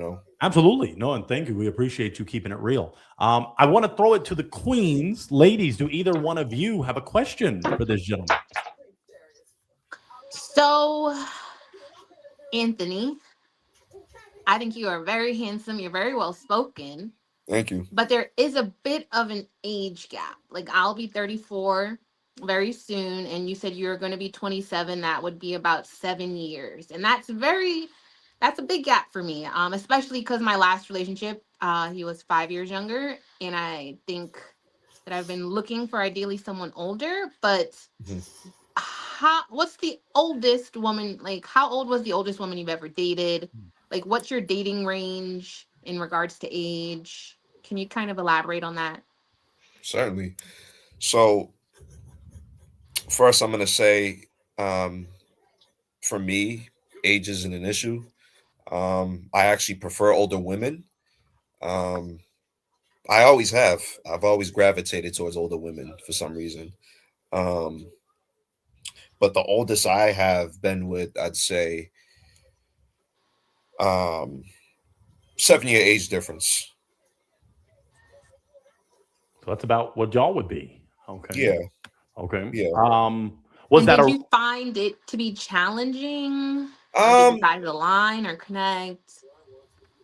Absolutely. No, and thank you. We appreciate you keeping it real. I want to throw it to the queens. Ladies, do either one of you have a question for this gentleman? So, Anthony, I think you are very handsome. You're very well spoken. Thank you. But there is a bit of an age gap. Like, I'll be 34 very soon, and you said you're going to be 27. That would be about 7 years. And that's a big gap for me, especially because my last relationship, he was 5 years younger. And I think that I've been looking for ideally someone older, but what's the oldest woman, like, how old was the oldest woman you've ever dated? Like, what's your dating range in regards to age? Can you kind of elaborate on that? Certainly. So, first, I'm going to say, for me, age isn't an issue. I actually prefer older women. I always have. I've always gravitated towards older women for some reason. Um, but the oldest I have been with, I'd say, 7-year age difference. So that's about what y'all would be. Okay. Yeah. Okay. Yeah. Was that did you find it to be challenging? Or did you guys align or connect?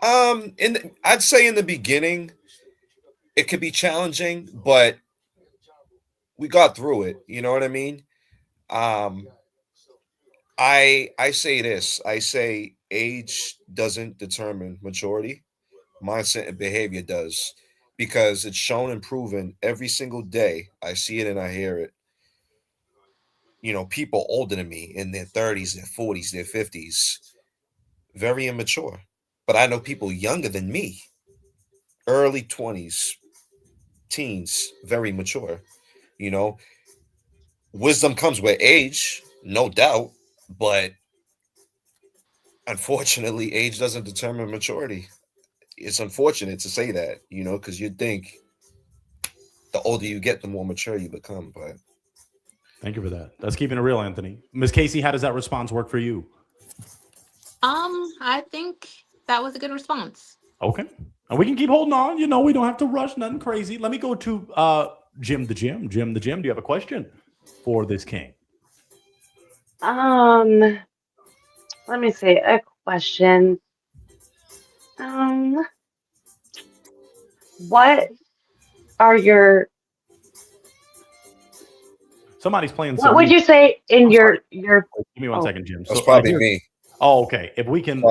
I'd say in the beginning, it could be challenging, but we got through it. You know what I mean? I say this. I say age doesn't determine maturity. Mindset and behavior does, because it's shown and proven every single day. I see it and I hear it. People older than me in their 30s, their 40s, their 50s, very immature. But I know people younger than me, early 20s, teens, very mature. Wisdom comes with age, no doubt, but unfortunately, age doesn't determine maturity. It's unfortunate to say that, because you'd think the older you get, the more mature you become. But thank you for that. That's keeping it real, Anthony. Ms. Casey, how does that response work for you? I think that was a good response. Okay. And we can keep holding on. We don't have to rush nothing crazy. Let me go to Jim the Jim. Jim the Jim, do you have a question for this king? Let me see, a question. What are your Somebody's playing. What would you say in your Give me one second, Jim. That's probably me. Oh, okay. If we can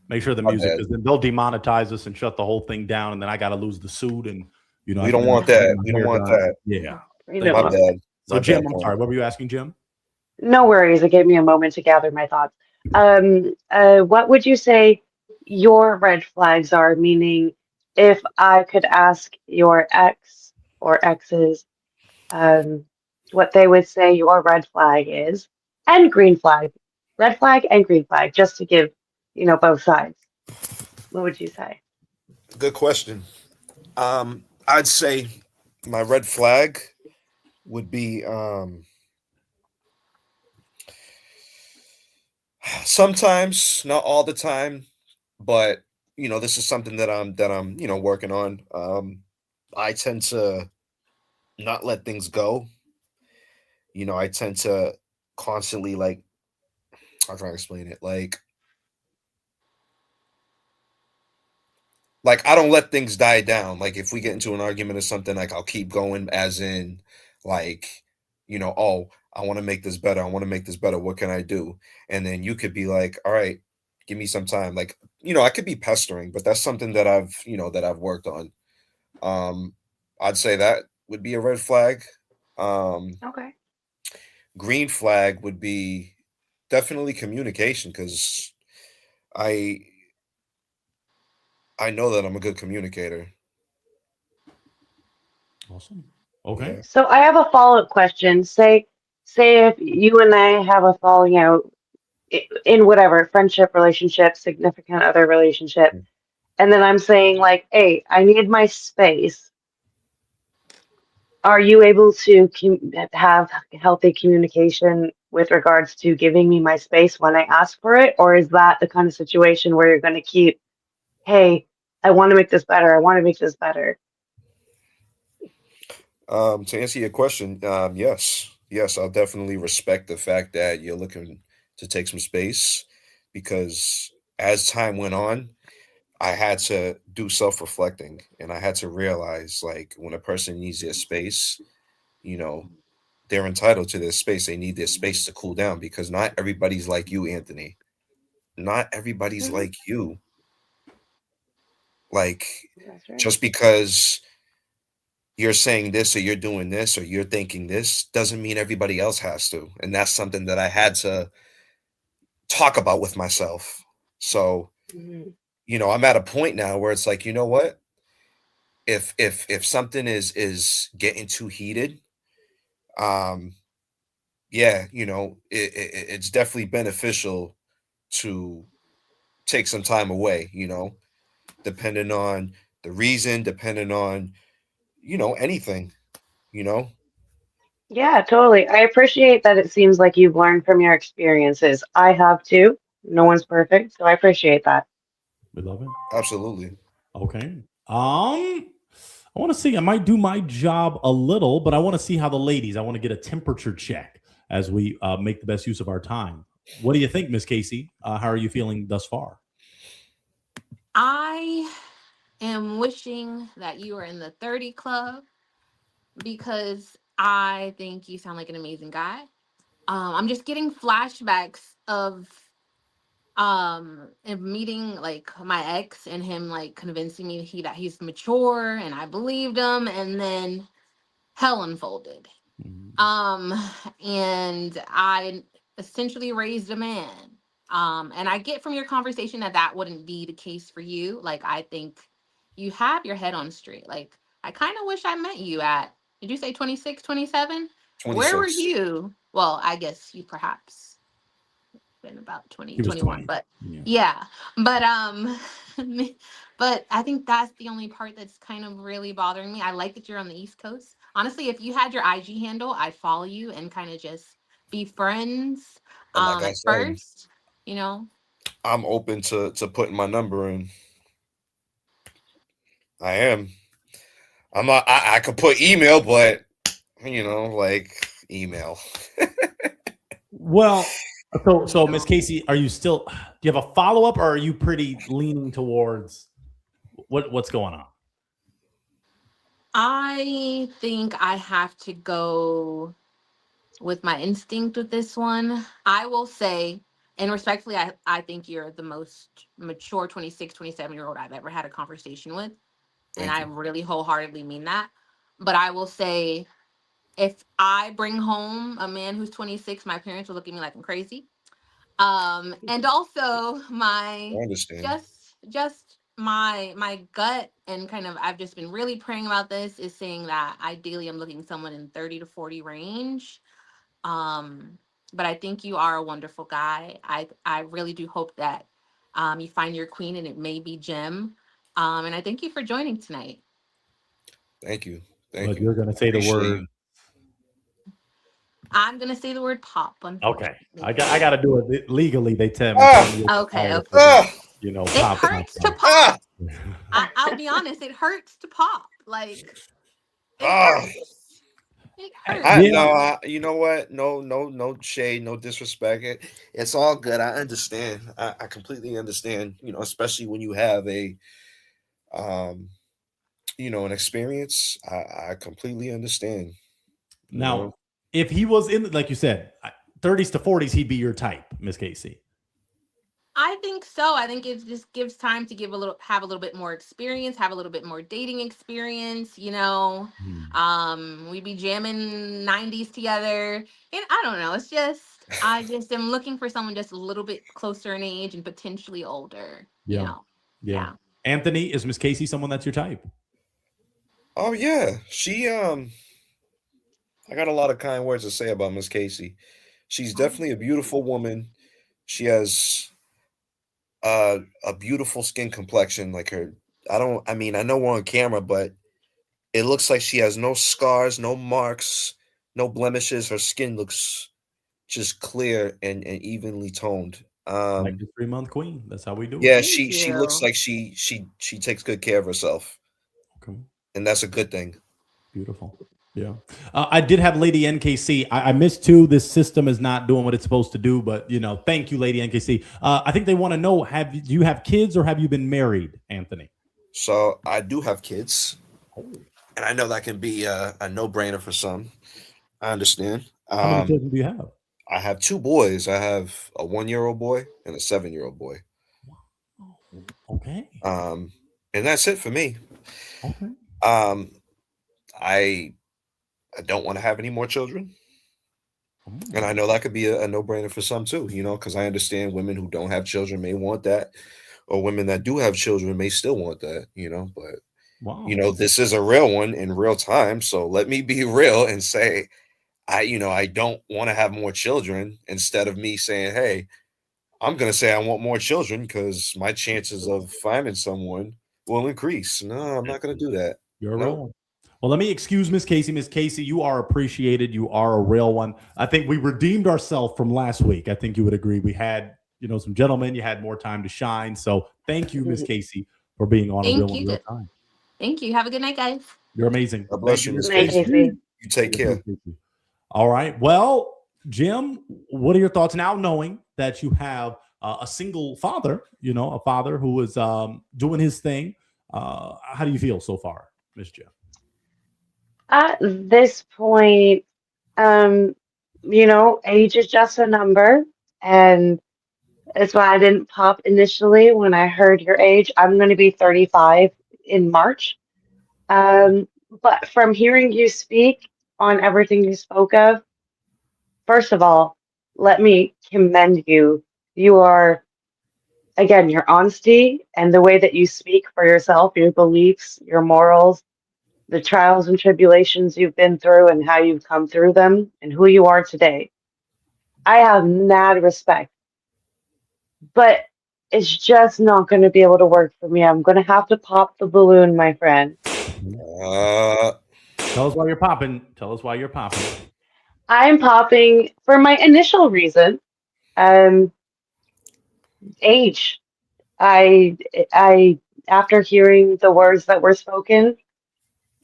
make sure the My music, bad. because then they'll demonetize us and shut the whole thing down, and then I got to lose the suit, and we don't want that. We don't want that. Yeah. My bad. So, Jim, I'm sorry. What were you asking, Jim? No worries. It gave me a moment to gather my thoughts. What would you say your red flags are? Meaning, if I could ask your ex or exes, what they would say your red flag is, and green flag. red flag and green flag, just to give, both sides. What would you say? Good question. I'd say my red flag would be sometimes, not all the time, but this is something that I'm working on. I tend to not let things go. I tend to constantly, like, how can I explain it? Like I don't let things die down. Like if we get into an argument or something, like I'll keep going, as in, like, oh, I want to make this better. I want to make this better. What can I do? And then you could be like, all right, give me some time. Like, I could be pestering, but that's something that I've worked on. Um, I'd say that would be a red flag. Um, Okay. Green flag would be definitely communication, because I I know that I'm a good communicator. Awesome. Okay. Yeah. So I have a follow-up question. Say if you and I have a falling out in whatever friendship, relationship, significant other relationship, and then I'm saying like, "Hey, I need my space." Are you able to have healthy communication with regards to giving me my space when I ask for it, or is that the kind of situation where you're going to keep, "Hey, I want to make this better. I want to make this better." To answer your question, yes, yes, I'll definitely respect the fact that you're looking to take some space, because as time went on, I had to do self-reflecting, and I had to realize, like, when a person needs their space, you know, they're entitled to their space. They need their space to cool down, because not everybody's like you, Anthony. Not everybody's Mhm. like you. Like, That's right. just because you're saying this or you're doing this or you're thinking this doesn't mean everybody else has to. And that's something that I had to talk about with myself. So, Mhm. I'm at a point now where it's like, you know what? If something is getting too heated, um yeah, it's definitely beneficial to take some time away, depending on the reason, depending on, anything, you know. Yeah, totally. I appreciate that it seems like you've learned from your experiences. I have too. No one's perfect, so I appreciate that. We love it. Absolutely. Okay. I want to see. I might do my job a little, but I want to see how the ladies. I want to get a temperature check as we make the best use of our time. What do you think, Miss Casey? How are you feeling thus far? I am wishing that you were in the 30 club because I think you sound like an amazing guy. I'm just getting flashbacks of meeting like my ex and him like convincing me that he's mature and I believed him, and then hell unfolded. Mhm. Um, and I essentially raised a man. And I get from your conversation that that wouldn't be the case for you. Like, I think you have your head on straight. Like, I kind of wish I met you at, did you say 26, 27? Where were 26. you? Well, I guess you perhaps been about He was 2021, 20. but Yeah. yeah. But, but I think that's the only part that's kind of really bothering me. I like that you're on the East Coast. Honestly, if you had your IG handle, I'd follow you and kind of just be friends And like I at said, first, you know. I'm open to putting my number in. I am. I'm not. I could put email, but like, email. Well, so Miss Casey, are you still? Do you have a follow up, or are you pretty leaning towards what's going on? I think I have to go with my instinct with this one. I will say, and respectfully, I think you're the most mature 26, 27 year old I've ever had a conversation with. And Thank I you. really wholeheartedly mean that. But I will say, if I bring home a man who's 26, my parents will look at me like I'm crazy. And also I my understand. just my gut and kind of I've just been really praying about this is saying that ideally I'm looking someone in 30 to 40 range. Um, but I think you are a wonderful guy. I really do hope that you find your queen, and it may be Jim. And I thank you for joining tonight. Thank you. Thank But you. you're going to say the Appreciate word. you. I'm gonna say the word pop, Okay. unfortunately. I got to do it legally. They tell me Ah, it's Okay, required for okay. the, ah, It pop hurts to sound. pop. ah, I'll be honest, it hurts to pop. Like, it ah. hurts. It Hey, I hurts. Jim, no, you know what? No, no shade, no disrespect. It's all good. I understand. I completely understand. Especially when you have um, an experience. I completely understand. You now, know. if he was in, like you said, 30s to 40s, he'd be your type, Miss Casey. I think so. I think it just gives time to have a little bit more experience, have a little bit more dating experience, you know. Hmm. We be jamming 90s together. And I don't know. It's just I just am looking for someone just a little bit closer in age and potentially older, you Yeah. know. Yeah. Yeah. Anthony, is Miss Casey someone that's your type? Oh yeah, I got a lot of kind words to say about Miss Casey. She's definitely a beautiful woman. She has a beautiful skin complexion. Like her, I don't. I mean, I know we're on camera, but it looks like she has no scars, no marks, no blemishes. Her skin looks just clear and evenly toned. Like the 3-month queen. That's how we do it. Yeah, Thank she looks you. like she takes good care of herself, Okay. and that's a good thing. Beautiful. Yeah. I did have Lady NKC. I missed too. This system is not doing what it's supposed to do, but thank you, Lady NKC. I think they want to know: do you have kids or have you been married, Anthony? So I do have kids, Oh. and I know that can be a no brainer for some. I understand. How many children do you have? I have two boys. I have a 1-year-old boy and a 7-year-old boy. Wow. Okay. Um, and that's it for me. Okay. Um, I I don't want to have any more children. And I Mm. know that could be a no-brainer for some too, because I understand women who don't have children may want that, or women that do have children may still want that. But Wow. this is a real one in real time. So let me be real and say I don't want to have more children instead of me saying, hey, I'm gonna say I want more children because my chances of finding someone will increase. No, I'm not gonna do that. You're a real Nope. one. Well, let me excuse Miss Casey. Miss Casey, you are appreciated. You are a real one. I think we redeemed ourselves from last week. I think you would agree. We had, some gentlemen. You had more time to shine. So thank you, Miss Casey, for being on a real Thank one, you. real time. Thank you. Have a good night, guys. You're amazing. God Thank bless you, you, Miss Miss Night, Casey. Casey. Casey. You take Yes, Miss care. Casey. All right. Well, Jim, what are your thoughts now, knowing that you have a single father? A father who is doing his thing. How do you feel so far, Miss Jim? At this point, um, age is just a number, and that's why I didn't pop initially when I heard your age. I'm going to be 35 in March. But from hearing you speak on everything you spoke of, first of all, let me commend you. You are, again, your honesty and the way that you speak for yourself, your beliefs, your morals, the trials and tribulations you've been through and how you've come through them and who you are today. I have mad respect, but it's just not going to be able to work for me. I'm going to have to pop the balloon, my friend. Uh, Tell us why you're popping. Tell us why you're popping. I'm popping for my initial reason, um, age. I, I, after hearing the words that were spoken,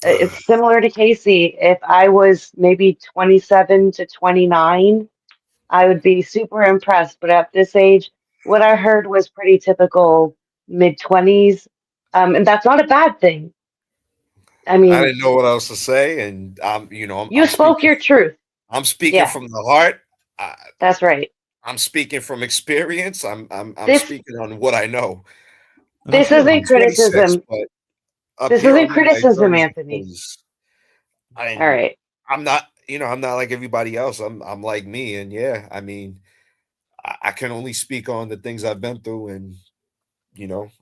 it's similar to Casey. If I was maybe 27 to 29, I would be super impressed. But at this age, what I heard was pretty typical mid 20s. And that's not a bad thing. I I mean, didn't know what else to say, and you I'm spoke speaking. your truth. I'm speaking Yeah, from the heart. I, that's right. I'm speaking from experience. I'm This speaking on what I know. And that's this good. I'm isn't 26, criticism. but up This here, isn't I'm in my criticism, 30s Anthony. because All and right. I'm not like everybody else. I'm like me, and yeah, I mean, I can only speak on the things I've been through, and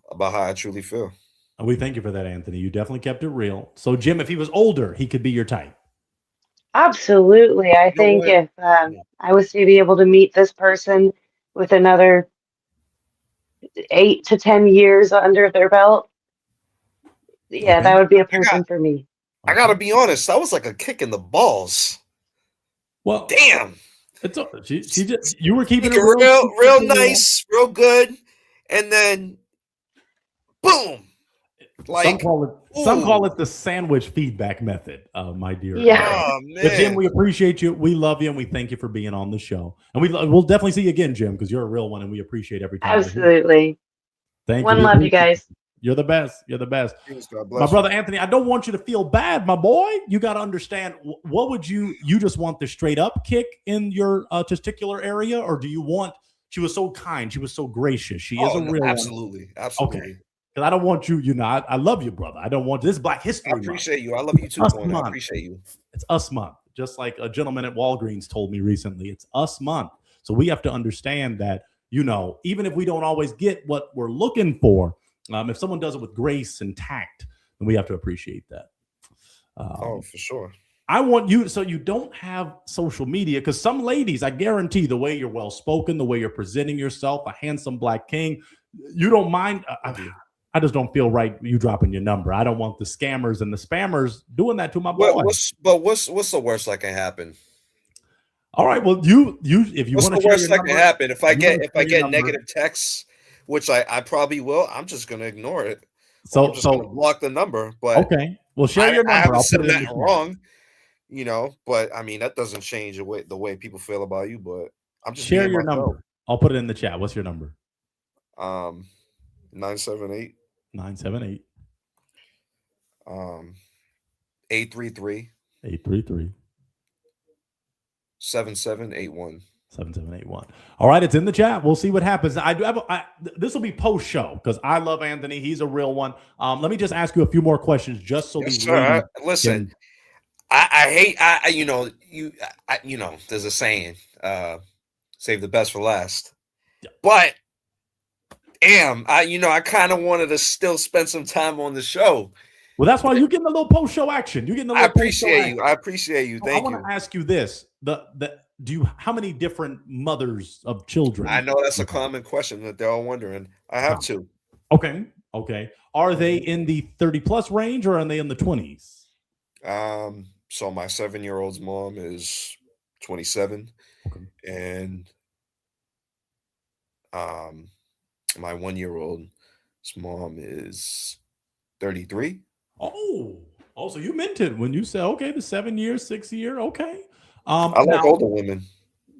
about how I truly feel. And we thank you for that, Anthony. You definitely kept it real. So, Jim, if he was older, he could be your type. Absolutely. I You know think what? if I was to be able to meet this person with another 8 to 10 years under their belt, yeah, Okay. that would be a I got person for me. I Okay. gotta be honest. That was like a kick in the balls. Well, Damn. it's she just you were keeping it Speaking real. real nice, real good, and then boom. Some Like, call ooh, it the sandwich feedback method, my dear. Yeah, oh But Jim, man. we appreciate you. We love you, and we thank you for being on the show. And we'll definitely see you again, Jim, because you're a real one, and we appreciate every time you're here. absolutely. Thank you. One We love, you appreciate guys. you. You're the best. You're the best. Please, God My bless you. brother Anthony, I don't want you to feel bad, my boy. You got to understand. What would you just want the straight up kick in your testicular area, or do you want? She was so kind. She was so gracious. She is Oh a no, real one. absolutely, Okay. absolutely. Because I don't want you. I love you, brother. I don't want this Black I History Month. appreciate you. I love you too, Us Point. I month. appreciate you. It's us month. Just like a gentleman at Walgreens told me recently, it's us month. So we have to understand that, even if we don't always get what we're looking for, if someone does it with grace and tact, then we have to appreciate that. Oh, for sure. I want you, so you don't have social media, because some ladies, I guarantee, the way you're well spoken, the way you're presenting yourself, a handsome Black king, you don't mind. I just don't feel right you dropping your number. I don't want the scammers and the spammers doing that to my boy. What's the worst that can happen? All right. Well, you if you What's want to the share worst your that can number, happen? If I you wanna get share your number. negative texts, which I probably will, I'm just gonna ignore it. Or I'm So just gonna block the number. But okay. Well, share your I number. haven't I'll put said it in the nothing chat. wrong, But I mean that doesn't change the way people feel about you. But I'm just Share being your myself. number. I'll put it in the chat. What's your number? 978 978 833 833 7781. 7781. All right, it's in the chat. We'll see what happens. I do have this will be post show because I love Anthony. He's a real one. Let me just ask you a few more questions just so Yes, these sir. ladies Listen, can. I hate there's a saying, save the best for last. But damn, I kind of wanted to still spend some time on the show. Well, that's why you're getting a little post show action. You're getting a I little post show appreciate action. you. I appreciate you. I Thank want you. to ask you this: how many different mothers of children? I know that's a common question that they're all wondering. I have two. Okay. Are they in the 30+ range or are they in the 20s? So my 7-year-old's mom is 27, and my 1-year-old's mom is 33. Oh, so you meant it when you said, okay, the 7 year, 6 year, okay. I like now, older women.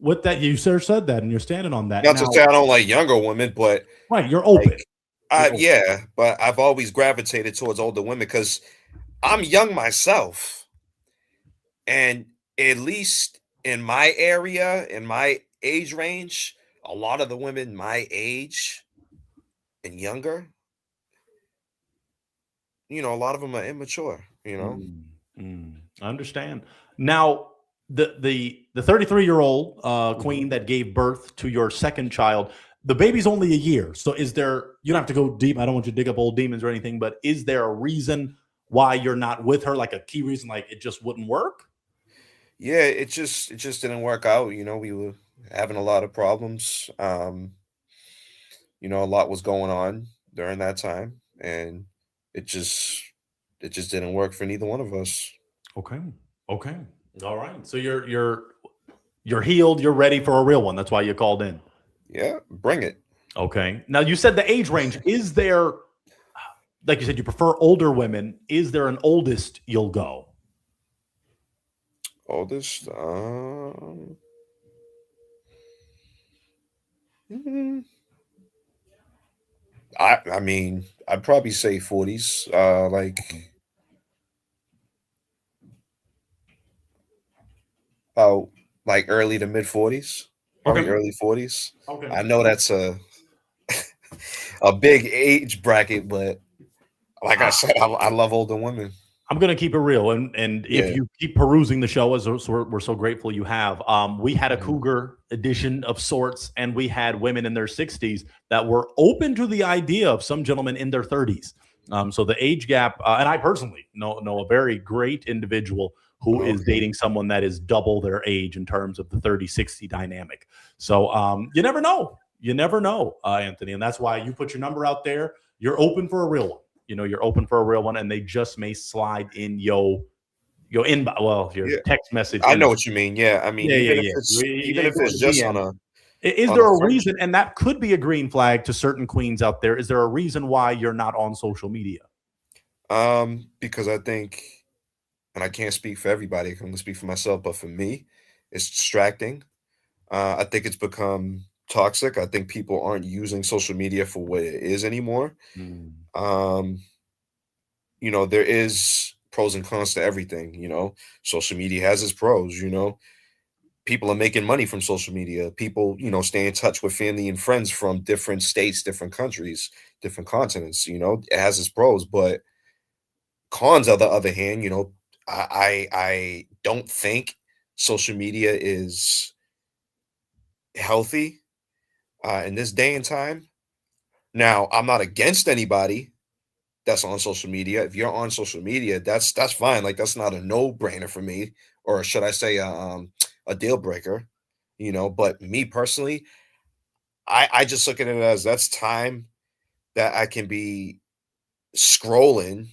With that, you sir said that, and you're standing on that. Not to say I don't like younger women, but right, you're open. Yeah, but I've always gravitated towards older women because I'm young myself, and at least in my area, in my age range, a lot of the women my age and younger, a lot of them are immature. I understand. Now, the 33-year-old queen that gave birth to your second child, the baby's only a year. So you don't have to go deep. I don't want you to dig up old demons or anything, but is there a reason why you're not with her? Like a key reason, like it just wouldn't work? Yeah, it just didn't work out. We were having a lot of problems. A lot was going on during that time, and it just didn't work for neither one of us. Okay. All right. So you're healed. You're ready for a real one. That's why you called in. Yeah, bring it. Okay. Now you said the age range. Is there, like you said, you prefer older women? Is there an oldest you'll go? Oldest, I mean, I'd probably say 40s, like early to mid 40s, probably early 40s. Okay. I know that's a big age bracket, but like I said, I love older women. I'm going to keep it real. And if you keep perusing the show, as we're so grateful you have, we had a cougar edition of sorts, and we had women in their 60s that were open to the idea of some gentlemen in their 30s. So the age gap, and I personally know a very great individual who is dating someone that is double their age in terms of the 30-60 dynamic. So you never know. You never know, Anthony. And that's why you put your number out there. You're open for a real one. You're open for a real one, and they just may slide in your inbox. Well, your text message. I know what you mean. Yeah. I mean, even if it's just on a. Is there a reason, and that could be a green flag to certain queens out there? Is there a reason why you're not on social media? Because I think, and I can't speak for everybody, I can only speak for myself, but for me, it's distracting. I think it's become toxic. I think people aren't using social media for what it is anymore. There is pros and cons to everything. Social media has its pros. People are making money from social media. People, stay in touch with family and friends from different states, different countries, different continents. It has its pros, but cons, on the other hand, I don't think social media is healthy in this day and time. Now, I'm not against anybody that's on social media. If you're on social media, that's fine. Like, that's not a no-brainer for me, or should I say a deal breaker, but me personally, I just look at it as that's time that I can be scrolling,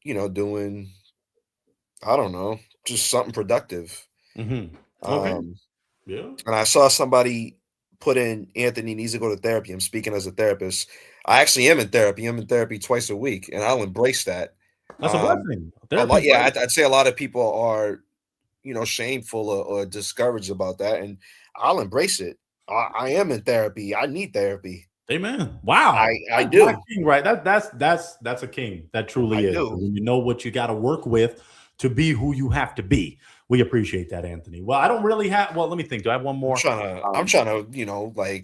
doing, I don't know, just something productive. Okay. Yeah. And I saw somebody put in, Anthony needs to go to therapy. I'm speaking as a therapist. I actually am in therapy. I'm in therapy twice a week, and I'll embrace that. That's a blessing. I'd say a lot of people are, shameful or discouraged about that, and I'll embrace it. I am in therapy. I need therapy. Amen. Wow. I do. King, right. That's a king. That truly is. When you know what you got to work with to be who you have to be. We appreciate that, Anthony. Well, I don't really have. Well, let me think. Do I have one more? I'm trying to,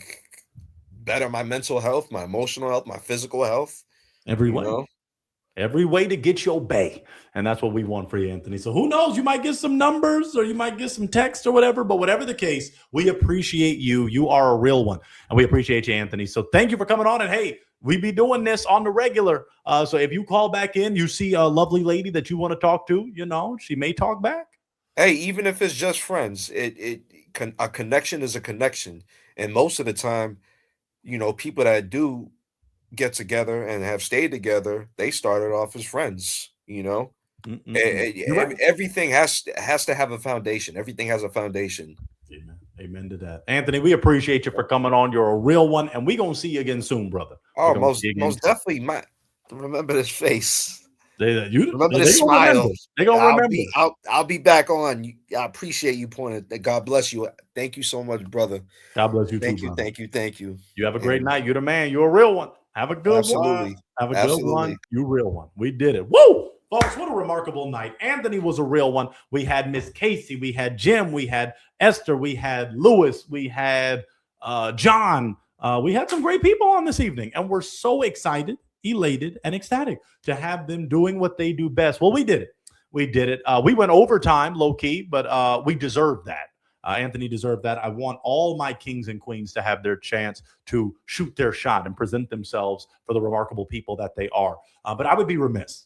better my mental health, my emotional health, my physical health. Every way to get your bay. And that's what we want for you, Anthony. So who knows? You might get some numbers or you might get some text or whatever. But whatever the case, we appreciate you. You are a real one. And we appreciate you, Anthony. So thank you for coming on. And hey, we be doing this on the regular. So if you call back in, you see a lovely lady that you want to talk to, she may talk back. Hey, even if it's just friends, a connection is a connection. And most of the time, people that do get together and have stayed together, they started off as friends. Everything has to have a foundation. Everything has a foundation. Amen to that. Anthony, we appreciate you for coming on. You're a real one, and we're gonna see you again soon, brother. Oh, most definitely. Remember this face. Remember this smile. They're gonna remember. I'll be back on. I appreciate you pointing. God bless you. Thank you so much, brother. God bless you. Thank too, you. brother. Thank you. You have a great night. You're the man. You're a real one. Have a good Absolutely. one. Have a good one. You real one. We did it. Woo! Folks, what a remarkable night. Anthony was a real one. We had Miss Casey. We had Jim. We had Esther. We had Lewis. We had John. We had some great people on this evening. And we're so excited, elated, and ecstatic to have them doing what they do best. Well, we did it. We went overtime, low-key, but we deserved that. Anthony deserved that. I want all my kings and queens to have their chance to shoot their shot and present themselves for the remarkable people that they are. But I would be remiss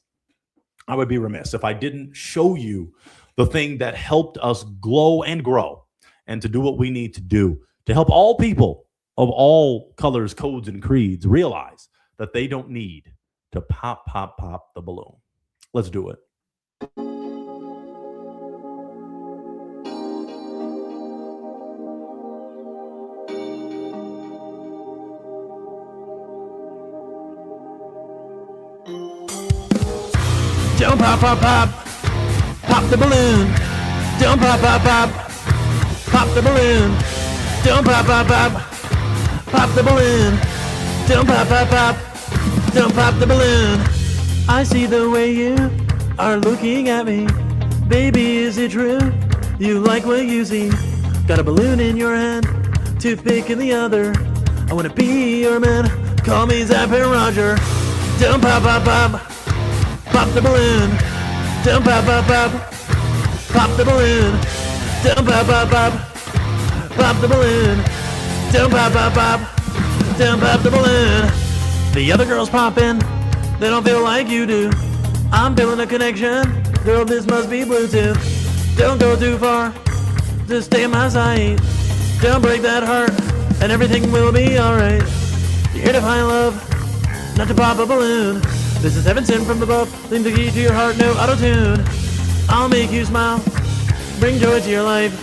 if I didn't show you the thing that helped us glow and grow and to do what we need to do to help all people of all colors, codes, and creeds realize that they don't need to pop the balloon. Let's do it. Don't pop the balloon. Don't pop the balloon. Don't pop the balloon. Don't pop the balloon. I see the way you are looking at me. Baby, is it true? You like what you see? Got a balloon in your hand, toothpick in the other. I wanna be your man. Call me Zap and Roger. Don't pop the balloon. Don't pop the balloon. Don't pop the balloon. Don't pop the balloon. The other girl's popping They don't feel like you do. I'm feeling a connection. Girl, this must be Bluetooth. Don't go too far. Just stay in my sight. Don't break that heart, and everything will be alright. You're here to find love, not to pop a balloon. This is heaven sent from above. Lean the key to your heart, no auto-tune. I'll make you smile, bring joy to your life.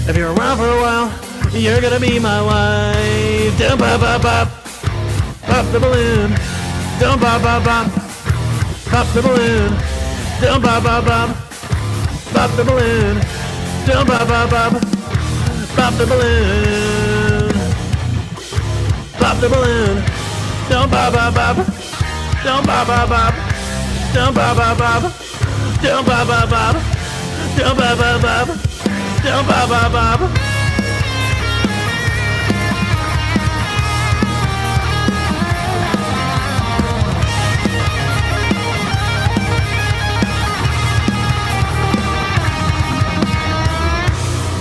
If you're around for a while, you're gonna be my wife. Don't pop, pop, pop, pop the balloon. Don't pop, pop, pop, pop the balloon. Don't pop, pop, pop, pop the balloon. Don't pop, pop, pop, pop the balloon. Pop the balloon. Don't pop, pop, pop. Don't pop, pop, pop. Don't pop, pop, pop. Don't pop, pop, pop. Don't pop, pop, pop. Don't pop, pop, pop.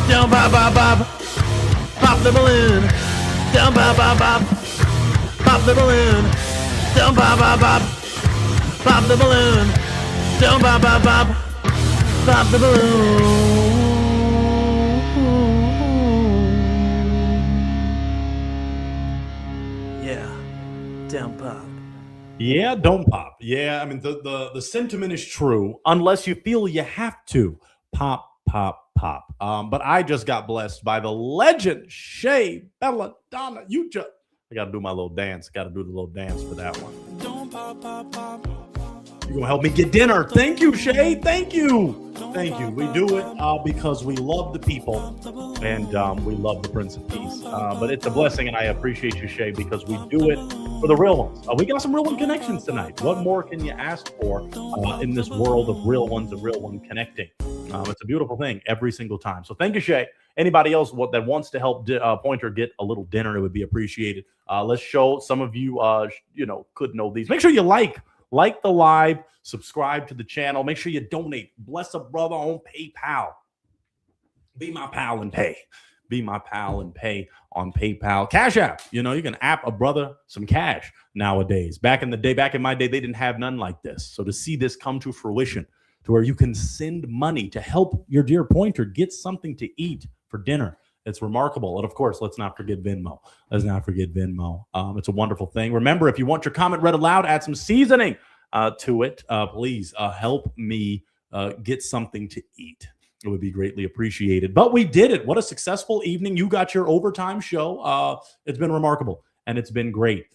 Don't pop, pop, pop. Pop the balloon. Don't pop, pop, pop. Pop the balloon. Don't pop, pop, pop. Pop the balloon. Don't pop, pop, pop. Pop the balloon. Yeah. Don't pop. Yeah, don't pop. Yeah, I mean the sentiment is true unless you feel you have to pop, pop, pop. But I just got blessed by the legend Shay Belladonna. I got to do my little dance. Got to do the little dance for that one. Don't pop, pop, pop. You're gonna help me get dinner. Thank you, Shay. Thank you. Thank you. We do it because we love the people and we love the Prince of Peace. But it's a blessing, and I appreciate you, Shay, because we do it for the real ones. We got some real one connections tonight. What more can you ask for in this world of real ones and real one connecting? It's a beautiful thing every single time. So thank you, Shay. Anybody else that wants to help Pointer get a little dinner, it would be appreciated. Let's show some of you, could know these. Make sure you like the live, subscribe to the channel. Make sure you donate. Bless a brother on PayPal. Be my pal and pay. Be my pal and pay on PayPal. Cash App. You can app a brother some cash nowadays. Back in my day, they didn't have none like this. So to see this come to fruition, to where you can send money to help your dear Pointer get something to eat for dinner, it's remarkable. And of course, let's not forget Venmo. It's a wonderful thing. Remember, if you want your comment read aloud, add some seasoning to it. Please help me get something to eat. It would be greatly appreciated. But we did it. What a successful evening. You got your overtime show. It's been remarkable, and it's been great.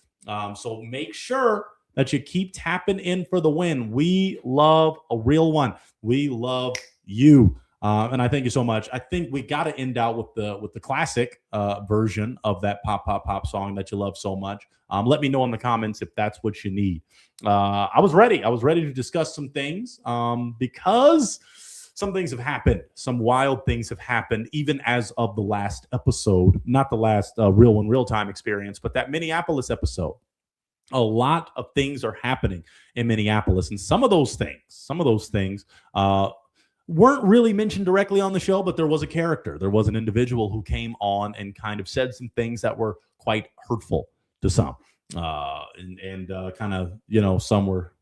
So make sure that you keep tapping in for the win. We love a real one. We love you. And I thank you so much. I think we got to end out with the classic version of that Pop, Pop, Pop song that you love so much. Let me know in the comments if that's what you need. I was ready. I was ready to discuss some things because some things have happened. Some wild things have happened, even as of the last episode. Not the last real one, real time experience, but that Minneapolis episode. A lot of things are happening in Minneapolis. And some of those things weren't really mentioned directly on the show, but there was a character. There was an individual who came on and kind of said some things that were quite hurtful to some. Some were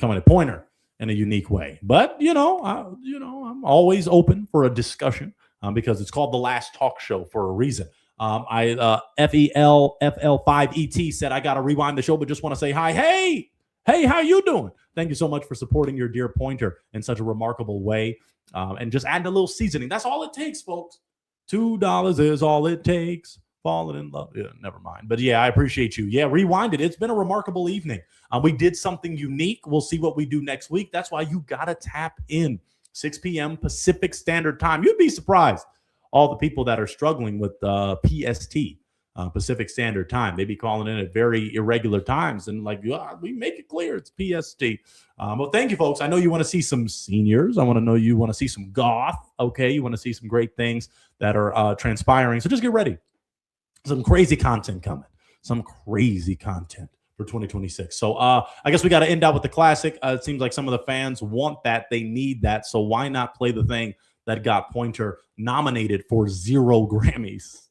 coming at Pointer in a unique way. But, I'm always open for a discussion because it's called The Last Talk Show for a reason. FELFL5ET said, I got to rewind the show, but just want to say hi. Hey, how you doing? Thank you so much for supporting your dear Pointer in such a remarkable way. And just add a little seasoning. That's all it takes, folks. $2 is all it takes. Falling in love. Yeah, never mind. But yeah, I appreciate you. Yeah, rewind it. It's been a remarkable evening. We did something unique. We'll see what we do next week. That's why you got to tap in. 6 p.m. Pacific Standard Time. You'd be surprised. All the people that are struggling with PST, Pacific Standard Time, they be calling in at very irregular times, and we make it clear it's PST. Well, thank you, folks. I know you want to see some seniors. You want to see some goth. Okay, you want to see some great things that are transpiring. So just get ready. Some crazy content coming. Some crazy content for 2026. So I guess we got to end out with the classic. It seems like some of the fans want that. They need that. So why not play the thing that got Pointer nominated for 0 Grammys?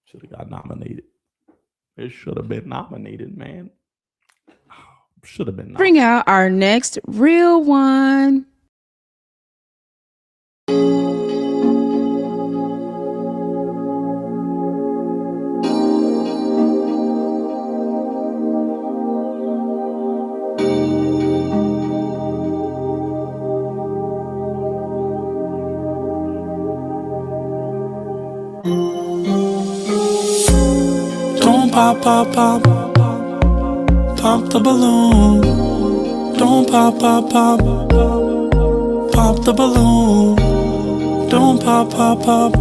Should have got nominated. It should have been nominated, man. Should have been nominated. Bring out our next real one. Don't pop, pop, pop, pop the balloon. Don't pop, pop, pop, pop the balloon. Don't pop, pop, pop,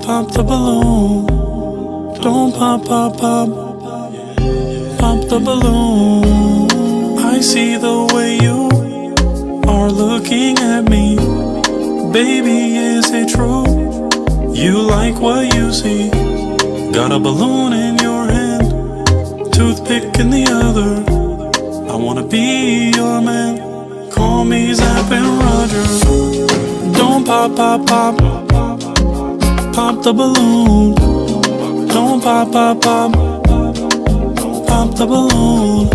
pop the balloon. Don't pop, pop, pop, pop the balloon. I see the way you are looking at me. Baby, is it true? You like what you see? Got a balloon in your hand, toothpick in the other. I wanna be your man. Call me Zap and Roger. Don't pop, pop, pop, pop the balloon. Don't pop, pop, pop, pop the balloon.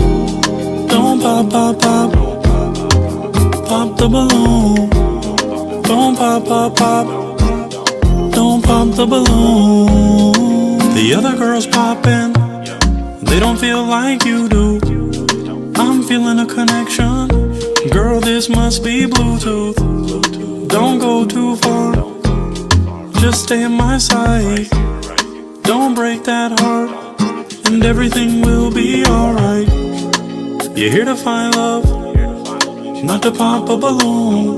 Don't pop, pop, pop, pop the balloon. Don't pop, pop, pop, don't pop the balloon. The other girls poppin', they don't feel like you do. I'm feeling a connection, girl, this must be Bluetooth. Don't go too far, just stay in my sight. Don't break that heart, and everything will be alright. You're here to find love, not to pop a balloon.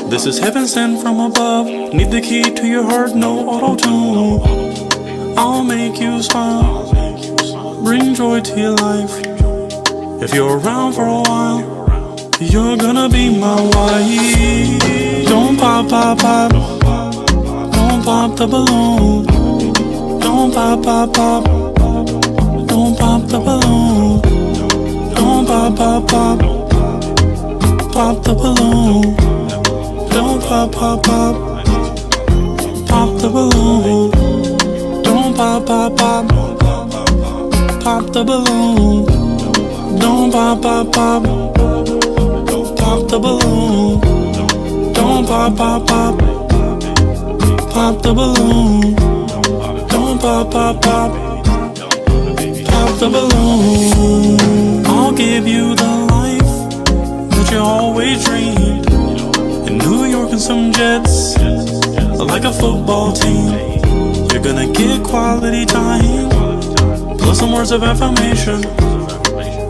This is heaven sent from above. Need the key to your heart, no auto-tune. I'll make you smile, bring joy to your life. If you're around for a while, you're gonna be my wife. Don't pop, pop, pop, don't pop the balloon. Don't pop, pop, pop, don't pop the balloon. Don't pop, pop, pop, pop the balloon. Don't pop, pop, pop, pop the balloon. Don't pop, pop, pop, pop the balloon. Don't pop, pop, pop, pop the balloon. Don't pop, pop, pop, pop the balloon. Don't pop, pop, pop, pop the balloon. I'll give you the life that you always dreamed. In New York and some jets, like a football team. You're gonna get quality time, plus some words of affirmation.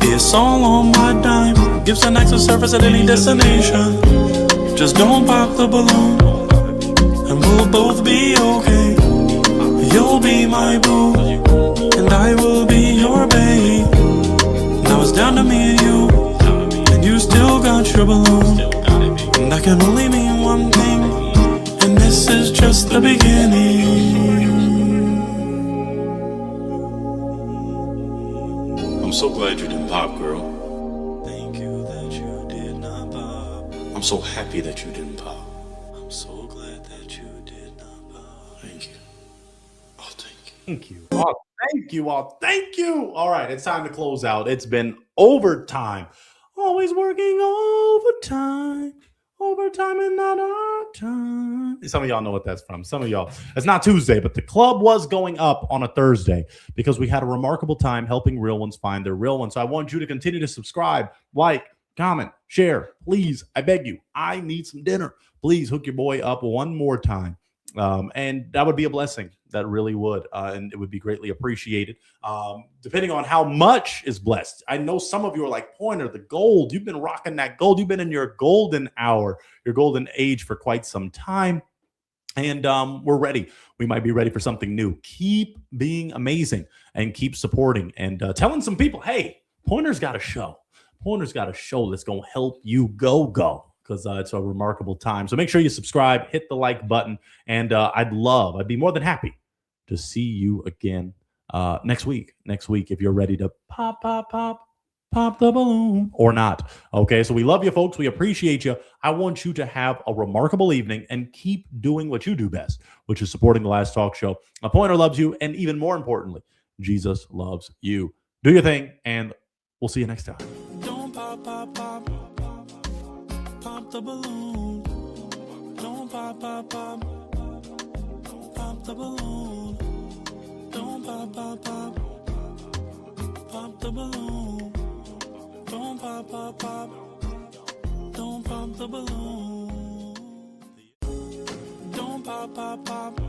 It's all on my dime, gives an access service at any destination. Just don't pop the balloon, and we'll both be okay. You'll be my boo, and I will be your babe. Now it's down to me and you still got your balloon. And that can only mean one thing, and this is just the beginning. I'm so glad you didn't pop, girl. Thank you that you did not pop. I'm so happy that you didn't pop. I'm so glad that you did not pop. Thank you. Oh, thank you. Thank you. Oh, thank you all. Thank you. All right, it's time to close out. It's been overtime. Always working overtime. Overtime and not our time. Some of y'all know what that's from. Some of y'all. It's not Tuesday, but the club was going up on a Thursday because we had a remarkable time helping real ones find their real ones. So I want you to continue to subscribe, like, comment, share. Please, I beg you. I need some dinner. Please hook your boy up one more time. And that would be a blessing. That really would. And it would be greatly appreciated. Depending on how much is blessed. I know some of you are like, Pointer, the gold. You've been rocking that gold. You've been in your golden hour, your golden age for quite some time. And we're ready. We might be ready for something new. Keep being amazing and keep supporting and telling some people, hey, Pointer's got a show. Pointer's got a show that's going to help you go. Because it's a remarkable time. So make sure you subscribe, hit the like button, and I'd be more than happy to see you again next week. Next week, if you're ready to pop the balloon or not. Okay, so we love you, folks. We appreciate you. I want you to have a remarkable evening and keep doing what you do best, which is supporting The Last Talk Show. A Pointer loves you, and even more importantly, Jesus loves you. Do your thing, and we'll see you next time. Don't pop, pop, pop, pop the balloon. Don't pop, pop, pop, pop the balloon. Don't pop, pop, pop, pop the balloon. Don't pop, pop, pop, don't pop the balloon. Don't pop, pop, pop,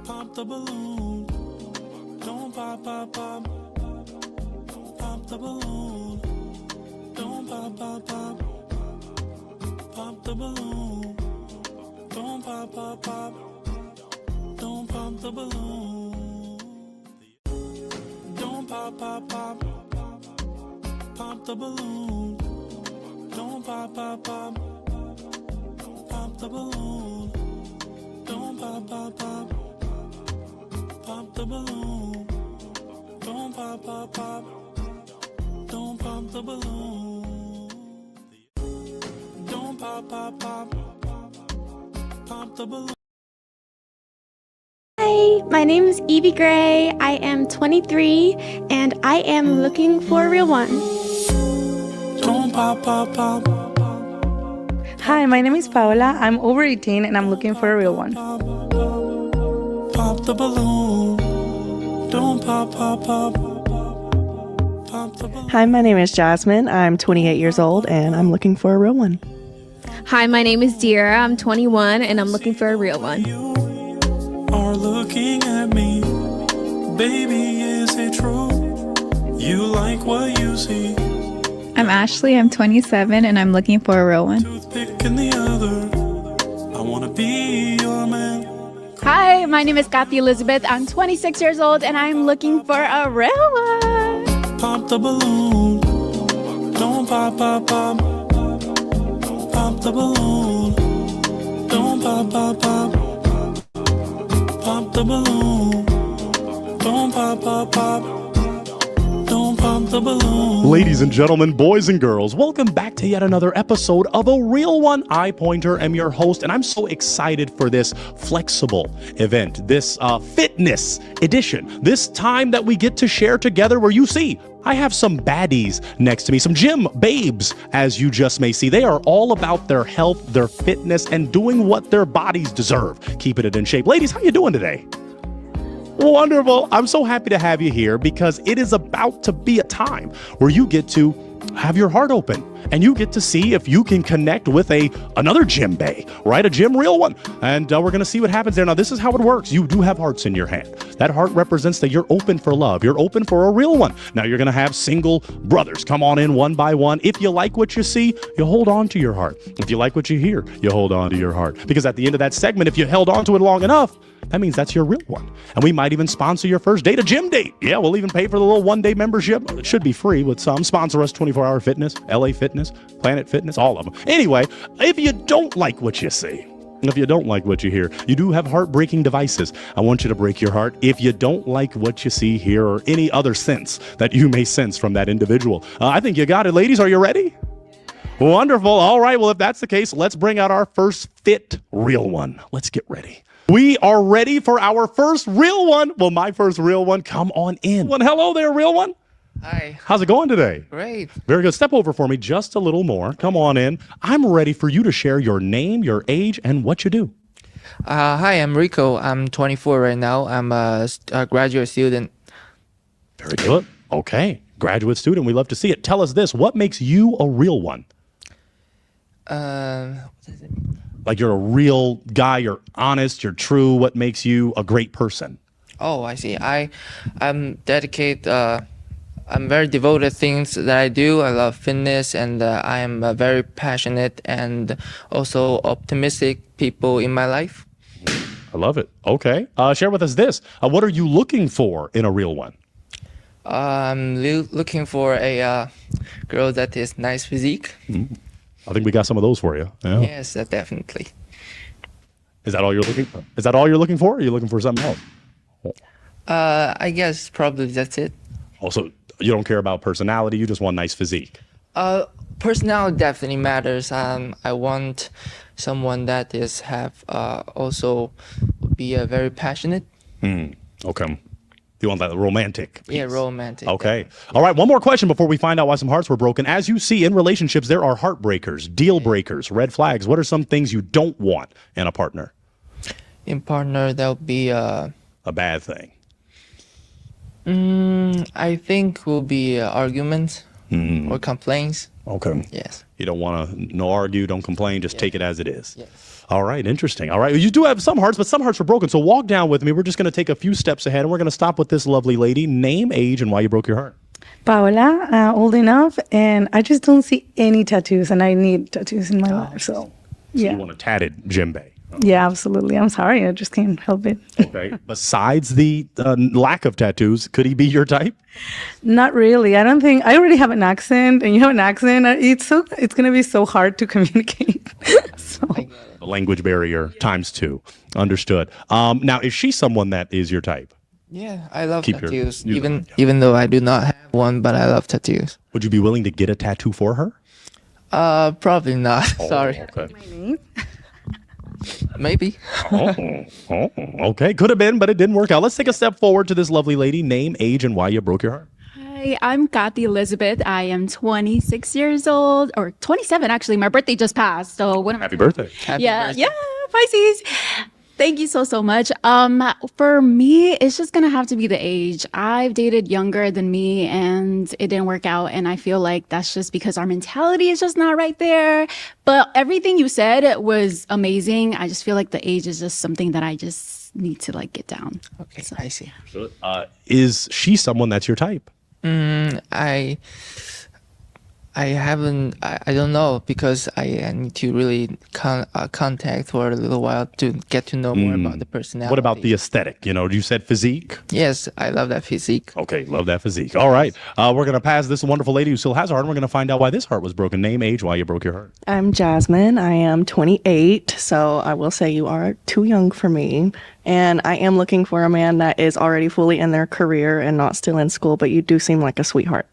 pop the balloon. Don't pop, pop, pop, pop the balloon. Don't pop, pop, pop, pop the balloon. Don't pop, pop, pop, don't pop the balloon. Don't pop, pop, pop, pop the balloon. Don't pop, pop, pop, pop the balloon. Don't pop, pop, pop, pop the balloon. Don't pop, pop, pop, don't pop the balloon. Don't pop, pop, pop, pop the balloon. Hi, my name is Evie Gray. I am 23 and I am looking for a real one. Don't pop, pop, pop. Hi, my name is Paola. I'm over 18 and I'm looking for a real one. Pop the balloon. Don't pop, pop, pop. Pop the balloon. Hi, my name is Jasmine. I'm 28 years old and I'm looking for a real one. Hi, my name is Dira. I'm 21 and I'm looking for a real one. Are looking at me, baby, is it true? You like what you see? I'm Ashley. I'm 27 and I'm looking for a real one. Toothpick in the other. I wanna be your man. Hi, my name is Kathy Elizabeth. I'm 26 years old and I'm looking for a real one. Pop the balloon. Don't pop, pop, pop. Pop the balloon. Don't pop, pop, pop. Pop the balloon. Don't pop, pop, pop. Don't pop the balloon. Ladies and gentlemen, boys and girls, welcome back to yet another episode of A Real One. I, Pointer, am your host, and I'm so excited for this flexible event, this fitness edition, this time that we get to share together where you see I have some baddies next to me, some gym babes, as you just may see. They are all about their health, their fitness, and doing what their bodies deserve, keeping it in shape. Ladies, how you doing today? Wonderful. I'm so happy to have you here because it is about to be a time where you get to have your heart open and you get to see if you can connect with another gym bae, right? A gym real one. And we're going to see what happens there. Now, this is how it works. You do have hearts in your hand. That heart represents that you're open for love. You're open for a real one. Now, you're going to have single brothers come on in one by one. If you like what you see, you hold on to your heart. If you like what you hear, you hold on to your heart. Because at the end of that segment, if you held on to it long enough, that means that's your real one. And we might even sponsor your first date, a gym date. Yeah, we'll even pay for the little one-day membership. It should be free with some. Sponsor us 24-Hour Fitness, LA Fitness, Planet Fitness, all of them. Anyway, if you don't like what you see, if you don't like what you hear, you do have heartbreaking devices. I want you to break your heart if you don't like what you see, hear, or any other sense that you may sense from that individual. I think you got it, ladies. Are you ready? Wonderful. All right. Well, if that's the case, let's bring out our first fit real one. Let's get ready. We are ready for our first real one. Well, my first real one. Come on in. Well, hello there, real one. Hi. How's it going today? Great. Very good. Step over for me just a little more. Come on in. I'm ready for you to share your name, your age, and what you do. Hi, I'm Rico. I'm 24 right now. I'm a graduate student. Very good. Okay. Graduate student. We love to see it. Tell us this. What makes you a real one? Like you're a real guy, you're honest, you're true. What makes you a great person? Oh, I see. I'm dedicated. I'm very devoted to things that I do. I love fitness, and I am very passionate and also optimistic people in my life. I love it. Okay. Share with us this. What are you looking for in a real one? I'm looking for a girl that is nice physique. Mm-hmm. I think we got some of those for you. Yeah. Yes, definitely. Is that all you're looking for? Is that all you're looking for? Or are you looking for something else? I guess probably that's it. Also, you don't care about personality. You just want nice physique. Personality definitely matters. I want someone that also be very passionate. Okay. You want that romantic piece? Yeah, romantic. Okay. All right. One more question before we find out why some hearts were broken. As you see in relationships, there are heartbreakers, deal breakers, red flags. What are some things you don't want in a partner? In partner, that would be a bad thing. I think will be arguments or complaints. Okay. Yes. You don't want to no argue, don't complain, just take it as it is. Yes. All right, interesting. All right, you do have some hearts, but some hearts were broken. So walk down with me. We're just going to take a few steps ahead, and we're going to stop with this lovely lady. Name, age, and why you broke your heart. Paola, old enough, and I just don't see any tattoos, and I need tattoos in my life. So yeah. You want a tatted djembe. Yeah, absolutely. I'm sorry. I just can't help it. Okay. Besides the lack of tattoos, could he be your type? Not really. I don't think I already have an accent, and you have an accent. It's going to be so hard to communicate. The language barrier ×2. Understood. Now, is she someone that is your type? Yeah, I love tattoos. Even though I do not have one, but I love tattoos. Would you be willing to get a tattoo for her? Probably not. Sorry. Okay. Maybe. Okay. Could have been, but it didn't work out. Let's take a step forward to this lovely lady. Name, age, and why you broke your heart. Hi, I'm Kathy Elizabeth. I am 26 years old, or 27 actually. My birthday just passed. So what am Happy birthday. Yeah, Pisces. Thank you so much. For me, it's just gonna have to be the age. I've dated younger than me and it didn't work out. And I feel like that's just because our mentality is just not right there. But everything you said was amazing. I just feel like the age is just something that I just need to like get down. Okay, so I see. Is she someone that's your type? I don't know because I need to really contact for a little while to get to know more about the personality. What about the aesthetic? You said physique? Yes, I love that physique. Okay, love that physique. All right. We're going to pass this wonderful lady who still has a heart, and we're going to find out why this heart was broken. Name, age, why you broke your heart. I'm Jasmine. I am 28, so I will say you are too young for me. And I am looking for a man that is already fully in their career and not still in school, but you do seem like a sweetheart.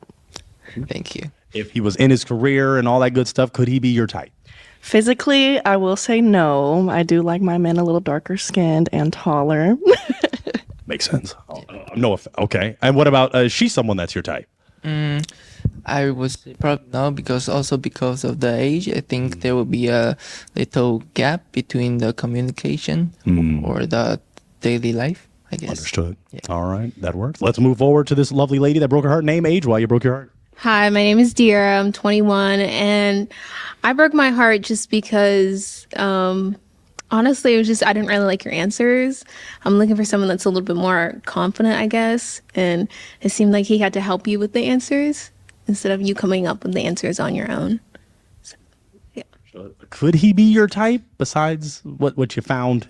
Thank you. If he was in his career and all that good stuff, could he be your type? Physically, I will say no. I do like my men a little darker skinned and taller. Makes sense. No, okay. And what about, is she someone that's your type? I would say probably no, because of the age. I think there will be a little gap between the communication or the daily life, I guess. Understood. Yeah. All right, that works. Let's move forward to this lovely lady that broke her heart. Name, age, why you broke your heart. Hi, my name is Dira. I'm 21, and I broke my heart just because, honestly, I didn't really like your answers. I'm looking for someone that's a little bit more confident, I guess, and it seemed like he had to help you with the answers instead of you coming up with the answers on your own. So, yeah. Could he be your type besides what you found?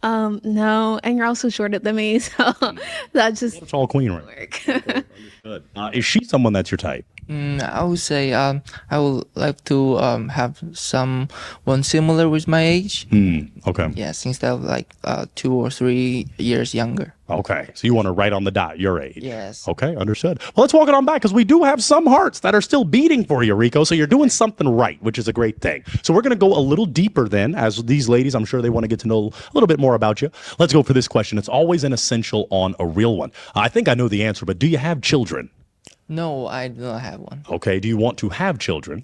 No, and you're also shorter than me, so that just it's all queen, right? Good. Is she someone that's your type? I would say I would like to have someone similar with my age. Okay. Yeah, instead of like 2 or 3 years younger. Okay, so you want to right on the dot, your age. Yes. Okay, understood. Well, let's walk it on back because we do have some hearts that are still beating for you, Rico. So you're doing something right, which is a great thing. So we're going to go a little deeper then, as these ladies, I'm sure they want to get to know a little bit more about you. Let's go for this question. It's always an essential on a real one. I think I know the answer, but do you have children? No, I do not have one. Okay, do you want to have children?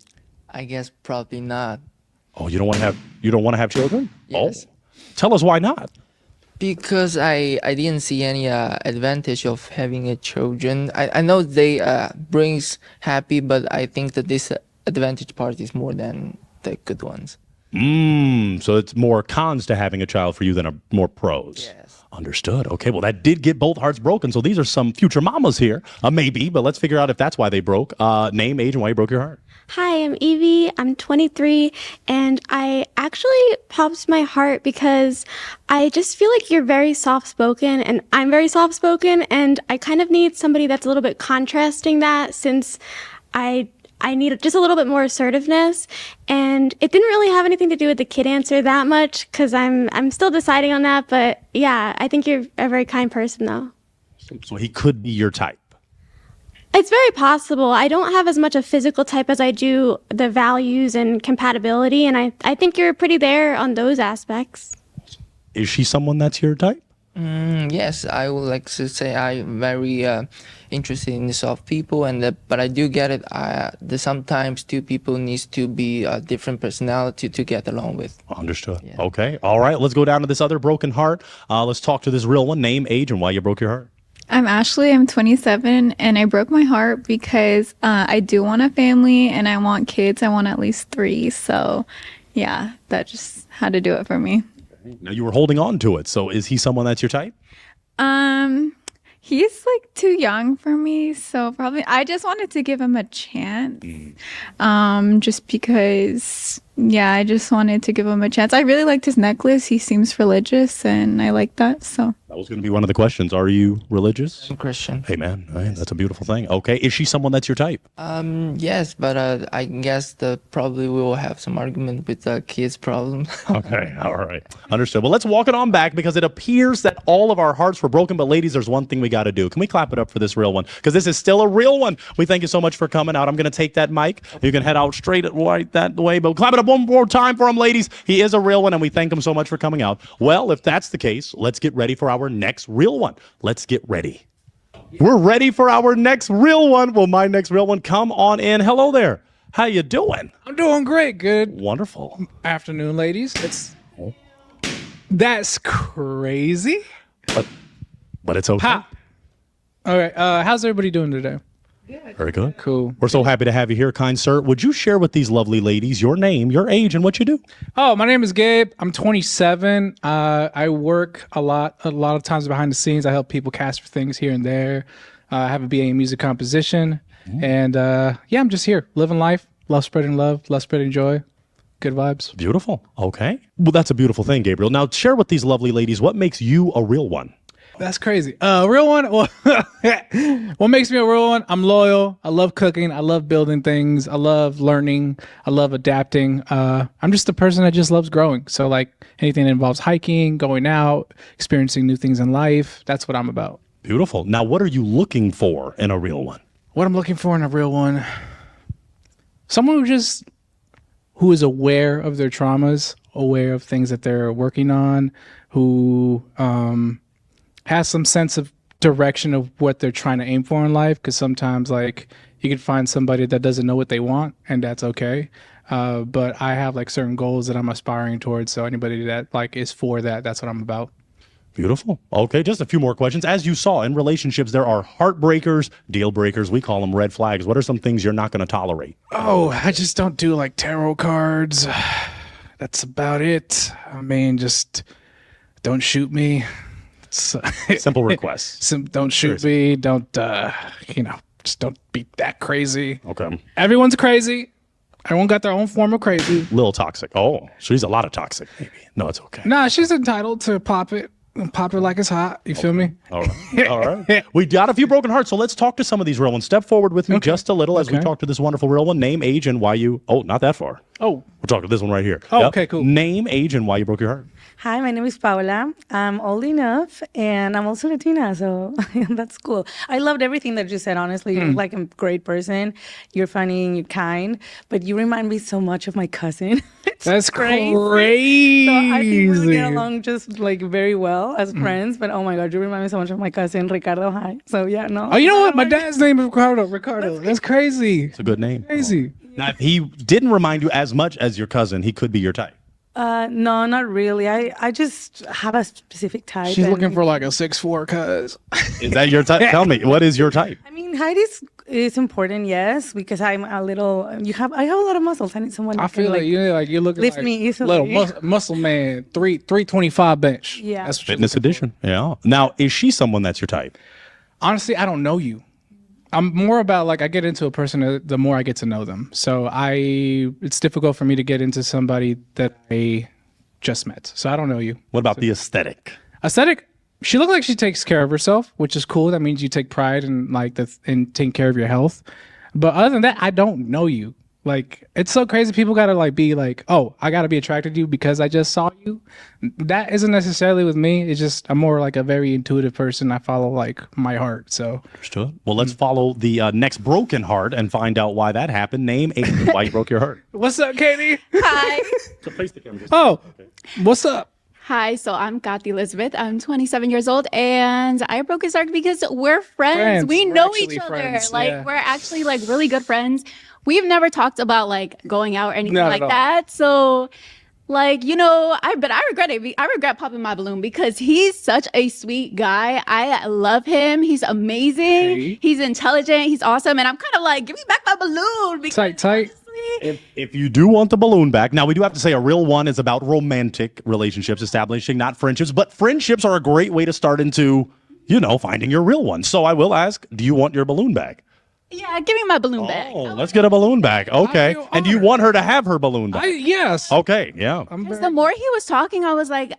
I guess probably not. Oh, you don't want to have children? Yes. Oh, tell us why not. Because I didn't see any advantage of having a children. I know they brings happy, but I think that this advantage part is more than the good ones. So it's more cons to having a child for you than more pros. Yes. Understood. Okay, well, that did get both hearts broken. So these are some future mamas here. Maybe, but let's figure out if that's why they broke. Name, age, and why you broke your heart. Hi, I'm Evie. I'm 23, and I actually popped my heart because I just feel like you're very soft-spoken, and I'm very soft-spoken, and I kind of need somebody that's a little bit contrasting that since I need just a little bit more assertiveness, and it didn't really have anything to do with the kid answer that much because I'm still deciding on that, but yeah, I think you're a very kind person, though. So he could be your type. It's very possible. I don't have as much a physical type as I do the values and compatibility, and I think you're pretty there on those aspects. Is she someone that's your type? Yes, I would like to say I'm very interested in the soft people, but I do get it. That sometimes two people needs to be a different personality to get along with. Understood. Okay. All right. Let's go down to this other broken heart. Let's talk to this real one. Name, age, and why you broke your heart. I'm Ashley. I'm 27, and I broke my heart because I do want a family and I want kids. I want at least 3. So, yeah, that just had to do it for me. Now you were holding on to it. So is he someone that's your type? He's like too young for me, so probably I just wanted to give him a chance. Just because, yeah, I just wanted to give him a chance. I really liked his necklace. He seems religious, and I like that. So that was going to be one of the questions. Are you religious? I'm Christian. Hey, man, that's a beautiful thing. Okay, is she someone that's your type? Yes, but I guess probably we will have some argument with the kids' problem. Okay, all right. Understood. Well, let's walk it on back because it appears that all of our hearts were broken. But ladies, there's one thing we got to do. Can we clap it up for this real one? Because this is still a real one. We thank you so much for coming out. I'm going to take that mic. You can head out straight right that way. But clap it up one more time for him, ladies. He is a real one, and we thank him so much for coming out. Well, if that's the case, let's get ready for our next real one. Let's get ready. We're ready for our next real one. Well, my next real one, come on in. Hello there. How you doing? I'm doing great. Good. Wonderful. Afternoon, ladies. That's crazy. But it's okay. Ha. All right. How's everybody doing today? Very good. Cool. We're so happy to have you here, kind sir. Would you share with these lovely ladies your name, your age, and what you do? Oh, my name is Gabe. I'm 27. I work a lot of times behind the scenes. I help people cast for things here and there. I have a BA in music composition. And yeah, I'm just here living life. Love spreading love. Love spreading joy. Good vibes. Beautiful. Okay. Well, that's a beautiful thing, Gabriel. Now, share with these lovely ladies what makes you a real one. That's crazy. Real one. Well, what makes me a real one? I'm loyal. I love cooking. I love building things. I love learning. I love adapting. I'm just a person that just loves growing. So like anything that involves hiking, going out, experiencing new things in life. That's what I'm about. Beautiful. Now, what are you looking for in a real one? What I'm looking for in a real one, someone who is aware of their traumas, aware of things that they're working on, who has some sense of direction of what they're trying to aim for in life. Because sometimes like you could find somebody that doesn't know what they want, and that's okay. But I have like certain goals that I'm aspiring towards. So anybody that like is for that, that's what I'm about. Beautiful. Okay, just a few more questions. As you saw, in relationships, there are heartbreakers, deal breakers. We call them red flags. What are some things you're not going to tolerate? Oh, I just don't do like tarot cards. That's about it. I mean, just don't shoot me. Simple requests. Don't shoot me. Don't, just don't be that crazy. Okay. Everyone's crazy. Everyone got their own form of crazy. Little toxic. Oh, she's a lot of toxic, maybe. No, it's okay. Nah, she's entitled to pop it like it's hot. You feel me? All right. All right. We got a few broken hearts, so let's talk to some of these real ones. Step forward with me just a little as we talk to this wonderful real one. Name, age, and why you... Oh, not that far. Oh. We're talking to this one right here. Oh, okay, cool. Name, age, and why you broke your heart. Hi, my name is Paola. I'm old enough, and I'm also Latina, so that's cool. I loved everything that you said, honestly. You're like a great person. You're funny and you're kind, but you remind me so much of my cousin. That's crazy. So I think we get along just like very well as friends, but oh my God, you remind me so much of my cousin, Ricardo. Hi. So yeah, no. Oh, you know what? My dad's name is Ricardo. That's crazy. It's a good name. Crazy. Now, if he didn't remind you as much as your cousin, he could be your type. No, not really. I just have a specific type. She's looking for like a 6'4" cuz. Is that your type? Tell me, what is your type? I mean, height is important, yes, because I'm a little. I have a lot of muscles. I need someone. I feel like you're looking lift like me easily. Little muscle man, 325 bench. Yeah, that's what Fitness edition. Yeah. Now, is she someone that's your type? Honestly, I don't know you. I'm more about like I get into a person the more I get to know them. So it's difficult for me to get into somebody that I just met. So I don't know you. What about the aesthetic? Aesthetic? She looks like she takes care of herself, which is cool. That means you take pride in like in taking care of your health. But other than that, I don't know you. Like, it's so crazy. People gotta like be like, oh, I gotta be attracted to you because I just saw you. That isn't necessarily with me. It's just I'm more like a very intuitive person. I follow like my heart. So understood. Well, let's follow the next broken heart and find out why that happened. Name, age, and why you broke your heart. What's up, Katie? Hi. So face the camera. Oh, what's up? Hi, so I'm Kathy Elizabeth. I'm 27 years old, and I broke his heart because we're friends. We We're know each actually other. friends, Like yeah. we're actually like really good friends. We've never talked about like going out or anything Not at like all. that. So like, you know, I regret it. I regret popping my balloon because he's such a sweet guy. I love him. He's amazing. Hey. He's intelligent. He's awesome. And I'm kind of like, give me back my balloon because Tight. If you do want the balloon back, now we do have to say a real one is about romantic relationships, establishing not friendships, but friendships are a great way to start into, finding your real one. So I will ask, do you want your balloon back? yeah, give me my balloon back. Oh, let's get a balloon back. Okay. And do you want her to have her balloon back? Yes. Okay, yeah. Because the more he was talking, I was like,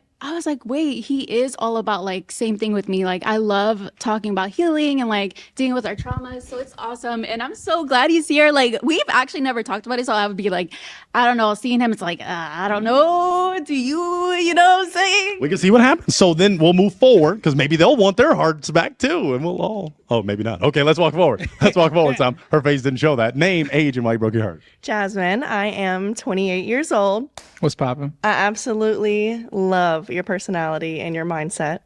wait, he is all about like same thing with me. Like I love talking about healing and like dealing with our traumas. So it's awesome. And I'm so glad he's here. Like we've actually never talked about it. So I would be like, I don't know, seeing him, it's like, I don't know. Do you know what I'm saying? We can see what happens. So then we'll move forward because maybe they'll want their hearts back too. And we'll all, maybe not. Okay, let's walk forward. Let's walk forward, Sam. Her face didn't show that. Name, age, and why you broke your heart. Jasmine, I am 28 years old. What's poppin'? I absolutely love your personality and your mindset.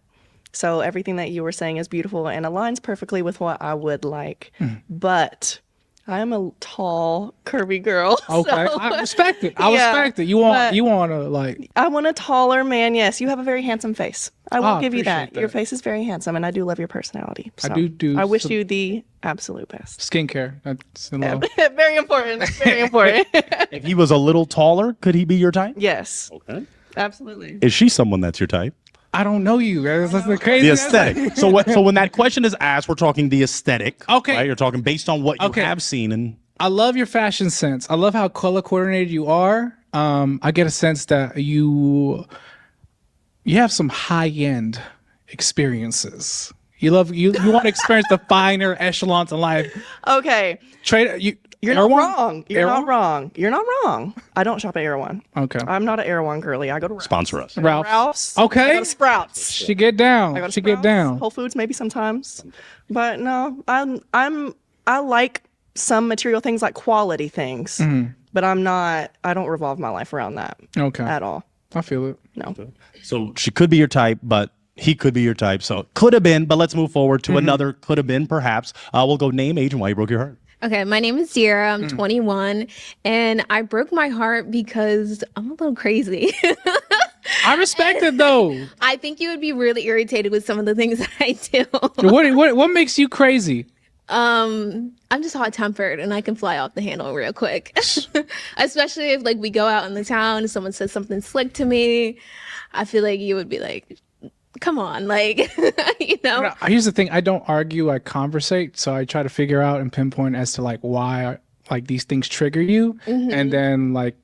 So everything that you were saying is beautiful and aligns perfectly with what I would like. But I am a tall, curvy girl. Okay, so- I respect it. I Yeah, respect it. You want to like. I want a taller man. Yes, you have a very handsome face. I will give you that. appreciate Your that. face is very handsome, and I do love your personality. I So do I wish some- you the absolute best. Skincare. That's a little. Very important. Very important. If he was a little taller, could he be your type? Yes. Okay. Absolutely. Is she someone that's your type? I don't know you. That's the crazy. The aesthetic. So when that question is asked, we're talking the aesthetic. Okay. Right? You're talking based on what you Okay. have seen and. I love your fashion sense. I love how color coordinated you are. I get a sense that you have some high end experiences. You want to experience the finer echelons of life. Okay. You're not wrong. You're not wrong. You're not wrong. I don't shop at Erewhon. Okay. I'm not an Erewhon girly. I go to Ralph's. Sponsor us. Ralph's. I Okay. go to Sprouts. She get down. I go to She get Sprouts, down. Whole Foods maybe sometimes, but no, I like some material things like quality things, but I don't revolve my life around that Okay. at all. I feel it. No. So she could be your type, but he could be your type. So could have been, but let's move forward to another could have been perhaps. We'll go name, age, and why you broke your heart. Okay, my name is Sierra. I'm 21, and I broke my heart because I'm a little crazy. I respect it though. I think you would be really irritated with some of the things that I do. What makes you crazy? I'm just hot tempered and I can fly off the handle real quick. Especially if like we go out in the town and someone says something slick to me. I feel like you would be like, come on, like, No, here's the thing. I don't argue. I conversate. So I try to figure out and pinpoint as to like why like these things trigger you, and then like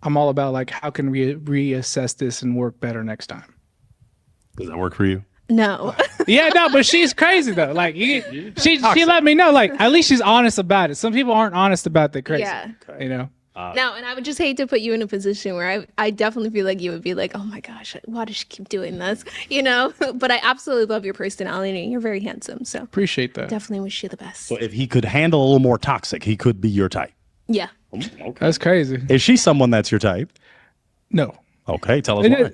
I'm all about like how can we reassess this and work better next time. Does that work for you? No. Yeah, no, but she's crazy though. Like she let me know. Like at least she's honest about it. Some people aren't honest about the crazy. Yeah. You know. No, and I would just hate to put you in a position where I definitely feel like you would be like, oh my gosh, why does she keep doing this? But I absolutely love your personality and you're very handsome. So Appreciate that. definitely wish you the best. So if he could handle a little more toxic, he could be your type. Yeah. Okay. That's crazy. Is she someone that's your type? No. Okay, tell us why.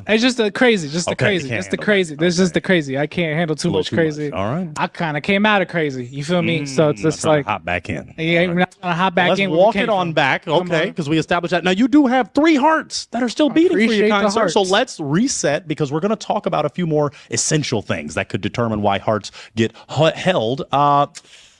It's just the crazy. Just the Okay, you crazy. can't It's the handle crazy. There's just the crazy. I can't handle too much crazy. All right. I kind of came out of crazy. You feel me? So it's just like hop back in. Yeah, we're not gonna hop back Let's in. where we walk came it on from. back, Come okay? on. Because we established that. Now you do have 3 hearts that are still beating for you, Appreciate kind the sir. So hearts. let's reset because we're going to talk about a few more essential things that could determine why hearts get held.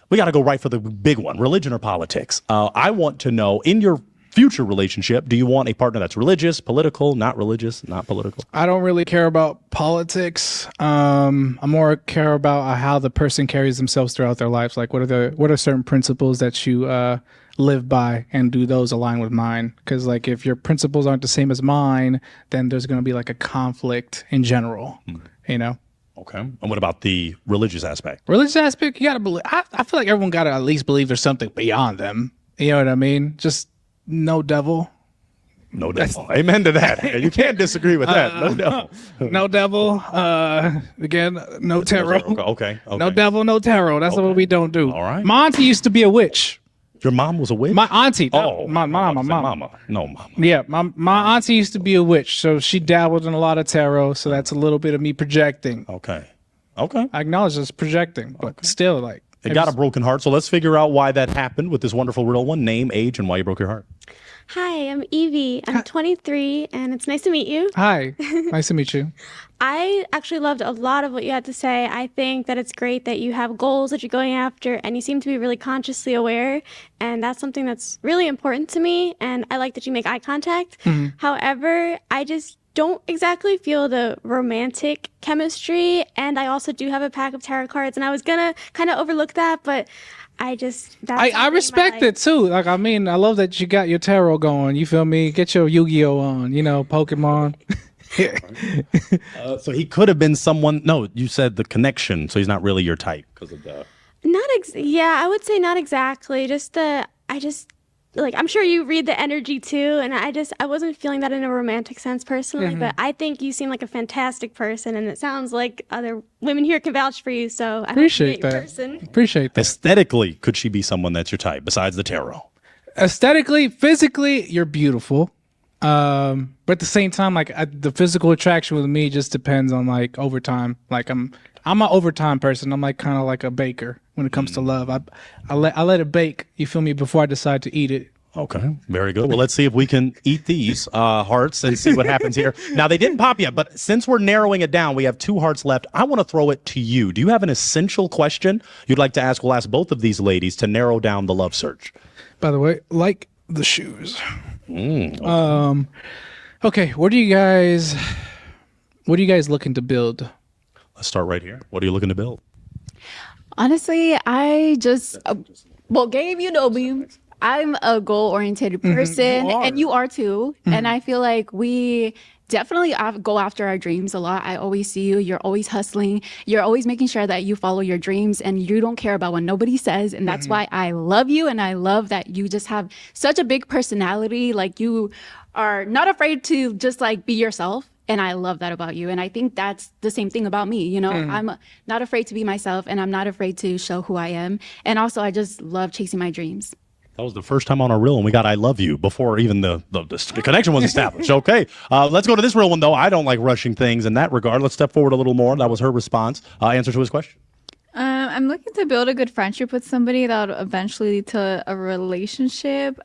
We got to go right for the big one: religion or politics. I want to know in your future relationship, do you want a partner that's religious, political, not religious, not political? I don't really care about politics. I more care about how the person carries themselves throughout their lives. Like, what are certain principles that you live by, and do those align with mine? Because like, if your principles aren't the same as mine, then there's going to be like a conflict in general. You know. Okay. And what about the religious aspect? Religious aspect, you gotta believe. I feel like everyone gotta at least believe there's something beyond them. You know what I mean? Just no devil. No devil. Amen to that. You can't disagree with that. No devil. No devil. Again, no tarot. Okay. No devil, no tarot. That's what we don't do. All right. My auntie used to be a witch. Your mom was a witch? My auntie. Oh, my mama. mama. No, mama. Yeah, my auntie used to be a witch, so she dabbled in a lot of tarot. So that's a little bit of me projecting. Okay. I acknowledge it's projecting, but still, like It got a broken heart. So let's figure out why that happened with this wonderful real one. Name, age, and why you broke your heart. Hi, I'm Evie. I'm 23, and it's nice to meet you. Hi, nice to meet you. I actually loved a lot of what you had to say. I think that it's great that you have goals that you're going after, and you seem to be really consciously aware, and that's something that's really important to me, and I like that you make eye contact. However, I just don't exactly feel the romantic chemistry, and I also do have a pack of tarot cards, and I was gonna kind of overlook that, but that's I respect it too. Like, I mean, I love that you got your tarot going. You feel me? Get your Yu-Gi-Oh on, Pokemon. So he could have been someone. No, you said the connection. So he's not really your type because of the. Yeah, I would say not exactly. I'm sure you read the energy too, and I wasn't feeling that in a romantic sense personally, but I think you seem like a fantastic person, and it sounds like other women here can vouch for you, so I appreciate that. Appreciate that. Aesthetically, could she be someone that's your type besides the tarot? Aesthetically, physically, you're beautiful. But at the same time, like the physical attraction with me just depends on like overtime. Like I'm an overtime person. I'm like kind of like a baker when it comes to love. I let it bake. You feel me? Before I decide to eat it. Okay, very good. Well, let's see if we can eat these hearts and see what happens here. Now, they didn't pop yet, but since we're narrowing it down, we have 2 hearts left. I want to throw it to you. Do you have an essential question you'd like to ask? We'll ask both of these ladies to narrow down the love search. By the way, like the shoes. Okay. Okay, what are you guys looking to build? Let's start right here. What are you looking to build? Honestly, I just, Gabe, you know me. I'm a goal-oriented person, and you are too. And I feel like we definitely go after our dreams a lot. I always see you. You're always hustling. You're always making sure that you follow your dreams, and you don't care about what nobody says. And that's why I love you, and I love that you just have such a big personality. Like, you are not afraid to just like be yourself. And I love that about you. And I think that's the same thing about me. I'm not afraid to be myself, and I'm not afraid to show who I am. And also, I just love chasing my dreams. That was the first time on our reel, and we got I love you before even the connection was established. Okay, let's go to this real one, though. I don't like rushing things in that regard. Let's step forward a little more. That was her response. Answer to his question. I'm looking to build a good friendship with somebody that will eventually lead to a relationship.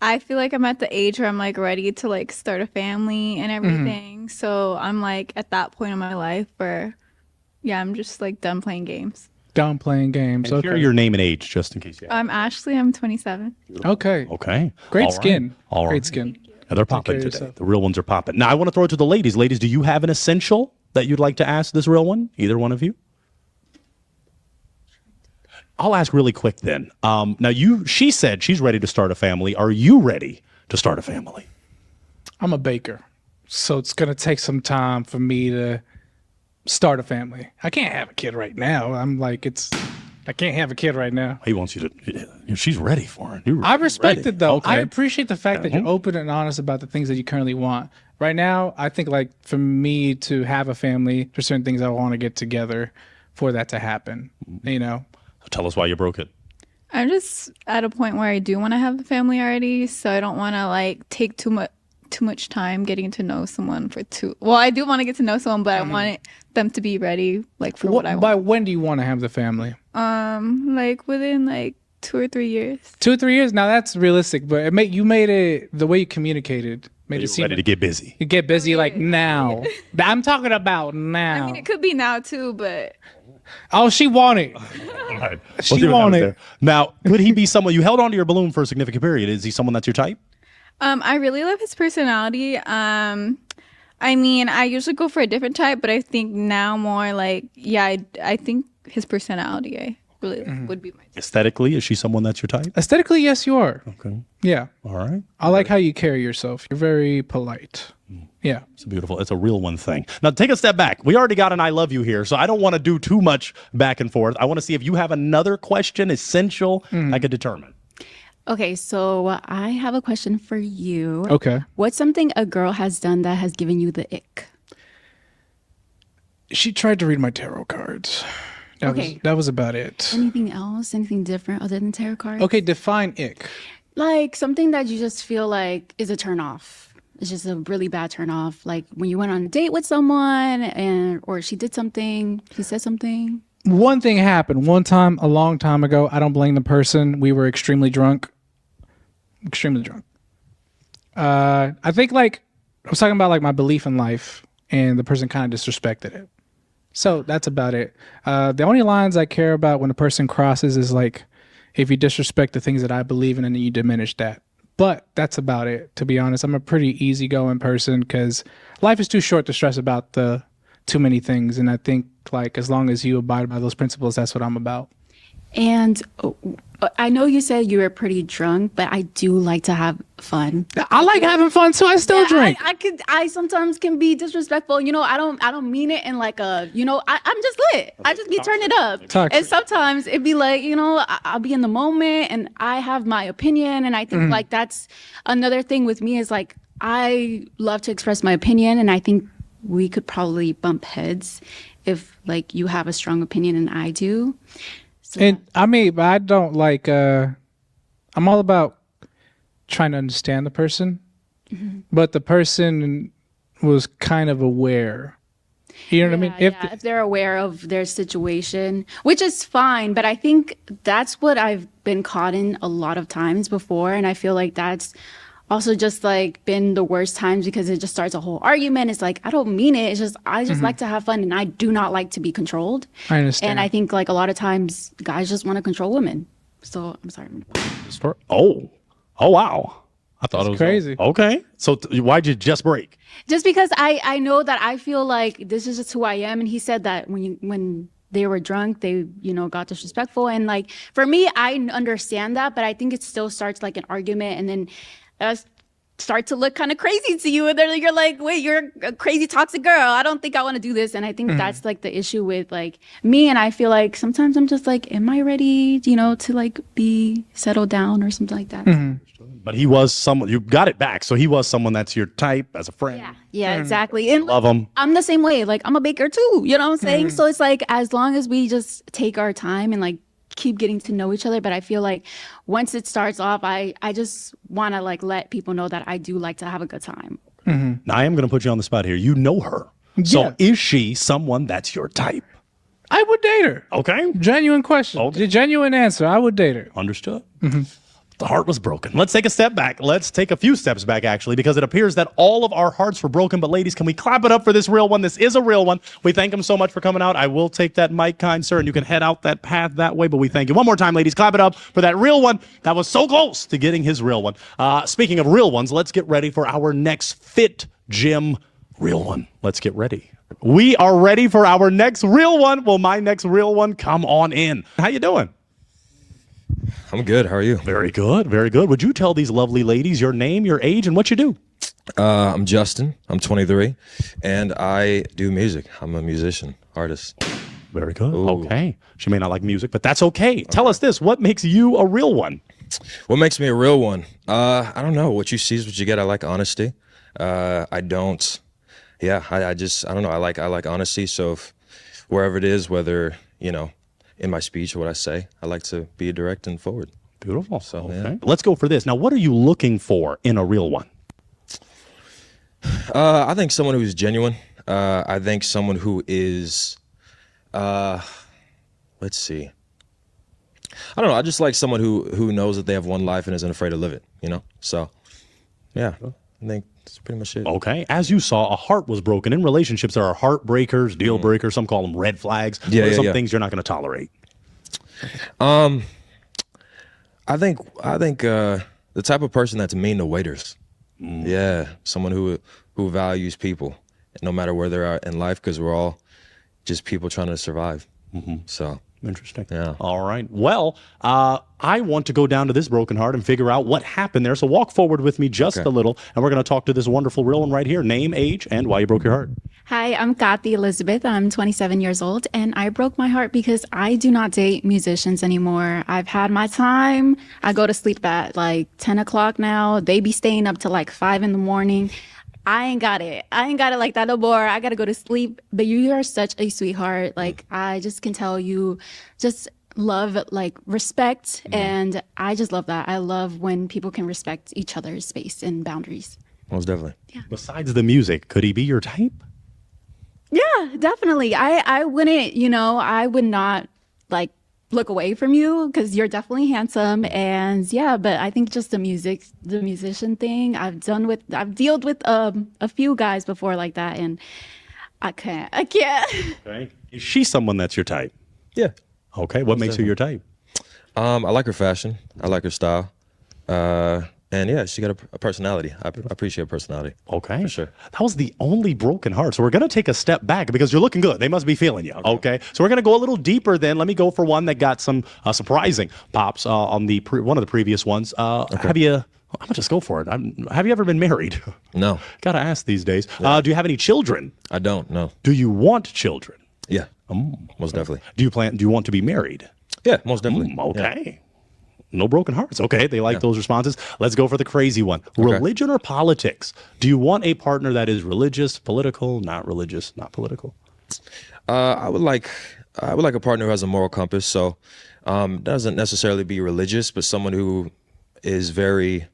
I feel like I'm at the age where I'm like ready to like start a family and everything. So I'm like at that point in my life where, yeah, I'm just like done playing games. Done playing games. And share your name and age, just in case you have. I'm Ashley. I'm 27. Okay. Great skin. All right. Great skin. Yeah, they're popping today. The real ones are popping. Now, I want to throw it to the ladies. Ladies, do you have an essential that you'd like to ask this real one? Either one of you? I'll ask really quick then. Now, she said she's ready to start a family. Are you ready to start a family? I'm a baker, so it's going to take some time for me to start a family. I can't have a kid right now. I can't have a kid right now. He wants you to. She's ready for it. I respect it, though. Okay. I appreciate the fact that you're open and honest about the things that you currently want. Right now, I think like for me to have a family, there's certain things I want to get together for that to happen. Tell us why you broke it. I'm just at a point where I do want to have a family already, so I don't want to like take too much time getting to know someone I do want to get to know someone, but I want them to be ready like for what I want. By when do you want to have the family? Like within like 2 or 3 years. 2 or 3 years? Now that's realistic, but you made it, the way you communicated made it seem ready to get busy. You get busy like now. I'm talking about now. I mean, it could be now too, but oh, she wanted. All right. She wanted. Now, could he be someone you held onto your balloon for a significant period? Is he someone that's your type? I really love his personality. I mean, I usually go for a different type, but I think now more like, yeah, I think his personality really would be my type. Aesthetically, is she someone that's your type? Aesthetically, yes, you are. Okay. Yeah. All right. I like how you carry yourself. You're very polite. Yeah. It's a real one thing. Now, take a step back. We already got an I love you here, so I don't want to do too much back and forth. I want to see if you have another question, essential, I could determine. Okay, so I have a question for you. Okay. What's something a girl has done that has given you the ick? She tried to read my tarot cards. That was about it. Anything else? Anything different other than tarot cards? Okay, define ick. Like something that you just feel like is a turn off. It's just a really bad turn off. Like when you went on a date with someone or she did something, she said something. One thing happened one time, a long time ago. I don't blame the person. We were extremely drunk. I think like I was talking about like my belief in life, and the person kind of disrespected it. So that's about it. The only lines I care about when a person crosses is like if you disrespect the things that I believe in and you diminish that. But that's about it, to be honest. I'm a pretty easygoing person because life is too short to stress about too many things. And I think like as long as you abide by those principles, that's what I'm about. And I know you said you were pretty drunk, but I do like to have fun. I like having fun too. I still drink. I sometimes can be disrespectful. You know, I don't mean it in like a, you know, I'm just lit. I just be turning it up. Toxic. And sometimes it'd be like, you know, I'll be in the moment and I have my opinion. And I think like that's another thing with me is like, I love to express my opinion. And I think we could probably bump heads if like you have a strong opinion and I do. So and I mean, I don't like, I'm all about trying to understand the person, but the person was kind of aware. You know what I mean? If they're aware of their situation, which is fine, but I think that's what I've been caught in a lot of times before. And I feel like that's also just like been the worst times because it just starts a whole argument. It's like, I don't mean it. It's just, I just like to have fun and I do not like to be controlled. I understand. And I think like a lot of times guys just want to control women. So I'm sorry. Oh, wow. I thought That's it was crazy. Okay. So why'd you just break? Just because I know that I feel like this is just who I am. And he said that when they were drunk, they, you know, got disrespectful. And like, for me, I understand that, but I think it still starts like an argument and then start to look kind of crazy to you. And then you're like, wait, you're a crazy toxic girl. I don't think I want to do this. And I think that's like the issue with like me. And I feel like sometimes I'm just like, am I ready, you know, to like be settled down or something like that. But he was someone, you got it back. So he was someone that's your type as a friend. Yeah, exactly. And Love him. I'm the same way. Like I'm a baker too. You know what I'm saying? So it's like as long as we just take our time and like keep getting to know each other. But I feel like once it starts off, I just want to like let people know that I do like to have a good time. Now I am going to put you on the spot here. You know her. So is she someone that's your type? I would date her. Okay. Genuine question. Okay. Genuine answer. I would date her. Understood. The heart was broken. Let's take a step back. Let's take a few steps back, actually, because it appears that all of our hearts were broken. But ladies, can we clap it up for this real one? This is a real one. We thank him so much for coming out. I will take that mic, kind sir, and you can head out that path that way. But we thank you one more time, ladies. Clap it up for that real one that was so close to getting his real one. Speaking of real ones, let's get ready for our next Fit Jim real one. Let's get ready. We are ready for our next real one. Well, my next real one, come on in. How you doing? I'm good. How are you? Very good. Very good. Would you tell these lovely ladies your name, your age, and what you do? I'm Justin. I'm 23, and I do music. I'm a musician, artist. Very good. Ooh. Okay. She may not like music, but that's okay. Tell us this. What makes you a real one? What makes me a real one? I don't know. What you see is what you get. I like honesty. I don't. Yeah, I don't know. I like honesty. So if, wherever it is, whether, you know, in my speech or what I say, I like to be direct and forward. Beautiful. So okay. Yeah. Let's go for this. Now, what are you looking for in a real one? I think someone who's genuine. I think someone who is, let's see. I don't know. I just like someone who knows that they have one life and isn't afraid to live it, you know? So, yeah, I think that's pretty much it. Okay. As you saw, a heart was broken. In relationships, there are heartbreakers, deal breakers. Some call them red flags. Yeah, what are some yeah. things you're not going to tolerate? I think the type of person that's mean to waiters. Yeah, someone who values people, no matter where they're at in life, because we're all just people trying to survive. So interesting. Yeah. All right. Well, I want to go down to this broken heart and figure out what happened there. So walk forward with me just a little, and we're going to talk to this wonderful real one right here. Name, age, and why you broke your heart. Hi, I'm Kathy Elizabeth. I'm 27 years old, and I broke my heart because I do not date musicians anymore. I've had my time. I go to sleep at like 10 o'clock now. They be staying up till like 5 in the morning. I ain't got it. I ain't got it like that no more. I gotta go to sleep. But you are such a sweetheart. Like I just can tell you just love like respect, and I just love that. I love when people can respect each other's space and boundaries. Most definitely. Besides the music, could he be your type? Yeah, definitely. I wouldn't, I would not like look away from you because you're definitely handsome. And yeah, but I think just the musician thing, I've dealt with a few guys before like that, and I can't. Okay. Is she someone that's your type? Yeah. Okay. What makes her your type? I like her fashion. I like her style. And yeah, she got a personality. I appreciate her personality. Okay. For sure. That was the only broken heart. So we're going to take a step back because you're looking good. They must be feeling you. Okay. So we're going to go a little deeper then. Let me go for one that got some surprising pops on the one of the previous ones. Have you, I'm going to just go for it. Have you ever been married? No. Got to ask these days. Do you have any children? I don't, no. Do you want children? Yeah. Most definitely. Do you want to be married? Yeah, most definitely. Okay. Yeah. No broken hearts. Okay, they like those responses. Let's go for the crazy one. Religion or politics? Do you want a partner that is religious, not political? I would like a partner who has a moral compass. So doesn't necessarily be religious, but someone who is very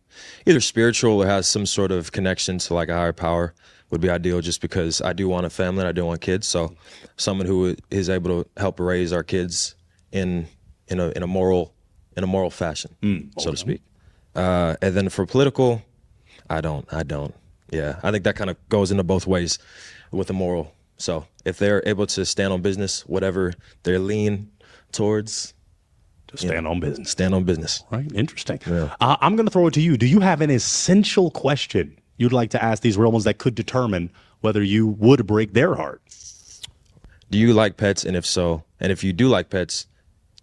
either spiritual or has some sort of connection to like a higher power would be ideal, just because I do want a family and I do want kids. So someone who is able to help raise our kids in a moral fashion, so to speak. And then for political, I don't. Yeah, I think that kind of goes into both ways with the moral. So if they're able to stand on business, whatever they're lean towards, stand on business. Stand on business. Right. Interesting. Yeah. I'm going to throw it to you. Do you have an essential question you'd like to ask these real ones that could determine whether you would break their heart? Do you like pets? And if so, and if you do like pets,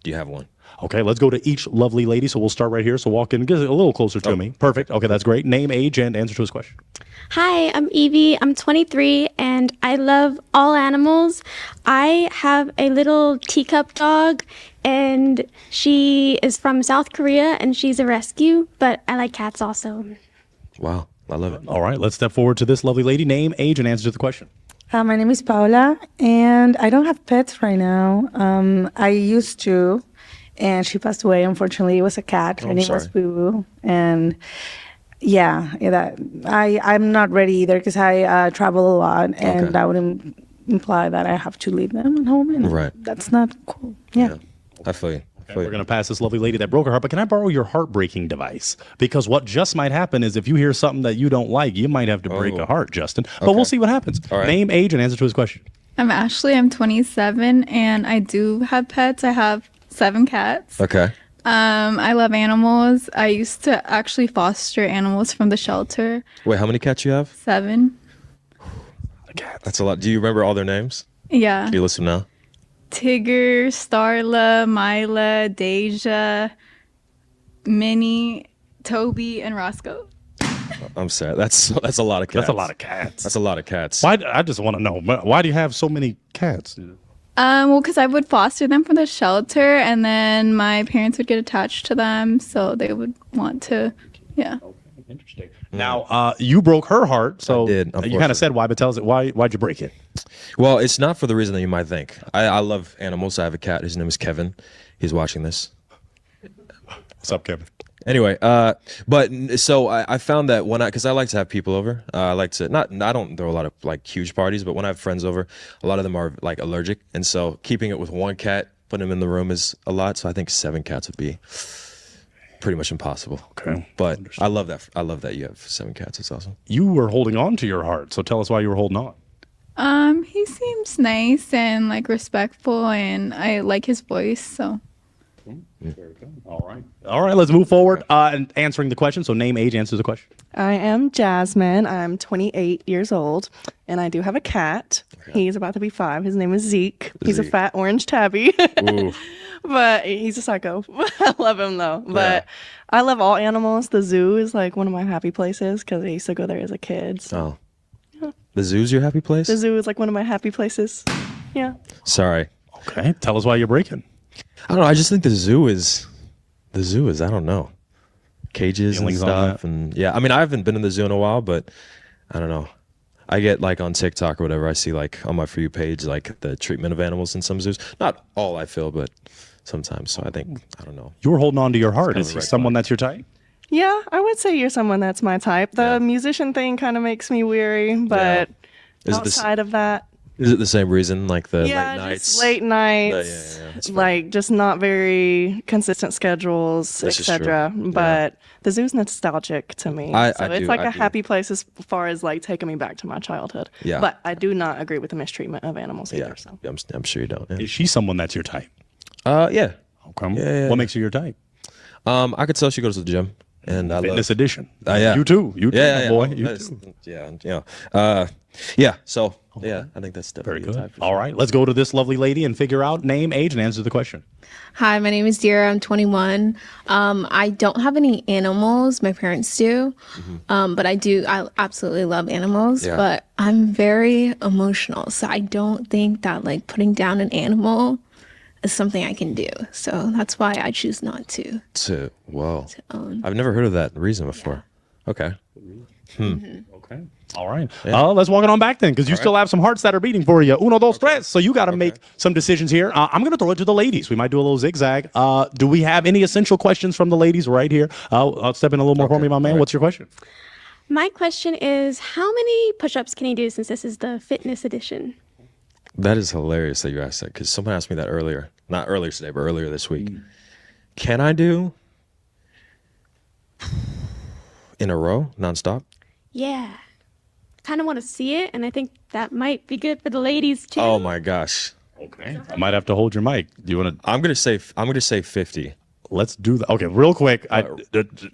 do you have one? Okay, let's go to each lovely lady. So we'll start right here. So walk in, get a little closer to me. Perfect. Okay, that's great. Name, age, and answer to his question. Hi, I'm Evie. I'm 23 and I love all animals. I have a little teacup dog and she is from South Korea and she's a rescue, but I like cats also. Wow, I love it. All right, let's step forward to this lovely lady. Name, age, and answer to the question. My name is Paula, and I don't have pets right now. I used to, and she passed away. Unfortunately, it was a cat. Her name was Boo Boo, and I'm not ready either because I travel a lot, and that would imply that I have to leave them at home, and that's not cool. Yeah. I feel you. Okay, we're going to pass this lovely lady that broke her heart, but can I borrow your heartbreaking device? Because what just might happen is if you hear something that you don't like, you might have to break a heart, Justin. But we'll see what happens. All right. Name, age, and answer to his question. I'm Ashley. I'm 27, and I do have pets. I have 7 cats. Okay. I love animals. I used to actually foster animals from the shelter. Wait, how many cats you have? 7. That's a lot. Do you remember all their names? Yeah. Can you list them now? Tigger, Starla, Mila, Deja, Minnie, Toby, and Roscoe. I'm sorry. That's a lot of cats. That's a lot of cats. That's a lot of cats. Why? I just want to know, why do you have so many cats? Well, because I would foster them from the shelter, and then my parents would get attached to them, so they would want to, Interesting. Now, you broke her heart, so I did, you kind of said why, but tell us why'd you break it? Well, it's not for the reason that you might think. I love animals. I have a cat. His name is Kevin. He's watching this. What's up, Kevin? Anyway, but so I found that because I like to have people over. I like to I don't throw a lot of like huge parties, but when I have friends over, a lot of them are like allergic, and so keeping it with one cat, putting him in the room is a lot. So I think 7 cats would be pretty much impossible. Okay, but I love that. I love that you have 7 cats. It's awesome. You were holding on to your heart, so tell us why you were holding on. He seems nice and like respectful, and I like his voice, so. Very good. All right, let's move forward and answering the question. So name, age, answer the question. I am Jasmine. I'm 28 years old, and I do have a cat. Okay. He's about to be 5. His name is Zeke. He's a fat orange tabby. But he's a psycho. I love him, though. But I love all animals. The zoo is like one of my happy places because I used to go there as a kid. So. Oh. The zoo's your happy place? The zoo is like one of my happy places. Yeah. Sorry. Okay, tell us why you're breaking. I don't know. I just think the zoo is, I don't know, cages Feelings and on stuff. And yeah, I mean, I haven't been in the zoo in a while, but I don't know. I get like on TikTok or whatever, I see like on my For You page, like the treatment of animals in some zoos. Not all I feel, but sometimes. So I think, I don't know. You were holding on to your heart. It's Is kind of he a someone that's your type? Yeah, I would say you're someone that's my type. The musician thing kind of makes me weary, but Is it the s- outside of that, Is it the same reason, like the yeah, late nights? just late nights, That's fair. like just not very consistent schedules, This is etc. true. But the zoo's nostalgic to me, I so it's do, like I a do. happy place as far as like taking me back to my childhood. Yeah. But I do not agree with the mistreatment of animals either. So I'm sure you don't. Yeah. Is she someone that's your type? Yeah. Okay. Yeah. What makes her your type? I could tell she goes to the gym, and I Fitness love edition. Yeah. You too. You too, my boy. You That's- too. Yeah. So yeah, I think that's definitely Very the good. type. All right, let's go to this lovely lady and figure out name, age, and answer the question. Hi, my name is Dira. I'm 21. I don't have any animals. My parents do. But I absolutely love animals. Yeah. But I'm very emotional. So I don't think that like putting down an animal is something I can do. So that's why I choose not to. Whoa. own. I've never heard of that reason before. Okay. Okay. All right. Yeah. Let's walk it on back then, because you All still have some hearts that are beating for you. Uno, dos, tres. So you got to make some decisions here. I'm going to throw it to the ladies. We might do a little zigzag. Do we have any essential questions from the ladies right here? I'll step in a little more for me, my man. What's your question? My question is, how many push-ups can you do since this is the fitness edition? That is hilarious that you asked that, because someone asked me that earlier. Not earlier today, but earlier this week. Can I do in a row, nonstop? Yeah. Kind of want to see it, and I think that might be good for the ladies too. Oh my gosh. Okay. I might have to hold your mic. Do you want to? I'm gonna say 50. Let's do that. Okay, real quick.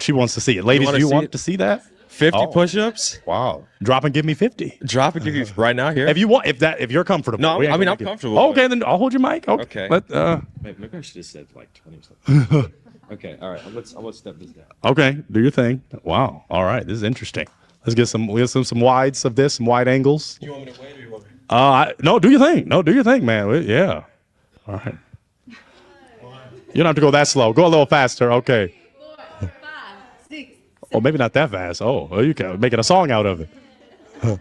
She wants to see it. Ladies, do you want to see that? 50 push-ups? Wow. Drop and give me 50. Drop and give you right now here. If you want, if you're comfortable. No, We ain't I mean gonna I'm make it- comfortable. Okay, then I'll hold your mic. Okay. Okay. Maybe I should have said like 20 something. Okay, all right. Let's step this down. Okay, do your thing. Wow. All right, this is interesting. Let's get some wides of this, some wide angles. You want me to wait or you want me? No, do your thing. No, do your thing, man. Yeah. All right. You don't have to go that slow. Go a little faster. Okay. 4, 5, 6. Oh, maybe not that fast. Oh, you can making a song out of it.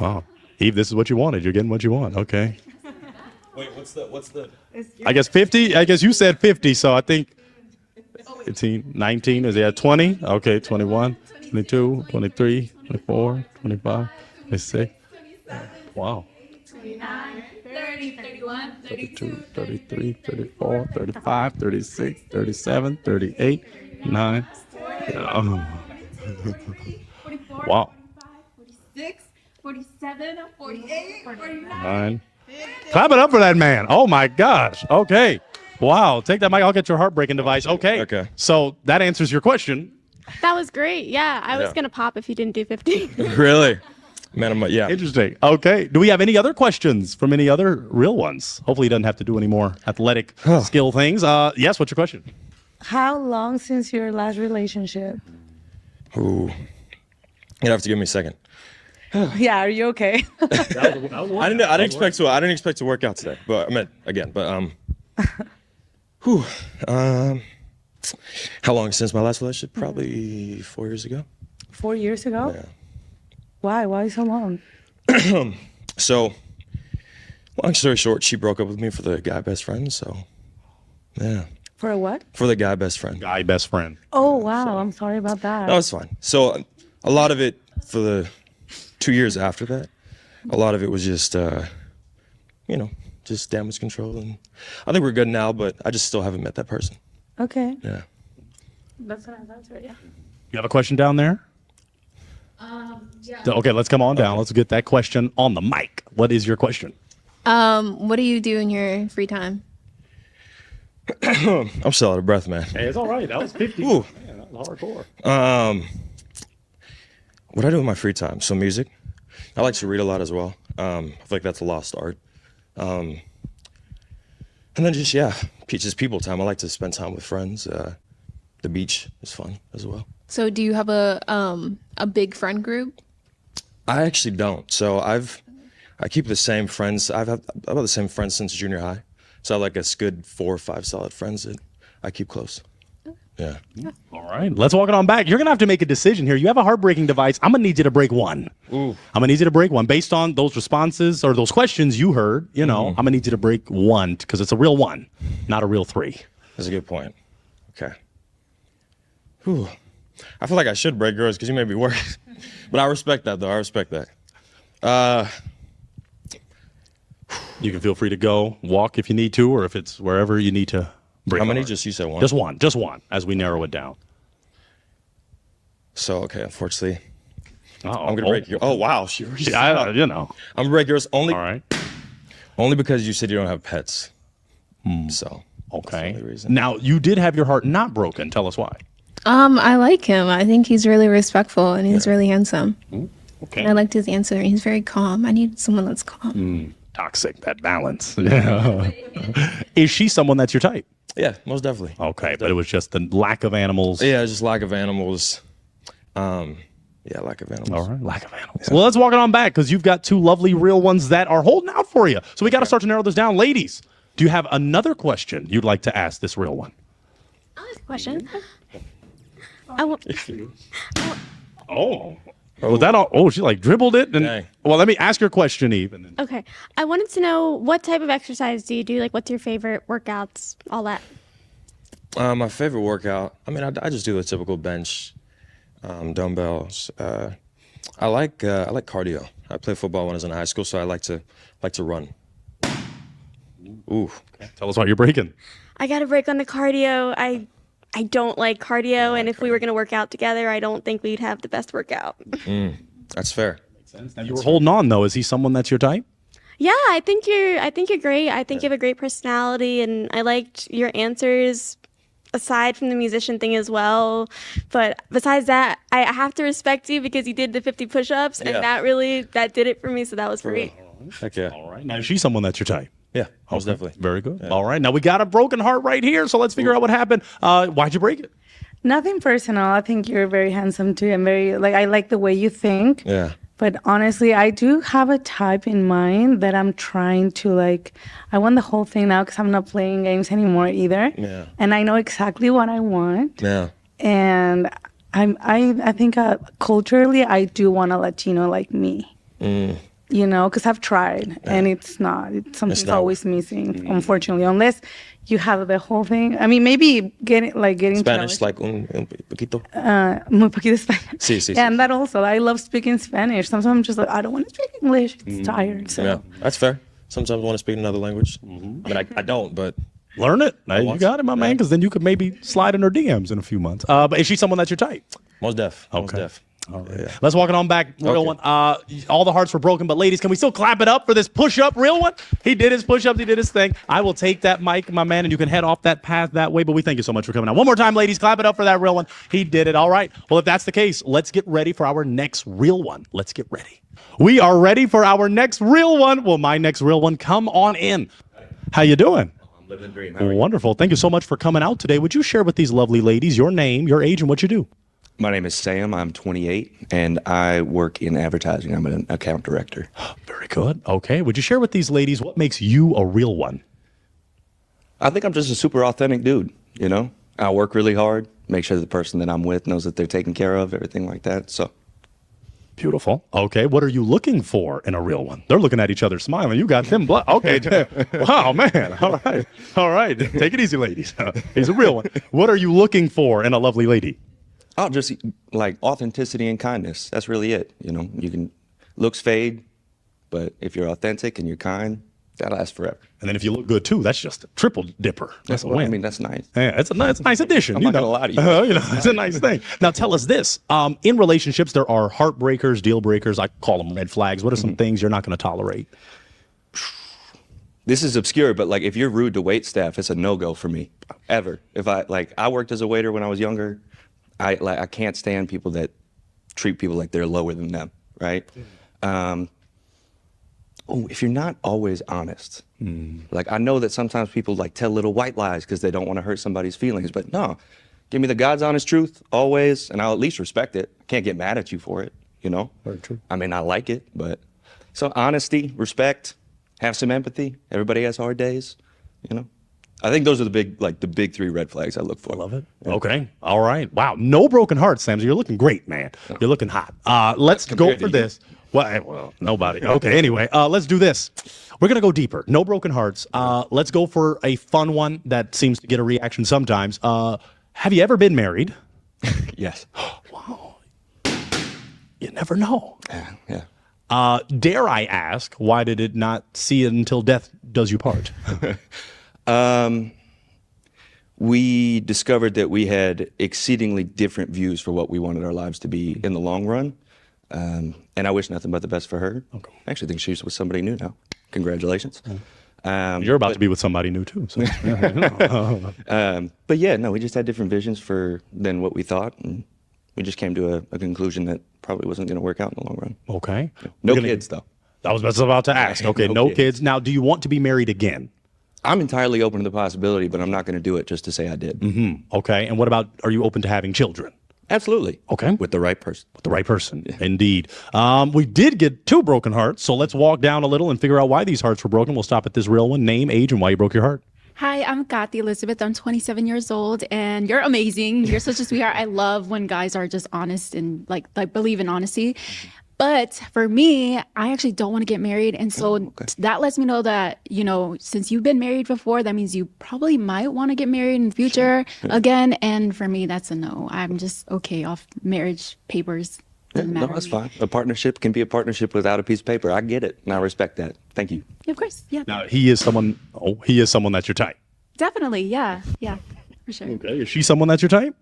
Wow. Eve, this is what you wanted. You're getting what you want. Okay. Wait, what's the I guess 50. I guess you said 50, so I think 18, 19. Is it 20? Okay, 21, 22, 23, 24, 25, 26. Wow. 29, 30, 31, 32, 33, 34, 35, 36, 37, 38, 9. Wow. 46, 47, 48, 49. 9. Clap it up for that man. Oh my gosh. Okay. Wow. Take that mic. I'll get your heartbreaking device. Okay. Okay. So that answers your question. That was great. Yeah, I was Yeah. going to pop if you didn't do 50. Really? Man, yeah. Interesting. Okay. Do we have any other questions from any other real ones? Hopefully he doesn't have to do any more athletic skill things. Yes. What's your question? How long since your last relationship? Ooh. You'd have to give me a second. Yeah, are you okay? I didn't expect to work out today, but I meant again. But whew, how long since my last relationship? Probably 4 years ago. 4 years ago? Yeah. Why? Why so long? So, long story short, she broke up with me for the guy best friend. So, yeah, For a what? for the guy best friend. Guy best friend. Oh, wow. I'm sorry about that. No, it's fine. So, a lot of it for the 2 years after that, a lot of it was just, just damage control. And I think we're good now, but I just still haven't met that person. Okay. Yeah. That's what I answered, yeah. You have a question down there? Yeah. Okay, let's come on down. Let's get that question on the mic. What is your question? What do you do in your free time? I'm still out of breath, man. Hey, it's all right. That was 50. Ooh. Man, that was hardcore. What I do in my free time? So music. I like to read a lot as well. I feel like that's a lost art. And then just people time. I like to spend time with friends. The beach is fun as well. So do you have a big friend group? I actually don't. So I keep the same friends. I've had about the same friends since junior high. So I have like a good 4 or 5 solid friends that I keep close. Yeah. All right, let's walk it on back. You're gonna have to make a decision here. You have a heartbreaking device. I'm gonna need you to break one. Ooh. I'm gonna need you to break one based on those responses or those questions you heard. You know, I'm gonna need you to break one because it's a real one, not a real three. That's a good point. Okay. Whew. I feel like I should break yours because you made me work. But I respect that, though. I respect that. You can feel free to go walk if you need to, or if it's wherever you need to break. How many? apart. Just you said one? Just one, as we narrow it down. So, okay, unfortunately, Uh-oh. I'm going to break yours. Oh, wow. Yeah, you know. I'm going to break yours only, All right. only because you said you don't have pets. So, okay. that's the only reason. Now, you did have your heart not broken. Tell us why. I like him. I think he's really respectful and he's really handsome. Okay. And I liked his answer. He's very calm. I need someone that's calm. Toxic, that balance. Yeah. Is she someone that's your type? Yeah, most definitely. Okay, but it was just the lack of animals. Yeah, just lack of animals. Yeah, lack of animals. All right, lack of animals. Well, let's walk it on back because you've got two lovely real ones that are holding out for you. So we got to start to narrow this down. Ladies, do you have another question you'd like to ask this real one? Question. Oh. Was that all? Oh, she like dribbled it. And, Dang. well, let me ask your question, Eve. And then, Okay. I wanted to know what type of exercise do you do? Like, what's your favorite workouts? All that. My favorite workout, I mean, I just do the typical bench, dumbbells. I like cardio. I played football when I was in high school, so I like to run. Ooh. tell us what you're breaking. I got to break on the cardio. I don't like cardio, and if we were going to work out together, I don't think we'd have the best workout. That's fair. Now, you were holding on though. Is he someone that's your type? Yeah, I think you're great. I think you have a great personality, and I liked your answers aside from the musician thing as well. But besides that, I have to respect you because you did the 50 push-ups, and that did it for me, so that was great. Heck yeah. All right. Now, is she someone that's your type? Yeah, most definitely. Very good. All right. Now, we got a broken heart right here, so let's figure out what happened. Why'd you break it? Nothing personal. I think you're very handsome too, and very I like the way you think. Yeah. But honestly, I do have a type in mind that I'm trying to I want the whole thing now because I'm not playing games anymore either. Yeah. And I know exactly what I want. Yeah. And I think culturally I do want a Latino like me. You know, because I've tried and it's something's always missing, unfortunately, unless you have the whole thing. I mean, maybe getting Spanish, like un poquito. Muy poquito Spanish. Sí. And that also, I love speaking Spanish. Sometimes I'm just like, I don't want to speak English. It's tired. So. Yeah, that's fair. Sometimes I want to speak another language. I mean, I don't, but learn it. You got it, my man, because then you could maybe slide in her DMs in a few months. But is she someone that's your type? Most def. Okay. Most def. All right. Let's walk it on back. Real one. All the hearts were broken, but ladies, can we still clap it up for this push-up real one? He did his push-ups. He did his thing. I will take that mic, my man, and you can head off that path that way, but we thank you so much for coming out. One more time, ladies, clap it up for that real one. He did it. All right. Well, if that's the case, let's get ready for our next real one. Let's get ready. We are ready for our next real one. Well, my next real one. Come on in. How you doing? I'm living the dream. How are you? Wonderful. Thank you so much for coming out today. Would you share with these lovely ladies your name, your age, and what you do? My name is Sam. I'm 28, and I work in advertising. I'm an account director. Very good. Okay. Would you share with these ladies what makes you a real one? I think I'm just a super authentic dude, you know? I work really hard, make sure the person that I'm with knows that they're taken care of, everything like that. So Beautiful. Okay. What are you looking for in a real one? They're looking at each other smiling. You got them. Okay. Wow, man. All right. All right. Take it easy, ladies. He's a real one. What are you looking for in a lovely lady? Oh, just like authenticity and kindness. That's really it. You know, looks fade, but if you're authentic and you're kind, that lasts forever. And then if you look good too, that's just a triple dipper. That's a win. I mean, that's nice. Yeah, it's a nice addition. I'm not gonna lie to you. It's a nice thing. Now tell us this: in relationships, there are heartbreakers, deal breakers. I call them red flags. What are some things you're not going to tolerate? This is obscure, but like if you're rude to wait staff, it's a no-go for me. Ever. If I worked as a waiter when I was younger. I can't stand people that treat people like they're lower than them, right? If you're not always honest, like I know that sometimes people like tell little white lies because they don't want to hurt somebody's feelings, but no, give me the God's honest truth always, and I'll at least respect it. I can't get mad at you for it, you know? Very true. I mean, I like it, but so honesty, respect, have some empathy. Everybody has hard days, you know? I think those are the big three red flags I look for. Love it. Okay. All right. Wow. No broken hearts, Sam. You're looking great, man. You're looking hot. Let's go for this. Well, nobody. Okay. Anyway, let's do this. We're going to go deeper. No broken hearts. Let's go for a fun one that seems to get a reaction sometimes. Have you ever been married? Yes. Wow. You never know. Yeah. Dare I ask, why did it not see it until death does you part? We discovered that we had exceedingly different views for what we wanted our lives to be in the long run. And I wish nothing but the best for her. Okay. I actually think she's with somebody new now. Congratulations. You're about to be with somebody new too. So. But yeah, no, we just had different visions than what we thought. And we just came to a conclusion that probably wasn't going to work out in the long run. Okay. No kids, though. I was about to ask. Okay, no kids. Now, do you want to be married again? I'm entirely open to the possibility, but I'm not going to do it just to say I did. Mm-hmm. Okay. And what about, are you open to having children? Absolutely. Okay. With the right person. With the right person. Yeah. Indeed. We did get 2 broken hearts, so let's walk down a little and figure out why these hearts were broken. We'll stop at this real one. Name, age, and why you broke your heart. Hi, I'm Kathy Elizabeth. I'm 27 years old, and you're amazing. You're such a sweetheart. I love when guys are just honest and like believe in honesty. But for me, I actually don't want to get married. And so that lets me know that, you know, since you've been married before, that means you probably might want to get married in the future again. And for me, that's a no. I'm just okay off marriage papers. No, that's fine. A partnership can be a partnership without a piece of paper. I get it, and I respect that. Thank you. Of course, yeah. Now, he is someone that's your type. Definitely, yeah, for sure. Okay, is she someone that's your type?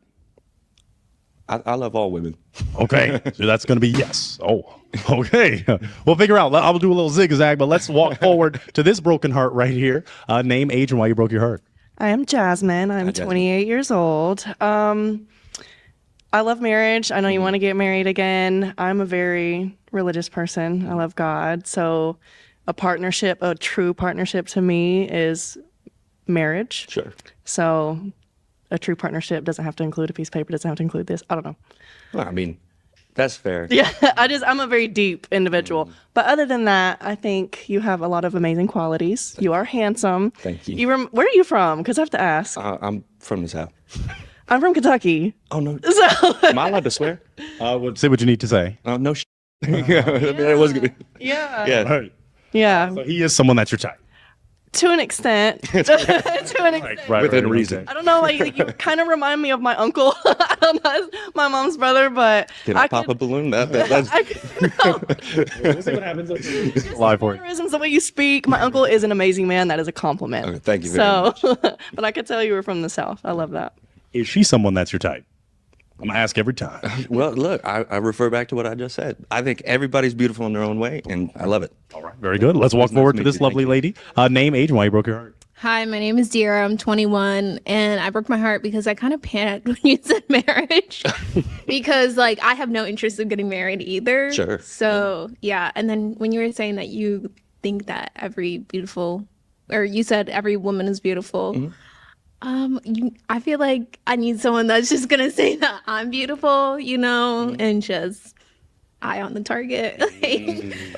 I love all women. Okay, so that's going to be yes. Oh, okay. We'll figure out. I'll do a little zigzag, but let's walk forward to this broken heart right here. Name, age, and why you broke your heart. I am Jasmine. I'm Hi, Jasmine. 28 years old. I love marriage. I know you want to get married again. I'm a very religious person. I love God. So a true partnership to me is marriage. Sure. So a true partnership doesn't have to include a piece of paper, doesn't have to include this. I don't know. Well, I mean, that's fair. Yeah, I'm a very deep individual. But other than that, I think you have a lot of amazing qualities. You are handsome. Thank you. Where are you from? Because I have to ask. I'm from the South. I'm from Kentucky. Oh, no. So Am I allowed to swear? Say what you need to say. No sh**. It was gonna be. Yeah. Yeah. Right. Yeah. So he is someone that's your type. To an extent. To an extent. Right, Within reason. I don't know, like you kind of remind me of my uncle. I don't know, my mom's brother, but Can I pop a balloon? That's We'll see what happens. Live for you. mannerisms, the way you speak. My uncle is an amazing man. That is a compliment. Okay, thank you very much. But I could tell you were from the South. I love that. Is she someone that's your type? I'm gonna ask every time. Well, look, I refer back to what I just said. I think everybody's beautiful in their own way, and I love it. All right, very good. Let's walk forward to this lovely lady. Name, age, and why you broke your heart. Hi, my name is Dira. I'm 21, and I broke my heart because I kind of panicked when you said marriage, because like I have no interest in getting married either. Sure. So yeah, and then when you were saying that you think that you said every woman is beautiful. Mm-hmm. I feel like I need someone that's just gonna say that I'm beautiful, you know, and just eye on the target.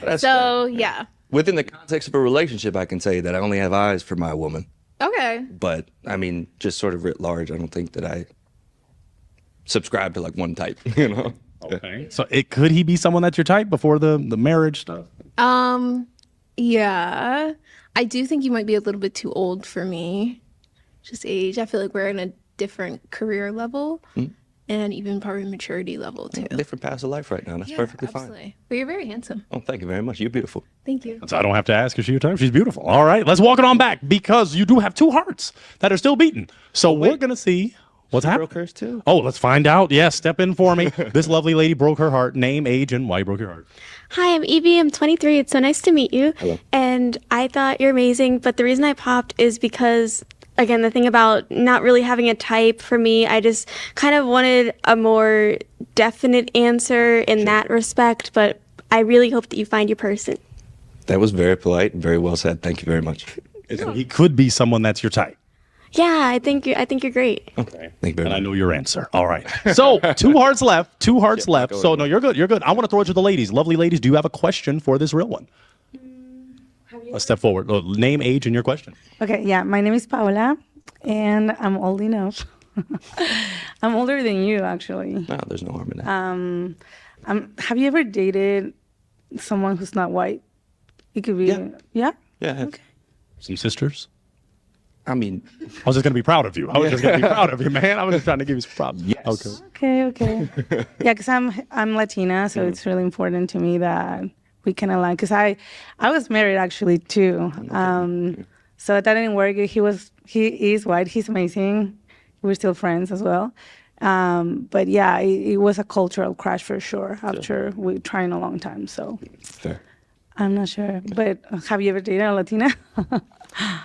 That's So fair. yeah. Within the context of a relationship, I can say that I only have eyes for my woman. Okay. But I mean, just sort of writ large, I don't think that I subscribe to like one type, you know? Okay. So could he be someone that's your type before the marriage stuff? Yeah. I do think you might be a little bit too old for me. Just age. I feel like we're in a different career level and even probably maturity level too. Different paths of life right now. That's perfectly absolutely. fine. But you're very handsome. Oh, thank you very much. You're beautiful. Thank you. So I don't have to ask, is she your type? She's beautiful. All right, let's walk it on back because you do have 2 hearts that are still beating. So we're going to see what's happening. Broke hers too? Oh, let's find out. Yes, step in for me. This lovely lady broke her heart. Name, age, and why you broke your heart. Hi, I'm Evie. I'm 23. It's so nice to meet you. Hello. And I thought you're amazing, but the reason I popped is because, again, the thing about not really having a type for me, I just kind of wanted a more definite answer in that respect, but I really hope that you find your person. That was very polite and very well said. Thank you very much. So he could be someone that's your type. Yeah, I think you're great. Okay. Thank you very And much. I know your answer. All right. So 2 hearts left. 2 hearts left. So no, you're good. You're good. I want to throw it to the ladies. Lovely ladies, do you have a question for this real one? Let's step forward. Name, age, and your question. Okay, yeah, my name is Paola. and I'm old enough. I'm older than you, actually. No, there's no harm in that. Have you ever dated someone who's not white? It could be. Yeah. Yeah, I have. Some sisters? I mean, I was just going to be proud of you. I was just going to be proud of you, man. I was just trying to give you some props. Yes. Okay. Yeah, because I'm Latina, so it's really important to me that we can align. Because I was married actually too. So that didn't work. He is white. He's amazing. We're still friends as well. But yeah, it was a cultural crash for sure after we trying a long time. So fair. I'm not sure. But have you ever dated a Latina?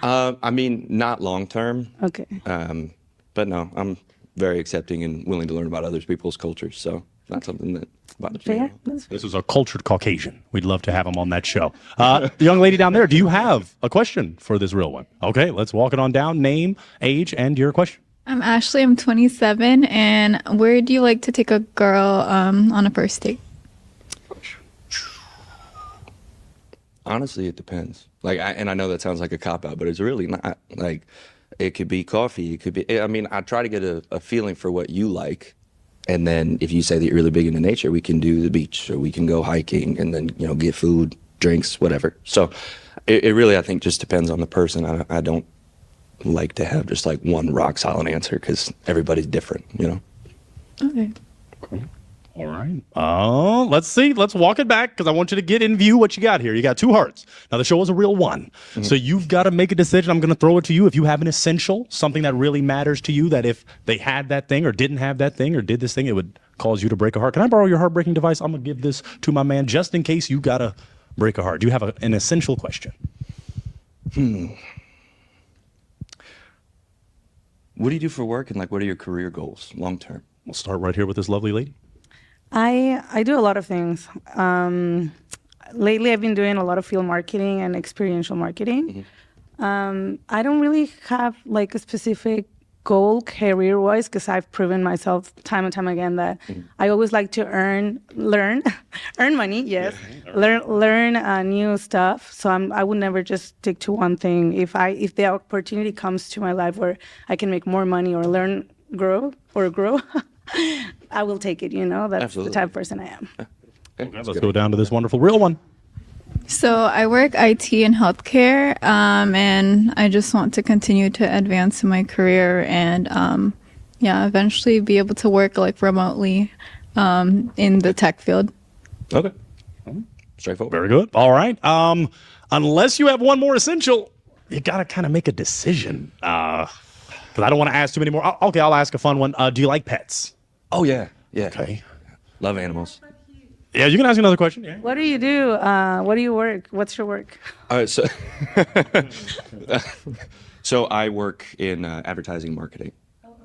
I mean, not long term. Okay. But no, I'm very accepting and willing to learn about other people's cultures. So not something that bothers me. This is a cultured Caucasian. We'd love to have him on that show. The young lady down there, do you have a question for this real one? Okay, let's walk it on down. Name, age, and your question. I'm Ashley. I'm 27. And where do you like to take a girl on a first date? Honestly, it depends. And I know that sounds like a cop out, but it's really not. Like, it could be coffee. It could be. I mean, I try to get a feeling for what you like, and then if you say that you're really big into nature, we can do the beach or we can go hiking, and then get food, drinks, whatever. So, it really, I think, just depends on the person. I don't like to have just like one rock solid answer because everybody's different. Okay. All right. Let's see. Let's walk it back because I want you to get in view what you got here. You got two hearts. Now, the show is a real one. So you've got to make a decision. I'm going to throw it to you. If you have an essential, something that really matters to you, that if they had that thing or didn't have that thing or did this thing, it would cause you to break a heart. Can I borrow your heartbreaking device? I'm going to give this to my man just in case you got to break a heart. Do you have an essential question? What do you do for work and what are your career goals long term? We'll start right here with this lovely lady. I do a lot of things. Lately, I've been doing a lot of field marketing and experiential marketing. I don't really have a specific goal career-wise because I've proven myself time and time again that I always like to earn money. Yes, learn new stuff. So I would never just stick to one thing. If the opportunity comes to my life where I can make more money or grow. I will take it, That's Absolutely. the type of person I am. Okay, let's go down to this wonderful real one. So I work IT and healthcare, and I just want to continue to advance in my career and, eventually be able to work remotely in the tech field. Okay. Straightforward. Very good. All right. Unless you have one more essential, you got to kind of make a decision. Because I don't want to ask too many more. Okay, I'll ask a fun one. Do you like pets? Oh, yeah. Okay. Love animals. Yeah, you can ask another question. Yeah. What do you do? What do you work? What's your work? All right, so I work in advertising marketing.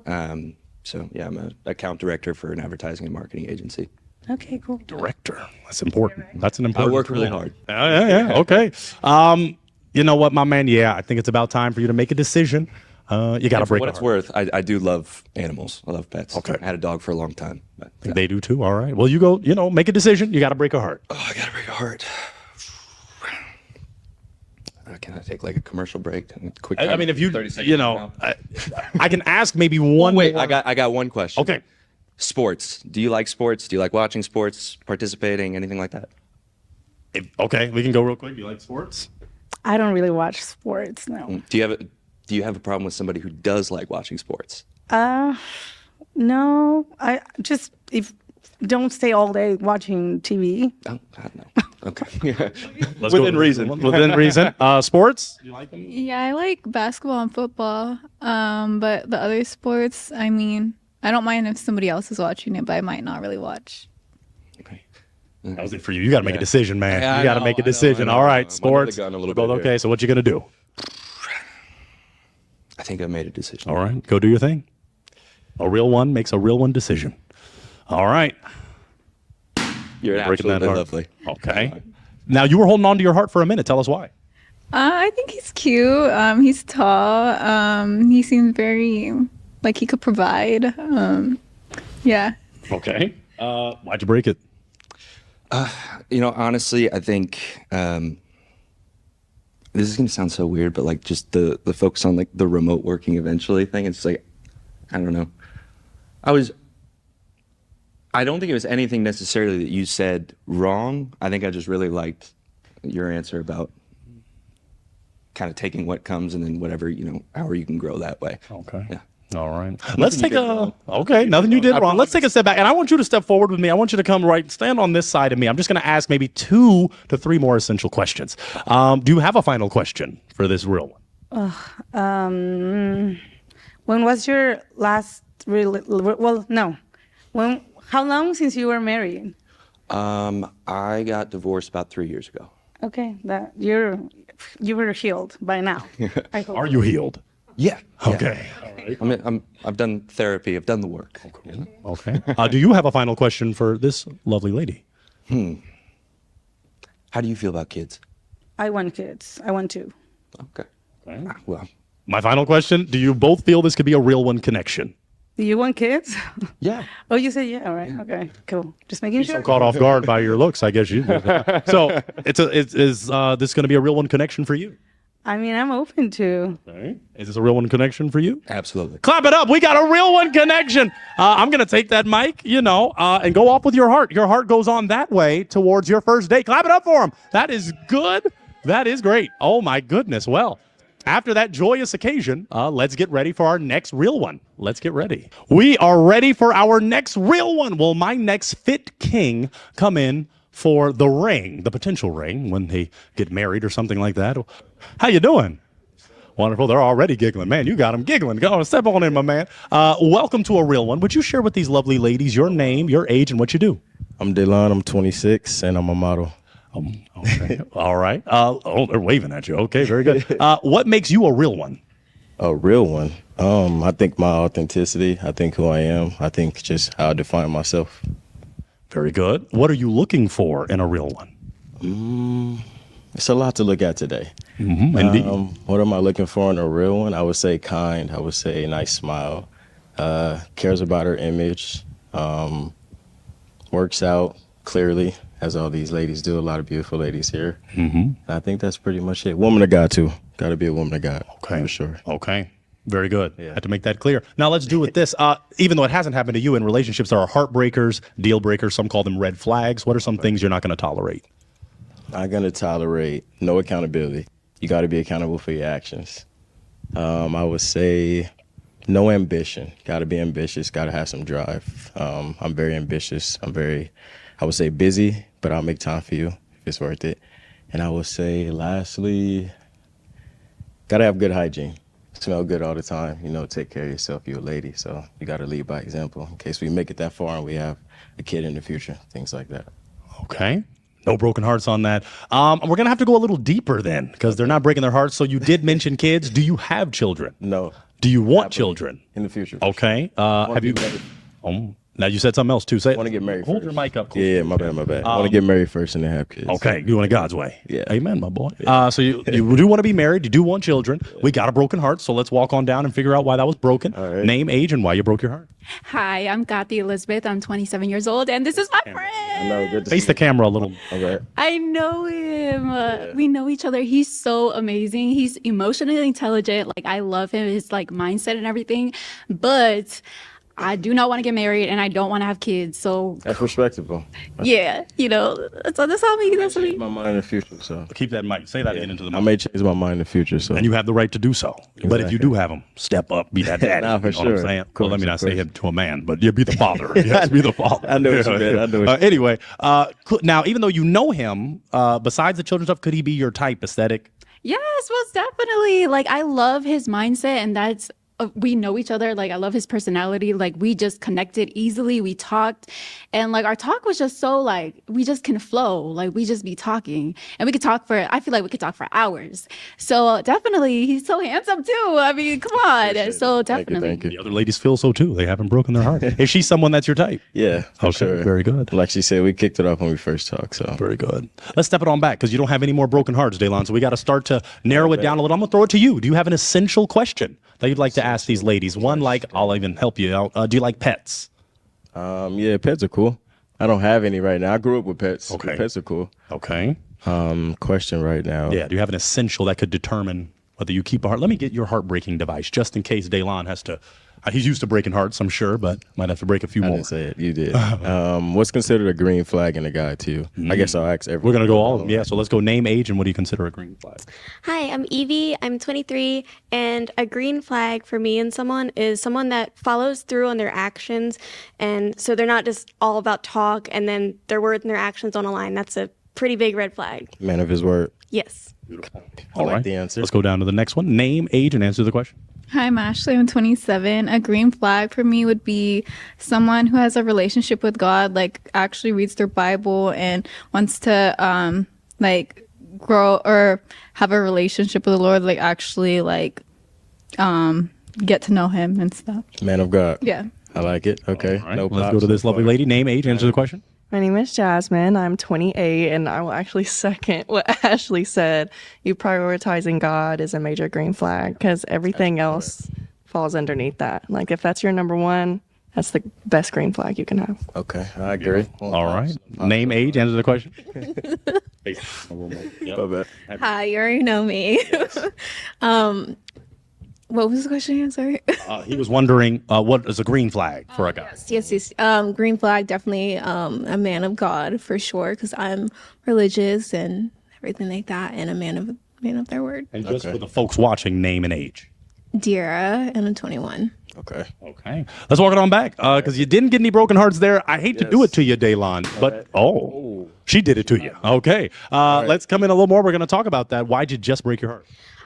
I'm an account director for an advertising and marketing agency. Okay, cool. Director. That's important. That's an important. I work really role. hard. Yeah. Okay. You know what, my man? Yeah, I think it's about time for you to make a decision. You got to break. For what it's worth, I do love animals. I love pets. Okay. I had a dog for a long time. But, I think they do too. All right. Well, you go. Make a decision. You got to break a heart. Oh, I got to break a heart. Can I take a commercial break and quick? I mean, if you 30 seconds I can ask maybe one. Wait, more. I got one question. Okay. Sports. Do you like sports? Do you like watching sports? Participating? Anything like that? Okay, we can go real quick. Do you like sports? I don't really watch sports, no. Do you have a problem with somebody who does like watching sports? No. I just don't stay all day watching TV. Oh, God, no. Okay. Within reason. Within reason. Sports? You like them? Yeah, I like basketball and football. But the other sports, I mean, I don't mind if somebody else is watching it, but I might not really watch. Okay. That was it for you. You got to make a decision, man. Yeah, you got to make a decision. All right, sports. I'm under the gun a little Both bit okay. here. So what you gonna do? I think I made a decision. All right, go do your thing. A real one makes a real one decision. All right. You're Breaking that absolutely heart. lovely. Okay. Now you were holding on to your heart for a minute. Tell us why. I think he's cute. He's tall. He seems very like he could provide. Yeah. Okay. Why'd you break it? Honestly, I think this is gonna sound so weird, but like just the focus on like the remote working eventually thing. It's like, I don't know. I don't think it was anything necessarily that you said wrong. I think I just really liked your answer about kind of taking what comes and then whatever, however you can grow that way. Okay. Yeah. All right. Let's take nothing you did wrong. Let's take a step back. And I want you to step forward with me. I want you to come stand on this side of me. I'm just going to ask maybe 2 to 3 more essential questions. Do you have a final question for this real one? When was your last how long since you were married? I got divorced about 3 years ago. Okay, you were healed by now. I hope. Are you healed? Yeah. Okay. I've done therapy. I've done the work. Okay. Do you have a final question for this lovely lady? How do you feel about kids? I want kids. I want 2. Okay. Well, my final question, do you both feel this could be a real one connection? Do you want kids? Yeah. Oh, you said yeah. All right. Okay. Cool. Just making sure. So caught off guard by your looks, I guess you did. So is this going to be a real one connection for you? I mean, I'm open to. Okay. Is this a real one connection for you? Absolutely. Clap it up. We got a real one connection. I'm going to take that mic, and go off with your heart. Your heart goes on that way towards your first date. Clap it up for him. That is good. That is great. Oh, my goodness. Well, after that joyous occasion, let's get ready for our next real one. Let's get ready. We are ready for our next real one. Will my next fit king come in for the ring, the potential ring, when they get married or something like that? How you doing? Wonderful. They're already giggling. Man, you got them giggling. Go on, step on in, my man. Welcome to a real one. Would you share with these lovely ladies your name, your age, and what you do? I'm Dylan. I'm 26, and I'm a model. Okay. All right. They're waving at you. Okay, very good. What makes you a real one? A real one? I think my authenticity. I think who I am. I think just how I define myself. Very good. What are you looking for in a real one? It's a lot to look at today. Indeed. What am I looking for in a real one? I would say kind. I would say a nice smile. Cares about her image. Works out clearly, as all these ladies do. A lot of beautiful ladies here. I think that's pretty much it. Woman of God, too. Got to be a woman of God. Okay. For sure. Okay. Very good. Yeah. Had to make that clear. Now let's do with this. Even though it hasn't happened to you in relationships, there are heartbreakers, deal breakers. Some call them red flags. What are some things you're not going to tolerate? Not going to tolerate no accountability. You got to be accountable for your actions. I would say no ambition. Got to be ambitious. Got to have some drive. I'm very ambitious. I would say busy, but I'll make time for you if it's worth it. And I would say lastly, got to have good hygiene. Smell good all the time. Take care of yourself. You're a lady, so you got to lead by example in case we make it that far and we have a kid in the future, things like that. Okay. No broken hearts on that. We're going to have to go a little deeper then because they're not breaking their hearts. So you did mention kids. Do you have children? No. Do you want children? In the future. Okay. Have you? Now you said something else too. Say. Want to get married Hold first. your mic up. Yeah, my bad. I want to get married first and then have kids. Okay, doing it God's way. Yeah. Amen, my boy. Yeah. So you do want to be married. You do want children. We got a broken heart. So let's walk on down and figure out why that was broken. All right. Name, age, and why you broke your heart. Hi, I'm Kathy Elizabeth. I'm 27 years old, and this is my friend. Hello, good to Face see the camera a little. Okay. I know him. We know each other. He's so amazing. He's emotionally intelligent. Like, I love him, his mindset and everything. But I do not want to get married, and I don't want to have kids. So That's respectable. yeah, so that's how me. That's Change me. my mind in the future, so. Keep that mic. Say that again into the I mic. may change my mind in the future, so. And you have the right to do so. But if you do have them, step up, be that daddy. Nah, for you know what I'm sure. saying? Of Well, let course, me not of say course. him to a man, but you be the father. Yes, be the father. I know what you meant. I know what you Anyway, now, even though you know him, besides the children stuff, could he be your type aesthetic? Yes, most definitely. I love his mindset, and that's we know each other. I love his personality. We just connected easily. We talked, and our talk was just so we just can flow. We just be talking, and we could talk for. I feel like we could talk for hours. So definitely, he's so handsome too. I mean, come on. So definitely. Thank you. The other ladies feel so too. They haven't broken their heart. Is she someone that's your type? Yeah, for Okay, sure. very good. Like she said, we kicked it off when we first talked, so. Very good. Let's step it on back because you don't have any more broken hearts, Daylon. So we got to start to narrow it down a little. I'm going to throw it to you. Do you have an essential question that you'd like to ask these ladies? One, I'll even help you out. Do you like pets? Yeah, pets are cool. I don't have any right now. I grew up with pets. Okay. Pets are cool. Okay. Question right now. Yeah. Do you have an essential that could determine whether you keep a heart? Let me get your heartbreaking device just in case Daylon has to. He's used to breaking hearts, I'm sure, but might have to break a few I more. didn't say it. You did. What's considered a green flag in a guy to you? I guess I'll ask everyone. We're going to go all of them. Yeah. So let's go name, age, and what do you consider a green flag? Hi, I'm Evie. I'm 23, and a green flag for me and someone is someone that follows through on their actions, and so they're not just all about talk and then their words and their actions don't align. That's a pretty big red flag. Man of his word. Yes. Beautiful. I All like right. the answer. Let's go down to the next one. Name, age, and answer the question. Hi, I'm Ashley. I'm 27. A green flag for me would be someone who has a relationship with God, like actually reads their Bible and wants to like grow or have a relationship with the Lord, like actually like get to know him and stuff. Man of God. Yeah. I like it. Okay. All right. No Let's props go to this so lovely far. lady. Name, age, answer the question. My name is Jasmine. I'm 28, and I will actually second what Ashley said. You prioritizing God is a major green flag because everything else falls underneath that. Like, if that's your number one, that's the best green flag you can have. Okay. I agree. All right. Name, age, answer the question. Hi, you already know me. What was the question again? Sorry. He was wondering what is a green flag for a guy. Yes. Green flag, definitely a man of God for sure, because I'm religious and everything like that, and a man of their word. And just for the folks watching, name and age. Dira, and I'm 21. Okay. Okay. Let's walk it on back because you didn't get any broken hearts there. I hate to do it to you, Daylon, but she did it to you. Okay. Let's come in a little more. We're going to talk about that. Why'd you just break your heart?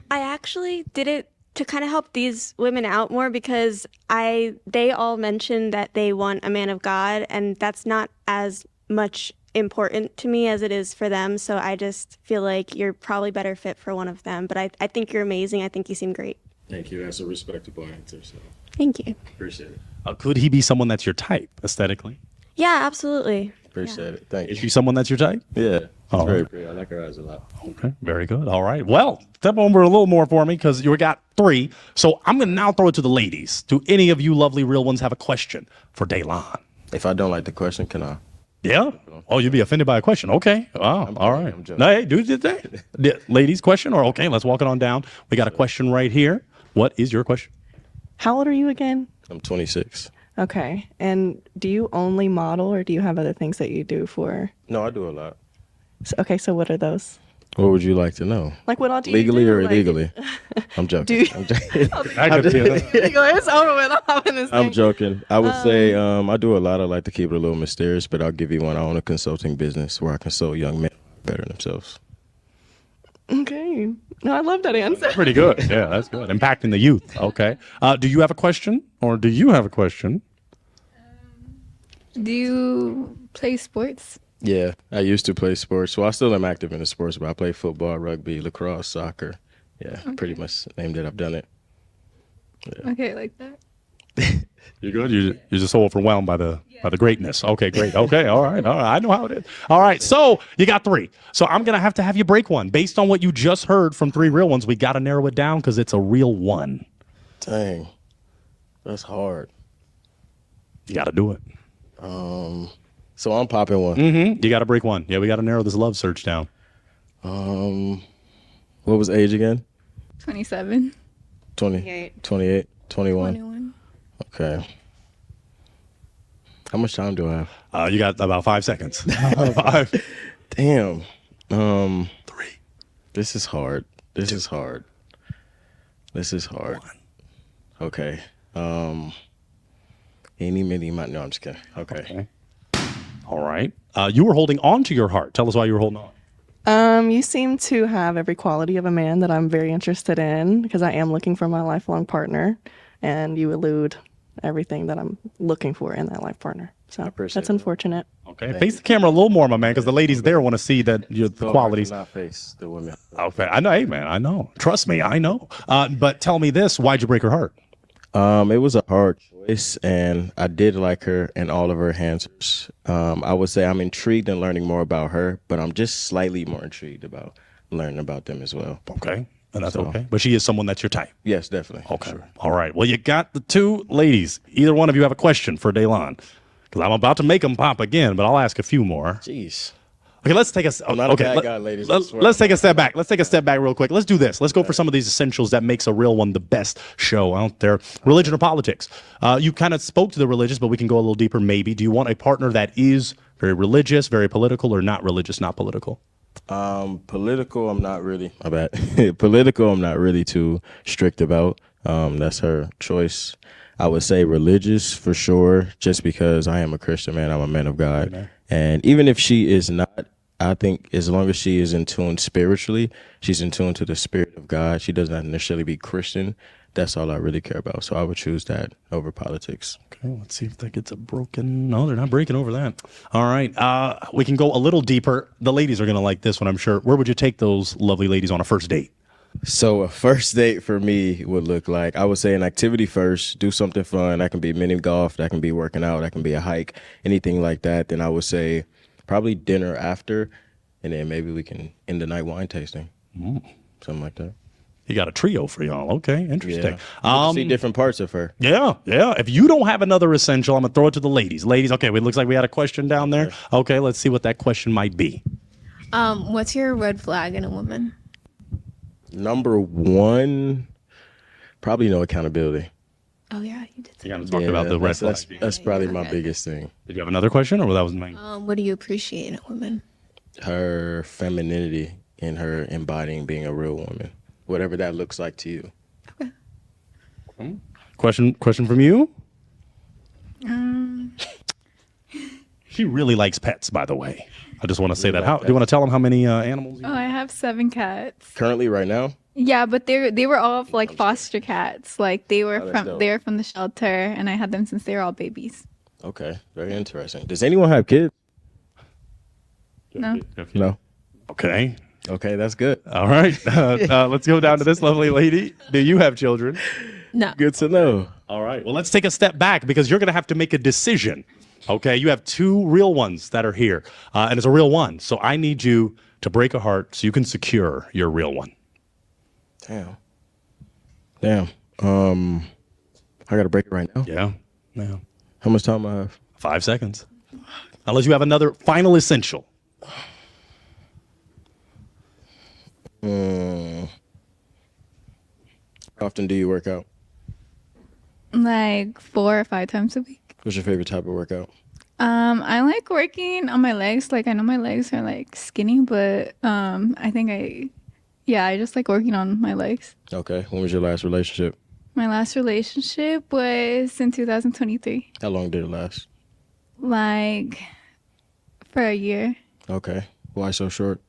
I actually did it to kind of help these women out more because they all mentioned that they want a man of God, and that's not as much important to me as it is for them. So I just feel like you're probably better fit for one of them. But I think you're amazing. I think you seem great. Thank you. That's a respectable answer. So Thank you. appreciate it. Could he be someone that's your type aesthetically? Yeah, absolutely. Appreciate it. Thank you. Is she someone that's your type? Yeah. It's All very right. pretty. I like her eyes a lot. Okay, very good. All right. Well, step over a little more for me because you got 3. So I'm going to now throw it to the ladies. Do any of you lovely real ones have a question for Daylon? If I don't like the question, can I? Yeah. Oh, you'd be offended by a question. Okay. Wow. All right. I'm joking. No, hey, do your thing. Ladies, question or okay, let's walk it on down. We got a question right here. What is your question? How old are you again? I'm 26. Okay. And do you only model or do you have other things that you do for? No, I do a lot. Okay, so what are those? What would you like to know? Like, what all do you Legally do? or Like- illegally? I'm joking. Do you- I'm joking. It's over with. I'm hopping this I'm thing. joking. I would say I do a lot. I like to keep it a little mysterious, but I'll give you one. I own a consulting business where I consult young men better themselves. Okay. No, I love that answer. Pretty good. Yeah, that's good. Impacting the youth. Okay. Do you have a question or do you have a question? Do you play sports? Yeah, I used to play sports. Well, I still am active in the sports, but I play football, rugby, lacrosse, soccer. Yeah, pretty much named it. I've done it. Yeah. Okay, like that. You're good. You're just so overwhelmed by the greatness. Okay, great. Okay, all right. I know how it is. All right. So you got 3. So I'm gonna have you break one based on what you just heard from 3 real ones. We got to narrow it down because it's a real one. Dang, that's hard. You got to do it. So I'm popping one. Mm-hmm. You got to break one. Yeah, we got to narrow this love search down. What was age again? 27. 28, 21. 21. Okay. How much time do I have? You got about 5 seconds. 5. Damn. 3. This is hard. This is hard. Okay. Any, mini, might. No, I'm just kidding. Okay. All right. You were holding on to your heart. Tell us why you were holding on. You seem to have every quality of a man that I'm very interested in because I am looking for my lifelong partner, and you elude everything that I'm looking for in that life partner. So that's unfortunate. Okay. Face the camera a little more, my man, because the ladies there want to see that you're the qualities. Not face the women. Okay. I know. Hey, man, I know. Trust me, I know. But tell me this. Why'd you break her heart? It was a hard choice, and I did like her and all of her answers. I would say I'm intrigued in learning more about her, but I'm just slightly more intrigued about learning about them as well. Okay. And that's okay. But she is someone that's your type. Yes, definitely. Okay. Sure. All right. Well, you got the 2 ladies. Either one of you have a question for Daylon. because I'm about to make them pop again, but I'll ask a few more. Jeez. Okay, let's take a let's take a step back. Let's take a step back real quick. Let's do this. Let's go for some of these essentials that makes a real one the best show out there. Religion or politics? You kind of spoke to the religious, but we can go a little deeper. Maybe. Do you want a partner that is very religious, very political, or not religious, not political? Political, I'm not really. My bad. Political, I'm not really too strict about. That's her choice. I would say religious for sure, just because I am a Christian man. I'm a man of God. Amen. And even if she is not, I think as long as she is in tune spiritually, she's in tune to the spirit of God. She doesn't have to necessarily be Christian. That's all I really care about. So I would choose that over politics. Okay, let's see if that gets a broken. No, they're not breaking over that. All right, we can go a little deeper. The ladies are going to like this one, I'm sure. Where would you take those lovely ladies on a first date? So a first date for me would look like, I would say an activity first, do something fun. That can be mini golf, that can be working out, that can be a hike, anything like that. Then I would say probably dinner after, and then maybe we can end the night wine tasting. Something like that. You got a trio for y'all. Okay, interesting. Yeah. See different parts of her. Yeah. If you don't have another essential, I'm going to throw it to the ladies. Ladies, okay, it looks like we had a question down there. Okay, let's see what that question might be. What's your red flag in a woman? Number one, probably no accountability. Oh, yeah, you did. You got to talk about the red flag. That's probably my biggest thing. Did you have another question, or that was mine? What do you appreciate in a woman? Her femininity and her embodying being a real woman, whatever that looks like to you. Okay. Question from you? She really likes pets, by the way. I just want to say that. How do you want to tell them how many animals? Oh, I have 7 cats. Currently, right now? Yeah, but they were all like foster cats. Like they were dope. from the shelter, and I had them since they were all babies. Okay, very interesting. Does anyone have kids? No. No. Okay. Okay, that's good. All right. Let's go down to this lovely lady. Do you have children? No. Good to know. All right. Well, let's take a step back because you're going to have to make a decision. Okay. You have 2 real ones that are here, and it's a real one. So I need you to break a heart so you can secure your real one. Damn. I got to break it right now? Yeah. How much time I have? 5 seconds. Unless you have another final essential. How often do you work out? Like 4 or 5 times a week. What's your favorite type of workout? I like working on my legs. Like I know my legs are like skinny, but I just like working on my legs. Okay. When was your last relationship? My last relationship was in 2023. How long did it last? Like for a year. Okay. Why so short?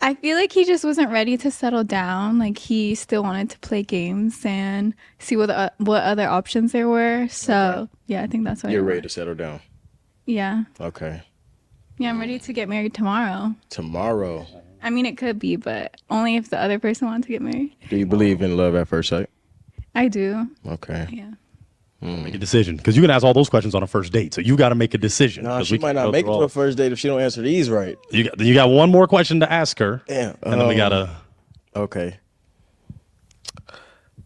I feel like he just wasn't ready to settle down. Like he still wanted to play games and see what other options there were. So yeah, I think that's why. You're ready to settle down. Yeah. Okay. Yeah, I'm ready to get married tomorrow. Tomorrow. I mean, it could be, but only if the other person wants to get married. Do you believe in love at first sight? I do. Okay. Yeah. Make a decision because you can ask all those questions on a first date. So you got to make a decision. No, she might not make it to a first date if she don't answer these right. You got one more question to ask her. Damn. And then we got to. Okay.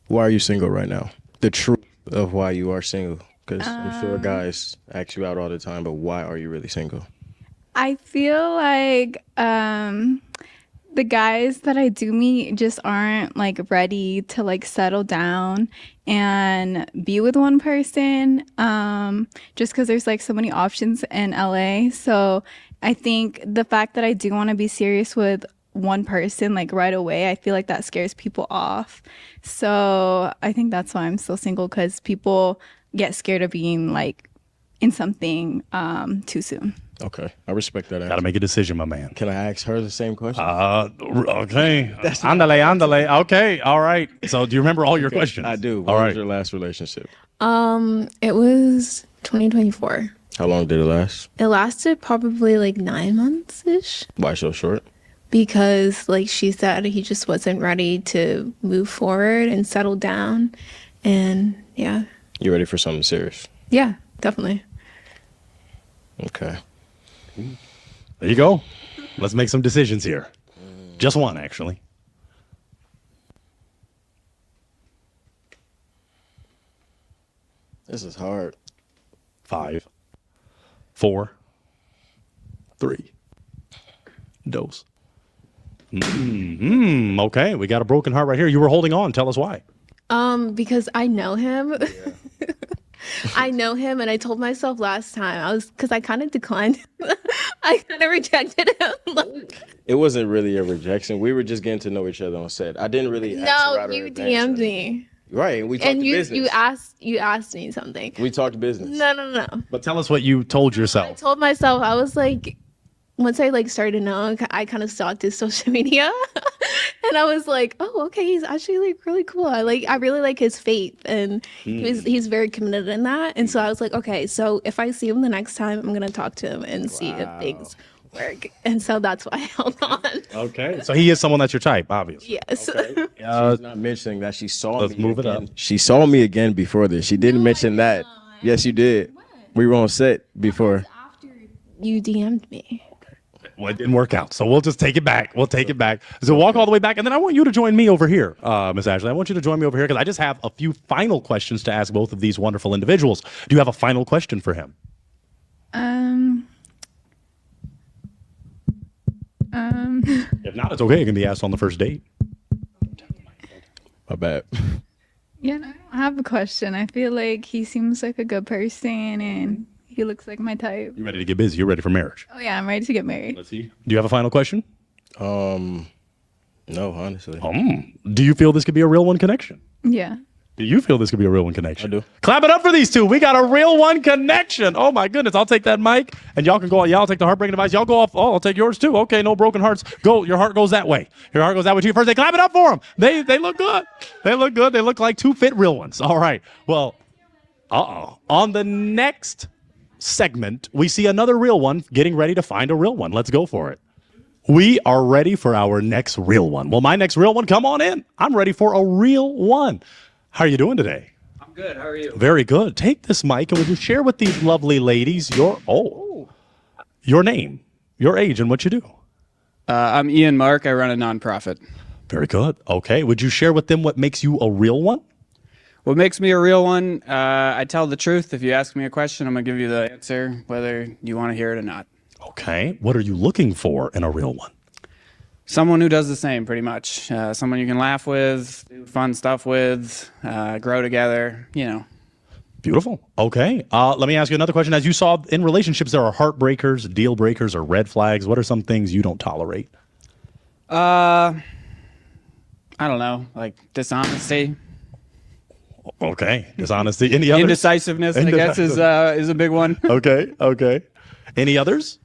Why are you single right now? The truth of why you are single. Because I'm sure guys ask you out all the time, but why are you really single? I feel like the guys that I do meet just aren't like ready to like settle down and be with one person just because there's like so many options in LA. So I think the fact that I do want to be serious with one person like right away, I feel like that scares people off. So I think that's why I'm still single, because people get scared of being like in something too soon. Okay, I respect that answer. Got to make a decision, my man. Can I ask her the same question? Okay. Andale. Okay, all right. So do you remember all your questions? I do. All What right. was your last relationship? It was 2024. How long did it last? It lasted probably like 9 months-ish. Why so short? Because like she said, he just wasn't ready to move forward and settle down. And yeah. You ready for something serious? Yeah, definitely. Okay. There you go. Let's make some decisions here. Just one, actually. This is hard. 5, 4, 3. Dose. Okay, we got a broken heart right here. You were holding on. Tell us why. Because I know him. I know him, and I told myself last time because I kind of declined. I kind of rejected him. It wasn't really a rejection. We were just getting to know each other on set. I didn't really ask her No, out or you advance her. DM'd me. Right, and we talked And business. you asked me something. We talked business. No. But tell us what you told I yourself. told myself, I was like, once I like started to know, I kind of stalked his social media, and I was like, oh, okay, he's actually like really cool. I really like his faith, and he's very committed in that. And so I was like, okay, so if I see him the next time, I'm gonna talk to him and see if things work. And so that's why I held on. Okay, so he is someone that's your type, obviously. Yes. She's not mentioning that she saw Let's me move it again. up. She saw me again before this. She didn't mention that. Yes, you did. We were on set before. You DM'd me. Well, it didn't work out, so we'll just take it back. We'll take it back. So walk all the way back, and then I want you to join me over here, Miss Ashley. I want you to join me over here because I just have a few final questions to ask both of these wonderful individuals. Do you have a final question for him? If not, it's okay. It can be asked on the first date. My bad. Yeah, no, I have a question. I feel like he seems like a good person and he looks like my type. You ready to get busy? You're ready for marriage. Oh yeah, I'm ready to get married. Let's see. Do you have a final question? No, honestly. Do you feel this could be a real one connection? Yeah. Do you feel this could be a real one connection? I do. Clap it up for these two. We got a real one connection. Oh my goodness. I'll take that mic and y'all can go. Y'all take the heartbreaking device. Y'all go off. Oh, I'll take yours too. Okay, no broken hearts. Go. Your heart goes that way. Your heart goes that way too. First, they clap it up for them. They look good. They look good. They look like two fit real ones. All right. Well, on the next segment, we see another real one getting ready to find a real one. Let's go for it. We are ready for our next real one. Well, my next real one, come on in. I'm ready for a real one. How are you doing today? I'm good. How are you? Very good. Take this mic and would you share with these lovely ladies your name, your age, and what you do? I'm Ian Mark. I run a nonprofit. Very good. Okay. Would you share with them what makes you a real one? What makes me a real one? I tell the truth. If you ask me a question, I'm going to give you the answer, whether you want to hear it or not. Okay. What are you looking for in a real one? Someone who does the same, pretty much. Someone you can laugh with, do fun stuff with, grow together, you know. Beautiful. Okay. Let me ask you another question. As you saw in relationships, there are heartbreakers, deal breakers, or red flags. What are some things you don't tolerate? I don't know, like dishonesty. Okay. Dishonesty. Any others? Indecisiveness, I guess, is a big one. Okay. Okay. Any others?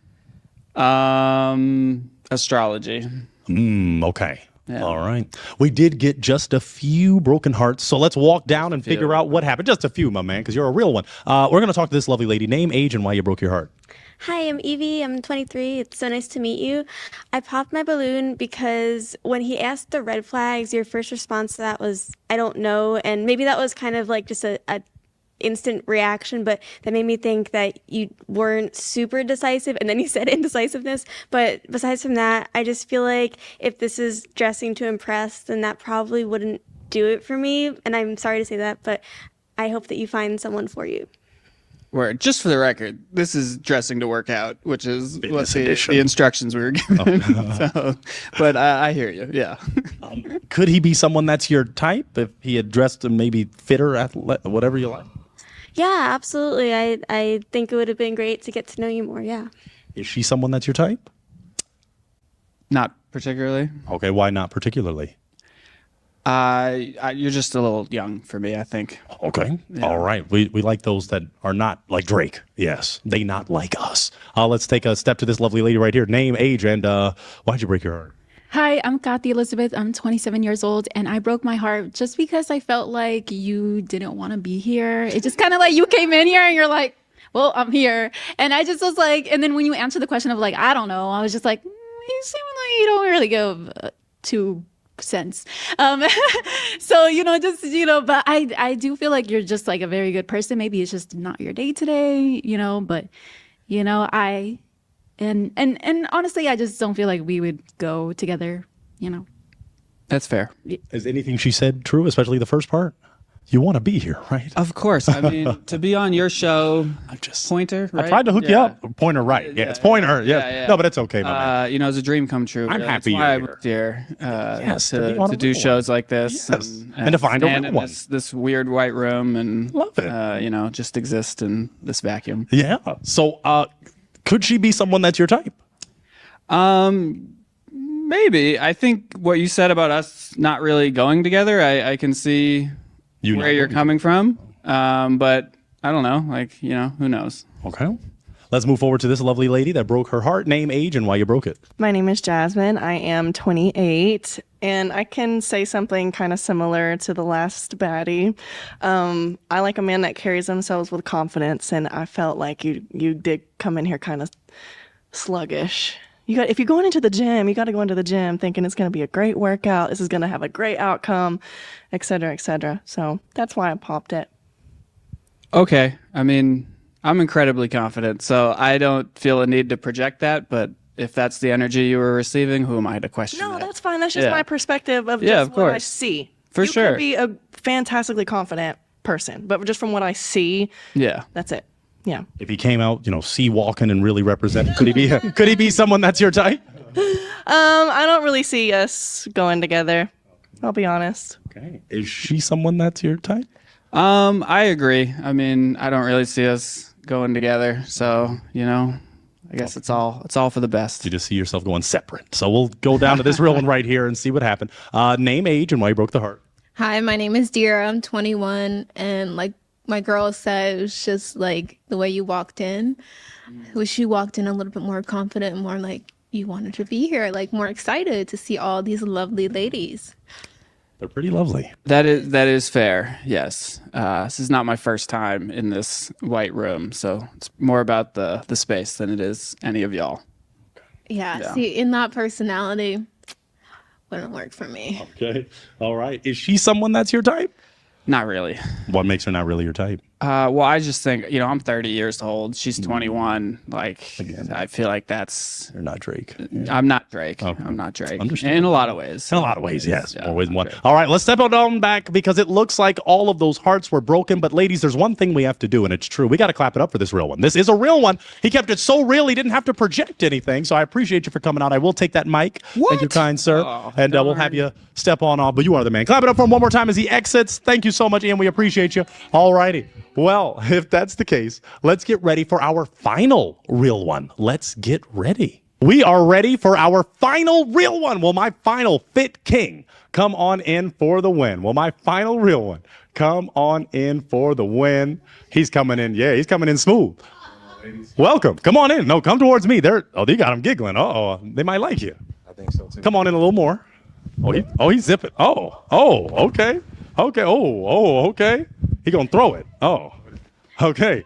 Astrology. Okay. Yeah. All right. We did get just a few broken hearts, so let's walk down and figure out what happened. Just a few, my man, because you're a real one. We're going to talk to this lovely lady. Name, age, and why you broke your heart. Hi, I'm Evie. I'm 23. It's so nice to meet you. I popped my balloon because when he asked the red flags, your first response to that was, I don't know. And maybe that was kind of like just a instant reaction, but that made me think that you weren't super decisive, and then you said indecisiveness. But besides from that, I just feel like if this is dressing to impress, then that probably wouldn't do it for me. And I'm sorry to say that, but I hope that you find someone for you. Word. Just for the record, this is dressing to work out, which is what the instructions we were given. So, but I hear you. Yeah. Could he be someone that's your type if he had dressed maybe fitter, whatever you like? Yeah, absolutely. I think it would have been great to get to know you more. Yeah. Is she someone that's your type? Not particularly. Okay, why not particularly? You're just a little young for me, I think. Okay. Yeah. All right. We like those that are not like Drake. Yes. They not like us. Let's take a step to this lovely lady right here. Name, age, and why'd you break your heart? Hi, I'm Kathy Elizabeth. I'm 27 years old, and I broke my heart just because I felt like you didn't want to be here. It just kind of like you came in here and you're like, well, I'm here. And I just was like, and then when you answered the question of like, I don't know, I was just like, you seem like you don't really give 2 cents. So, but I do feel like you're just like a very good person. Maybe it's just not your day today, but, And honestly, I just don't feel like we would go together, That's fair. Is anything she said true, especially the first part? You want to be here, right? Of course. I mean, to be on your show, Pointer, right? I tried to hook you up. Pointer, right? Yeah, it's Pointer. Yes. yeah. No, but it's okay, my man. You know, it's a dream come true. I'm really. happy That's why I you're moved here. Yes, to be on to a do real shows one. like this, Yes. And to find a stand real in one. this weird white room and love it. You know, just exist in this vacuum. Yeah. So, could she be someone that's your type? Maybe. I think what you said about us not really going together, I can see where you're coming from. But I don't know. Like, you know, who knows? Okay. Let's move forward to this lovely lady that broke her heart. Name, age, and why you broke it. My name is Jasmine. I am 28, and I can say something kind of similar to the last baddie. I like a man that carries themselves with confidence, and I felt like you did come in here kind of sluggish. If you're going into the gym, you got to go into the gym thinking it's going to be a great workout. This is going to have a great outcome, et cetera, et cetera. So that's why I popped it. Okay. I mean, I'm incredibly confident, so I don't feel a need to project that. But if that's the energy you were receiving, who am I to question No, that? that's fine. That's just my perspective of Yeah, just of what I course. see. For you sure. could be a fantastically confident person, but just from what I see, Yeah. that's it. Yeah. If he came out, sea walking and really represented, could he be someone that's your type? I don't really see us going together. I'll be honest. Okay. Is she someone that's your type? I agree. I mean, I don't really see us going together, so you know, I guess it's all for the best. You just see yourself going separate. So we'll go down to this real one right here and see what happened. Name, age, and why you broke the heart. Hi, my name is Dira. I'm 21, and like my girl said, it was just like the way you walked in. I wish you walked in a little bit more confident, more like you wanted to be here, like more excited to see all these lovely ladies. They're pretty lovely. That is fair. Yes. This is not my first time in this white room, so it's more about the space than it is any of y'all. Yeah, see, in that personality, wouldn't work for me. Okay. All right. Is she someone that's your type? Not really. What makes her not really your type? Well, I just think, you know, I'm 30 years old. She's 21. Like, I feel like that's... You're not Drake. I'm not Drake. Okay. I'm not Drake. Understand. In a lot of ways. In a lot of ways, yes. Always one. All right, let's step on back because it looks like all of those hearts were broken. But ladies, there's one thing we have to do, and it's true. We got to clap it up for this real one. This is a real one. He kept it so real, he didn't have to project anything. So I appreciate you for coming out. I will take that mic. What? Thank you, kind sir. Oh, and we'll have you step on off. But you are the man. Clap it up for him one more time as he exits. Thank you so much, Ian. We appreciate you. All righty. Well, if that's the case, let's get ready for our final real one. Let's get ready. We are ready for our final real one. Will my final fit king come on in for the win? Will my final real one come on in for the win? He's coming in. Yeah, he's coming in smooth. Welcome. Come on in. No, come towards me. They got him giggling. Uh-oh, they might like you. I think so too. Come on in a little more. He's zipping. Okay. Okay. Okay. He gonna throw it. Oh, okay.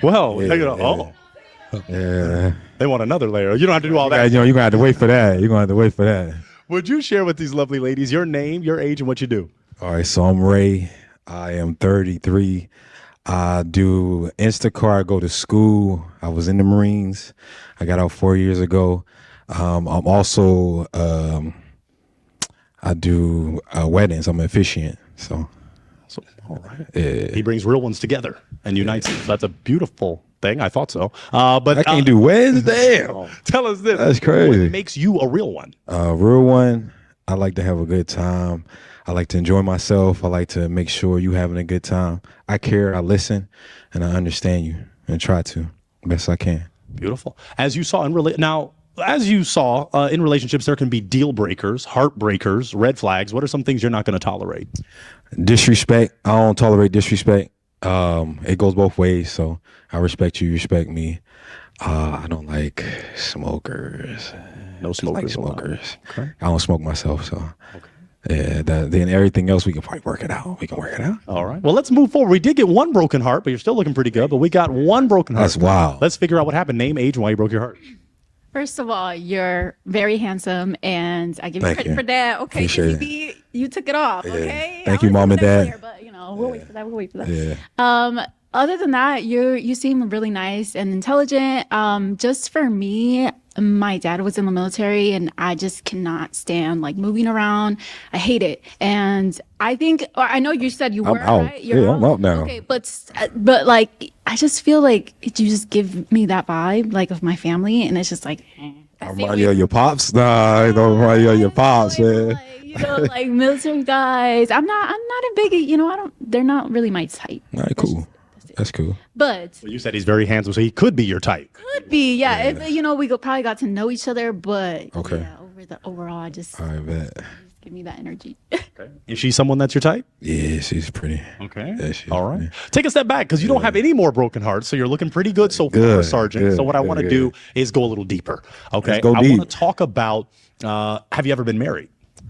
Well, Yeah. They want another layer. You don't have to do all that. You're gonna have to wait for that. You're gonna have to wait for that. Would you share with these lovely ladies your name, your age, and what you do? All right. So I'm Ray. I am 33. I do Instacart. I go to school. I was in the Marines. I got out 4 years ago. I'm also I do weddings. I'm an officiant. So all right. He brings real ones together and unites them. That's a beautiful thing. I thought so. But I can't do weddings. Damn. Tell us this. That's crazy. What makes you a real one? Real one. I like to have a good time. I like to enjoy myself. I like to make sure you having a good time. I care. I listen, and I understand you, and try to best I can. Beautiful. As you saw in relationships, there can be deal breakers, heartbreakers, red flags. What are some things you're not going to tolerate? Disrespect. I don't tolerate disrespect. It goes both ways. So I respect you. You respect me. I don't like smokers. No smokers. Like smokers. Okay. I don't smoke myself. So yeah, then everything else we can probably work it out. We can work it out. All right. Well, let's move forward. We did get one broken heart, but you're still looking pretty good. But we got one broken heart. That's wild. Let's figure out what happened. Name, age, and why you broke your heart. First of all, you're very handsome, and I give you Thank credit you. for that. Okay, Appreciate TCB, you took it off. Yeah. Okay, Thank you, Mom and Dad. Earlier, but we'll wait for that. We'll wait for that. Yeah. Other than that, you seem really nice and intelligent. Just for me, my dad was in the military, and I just cannot stand like moving around. I hate it. And I think, I know you said you were, I'm out. right? You're Yeah, I'm out now. Okay, but like, I just feel like you just give me that vibe, like, of my family, and it's just like, I'm remind you of your pops? Nah, I don't remind you of your pops, man. you know, like military guys. I'm not a biggie, you know, they're not really my type. All right, cool. That's cool. But Well, you said he's very handsome, so he could be your type. could be, yeah. If, you know, we probably got to know each other, but Okay. yeah, over the overall, I just I bet. give me that energy. Is she someone that's your type? Yeah, she's pretty. Okay. Yeah, she's All right. Take a step back because you don't have any more broken hearts, so you're looking pretty good so far, Good, Sergeant. good, So what I good, want to good. do is go a little deeper. Okay. Let's go I deep. want to talk about. Have you ever been married?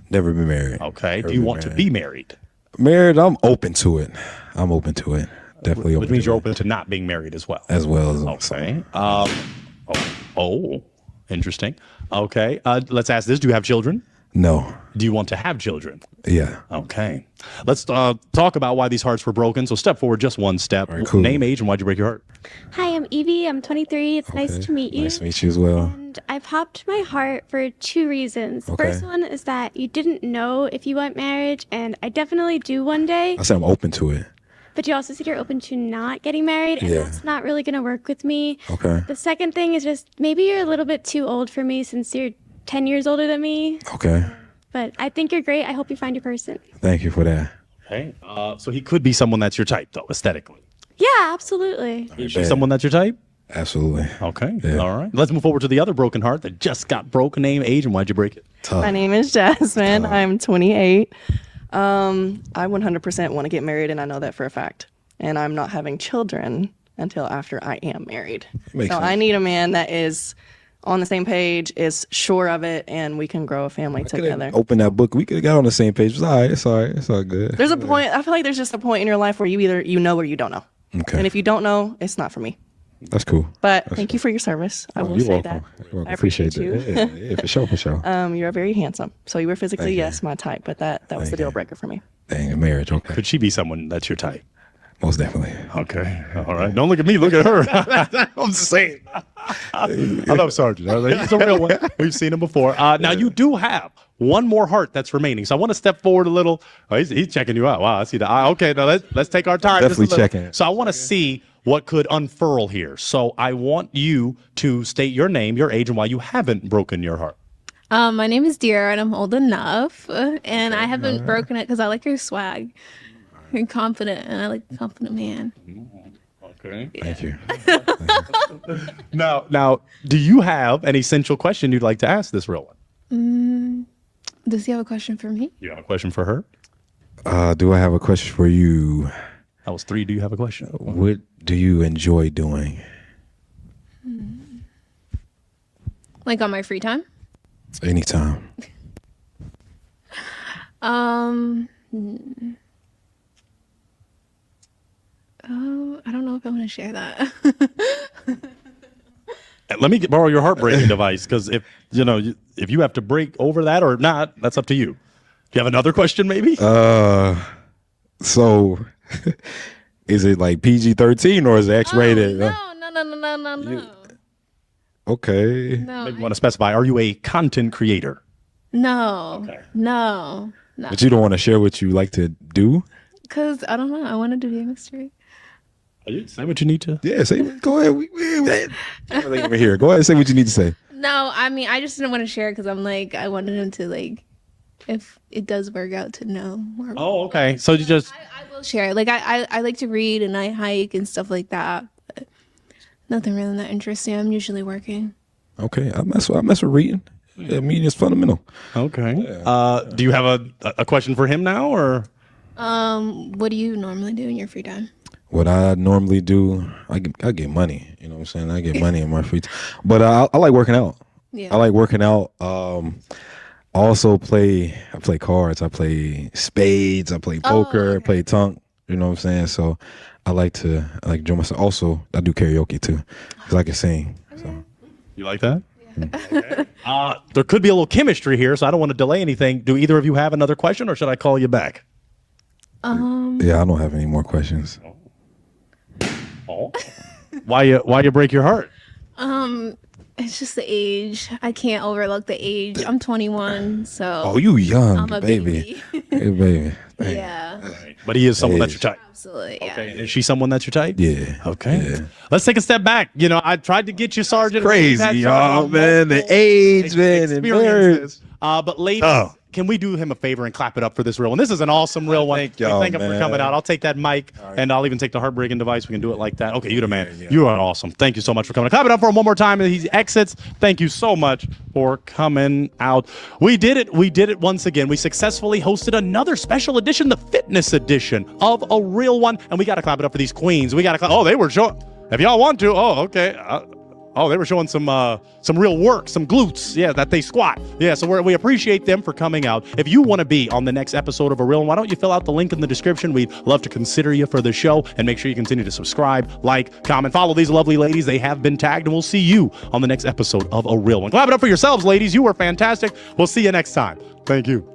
Never been married. Okay. Never Do you been want to married. be married? Married, I'm open to it. I'm open to it. Definitely Which open means to you're it. open to not being married as well. As well as Okay. Interesting. Okay. Let's ask this: do you have children? No. Do you want to have children? Yeah. Okay. Let's talk about why these hearts were broken. So step forward just one step. cool. Name, age, and why'd you break your heart? Hi, I'm Evie. I'm 23. It's nice to meet you. Nice to meet you as well. And I popped my heart for 2 reasons. The Okay. first one is that you didn't know if you want marriage, and I definitely do one day. I said I'm open to it. But you also said you're open to not getting married, and Yeah. that's not really going to work with me. Okay. The second thing is just maybe you're a little bit too old for me since you're 10 years older than me. Okay. But I think you're great. I hope you find your person. Thank you for that. Okay. So he could be someone that's your type, though, aesthetically. Yeah, absolutely. Is she someone that's your type? Absolutely. Okay. Yeah. All right. Let's move forward to the other broken heart that just got broken. Name, age, and why'd you break it? My name is Jasmine. I'm 28. I 100% want to get married, and I know that for a fact. And I'm not having children until after I am married. Makes so sense. I need a man that is on the same page, is sure of it, and we can grow a family together. Open that book. We could have got on the same page. It's all right. It's all right. It's all good. There's a point. I feel like there's just a point in your life where you either you know or you don't know. Okay. And if you don't know, it's not for me. That's cool. But thank you for your service. I will You're say welcome. that. You're welcome. I appreciate you. that. Yeah, for sure, for sure. You are very handsome. So you were physically, Thank you. yes, my type, but that was the deal breaker for me. Dang, marriage. Okay. Could she be someone that's your type? Most definitely. Okay. All right. Don't look at me. Look at her. I'm just saying. I love Sergeant. He's a real one. We've seen him before. Now, you do have one more heart that's remaining. So I want to step forward a little. Oh, he's checking you out. Wow. I see the eye. Okay. Now, let's take our time. Definitely just a little. checking. So I want to see what could unfurl here. So I want you to state your name, your age, and why you haven't broken your heart. My name is Dear, and I'm old enough, and I haven't broken it because I like your swag. You're confident, and I like a confident man. Okay. Thank you. Now, do you have an essential question you'd like to ask this real one? Does he have a question for me? You have a question for her? Do I have a question for you? That was 3. Do you have a question? What do you enjoy doing? Like on my free time? Anytime. Oh, I don't know if I want to share that. Let me borrow your heartbreaking device, because if you have to break over that or not, that's up to you. Do you have another question, maybe? So is it like PG-13 or is it X-rated? No. Okay. No. Maybe you want to specify. Are you a content creator? No. No. But you don't want to share what you like to do? Because I don't know. I wanted to be a mystery. Say what you need to. Yeah, say. Go ahead. Everything over here. Go ahead and say what you need to say. No, I mean, I just didn't want to share because I'm like, I wanted him to, like, if it does work out, to know more. Oh, okay. So you just. I will share. Like, I like to read and I hike and stuff like that. But nothing really that interesting. I'm usually working. Okay, I mess with reading. Yeah, meaning is fundamental. Okay. Do you have a question for him now, or? What do you normally do in your free time? What I normally do, I get money. You know what I'm saying? I get money in my free time. But I like working out. Yeah. I like working out. Also I play cards. I play spades. I play poker. I play tonk. You know what I'm saying? So I like enjoy myself. Also, I do karaoke too, because I can sing. So. You like that? Okay. There could be a little chemistry here, so I don't want to delay anything. Do either of you have another question, or should I call you back? Yeah, I don't have any more questions. Oh. Why you break your heart? It's just the age. I can't overlook the age. I'm 21, so. Oh, you young, I'm a baby. Hey, baby. Dang. Yeah. But he is someone that's your type. Absolutely. Yeah. Okay. Is she someone that's your type? Yeah. Okay. Yeah. Let's take a step back. You know, I tried to get you, Sergeant. Crazy, We've had y'all, Sergeant man. The age, man. experiences. But ladies, can we do him a favor and clap it up for this real one? This is an awesome real one. Thank y'all, Thank him for man. coming out. I'll take that mic, and I'll even take the heartbreaking device. We can do it like that. Okay, you the man. You are awesome. Thank you so much for coming. Clap it up for him one more time as he exits. Thank you so much for coming out. We did it. We did it once again. We successfully hosted another special edition, the fitness edition of A Real One, and we got to clap it up for these queens. We got to clap. Oh, they were showing. If y'all want to. Oh, okay. Oh, they were showing some real work, some glutes, yeah, that they squat. Yeah, so we appreciate them for coming out. If you want to be on the next episode of A Real One, why don't you fill out the link in the description? We'd love to consider you for the show, and make sure you continue to subscribe, like, comment, follow these lovely ladies. They have been tagged, and we'll see you on the next episode of A Real One. Clap it up for yourselves, ladies. You were fantastic. We'll see you next time. Thank you.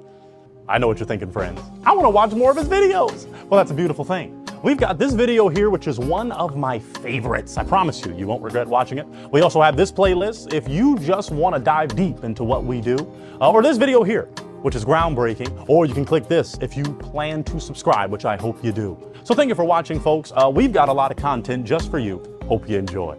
I know what you're thinking, friends. I want to watch more of his videos. Well, that's a beautiful thing. We've got this video here, which is one of my favorites. I promise you, you won't regret watching it. We also have this playlist if you just want to dive deep into what we do. Or this video here, which is groundbreaking. Or you can click this if you plan to subscribe, which I hope you do. So thank you for watching, folks. We've got a lot of content just for you. Hope you enjoy.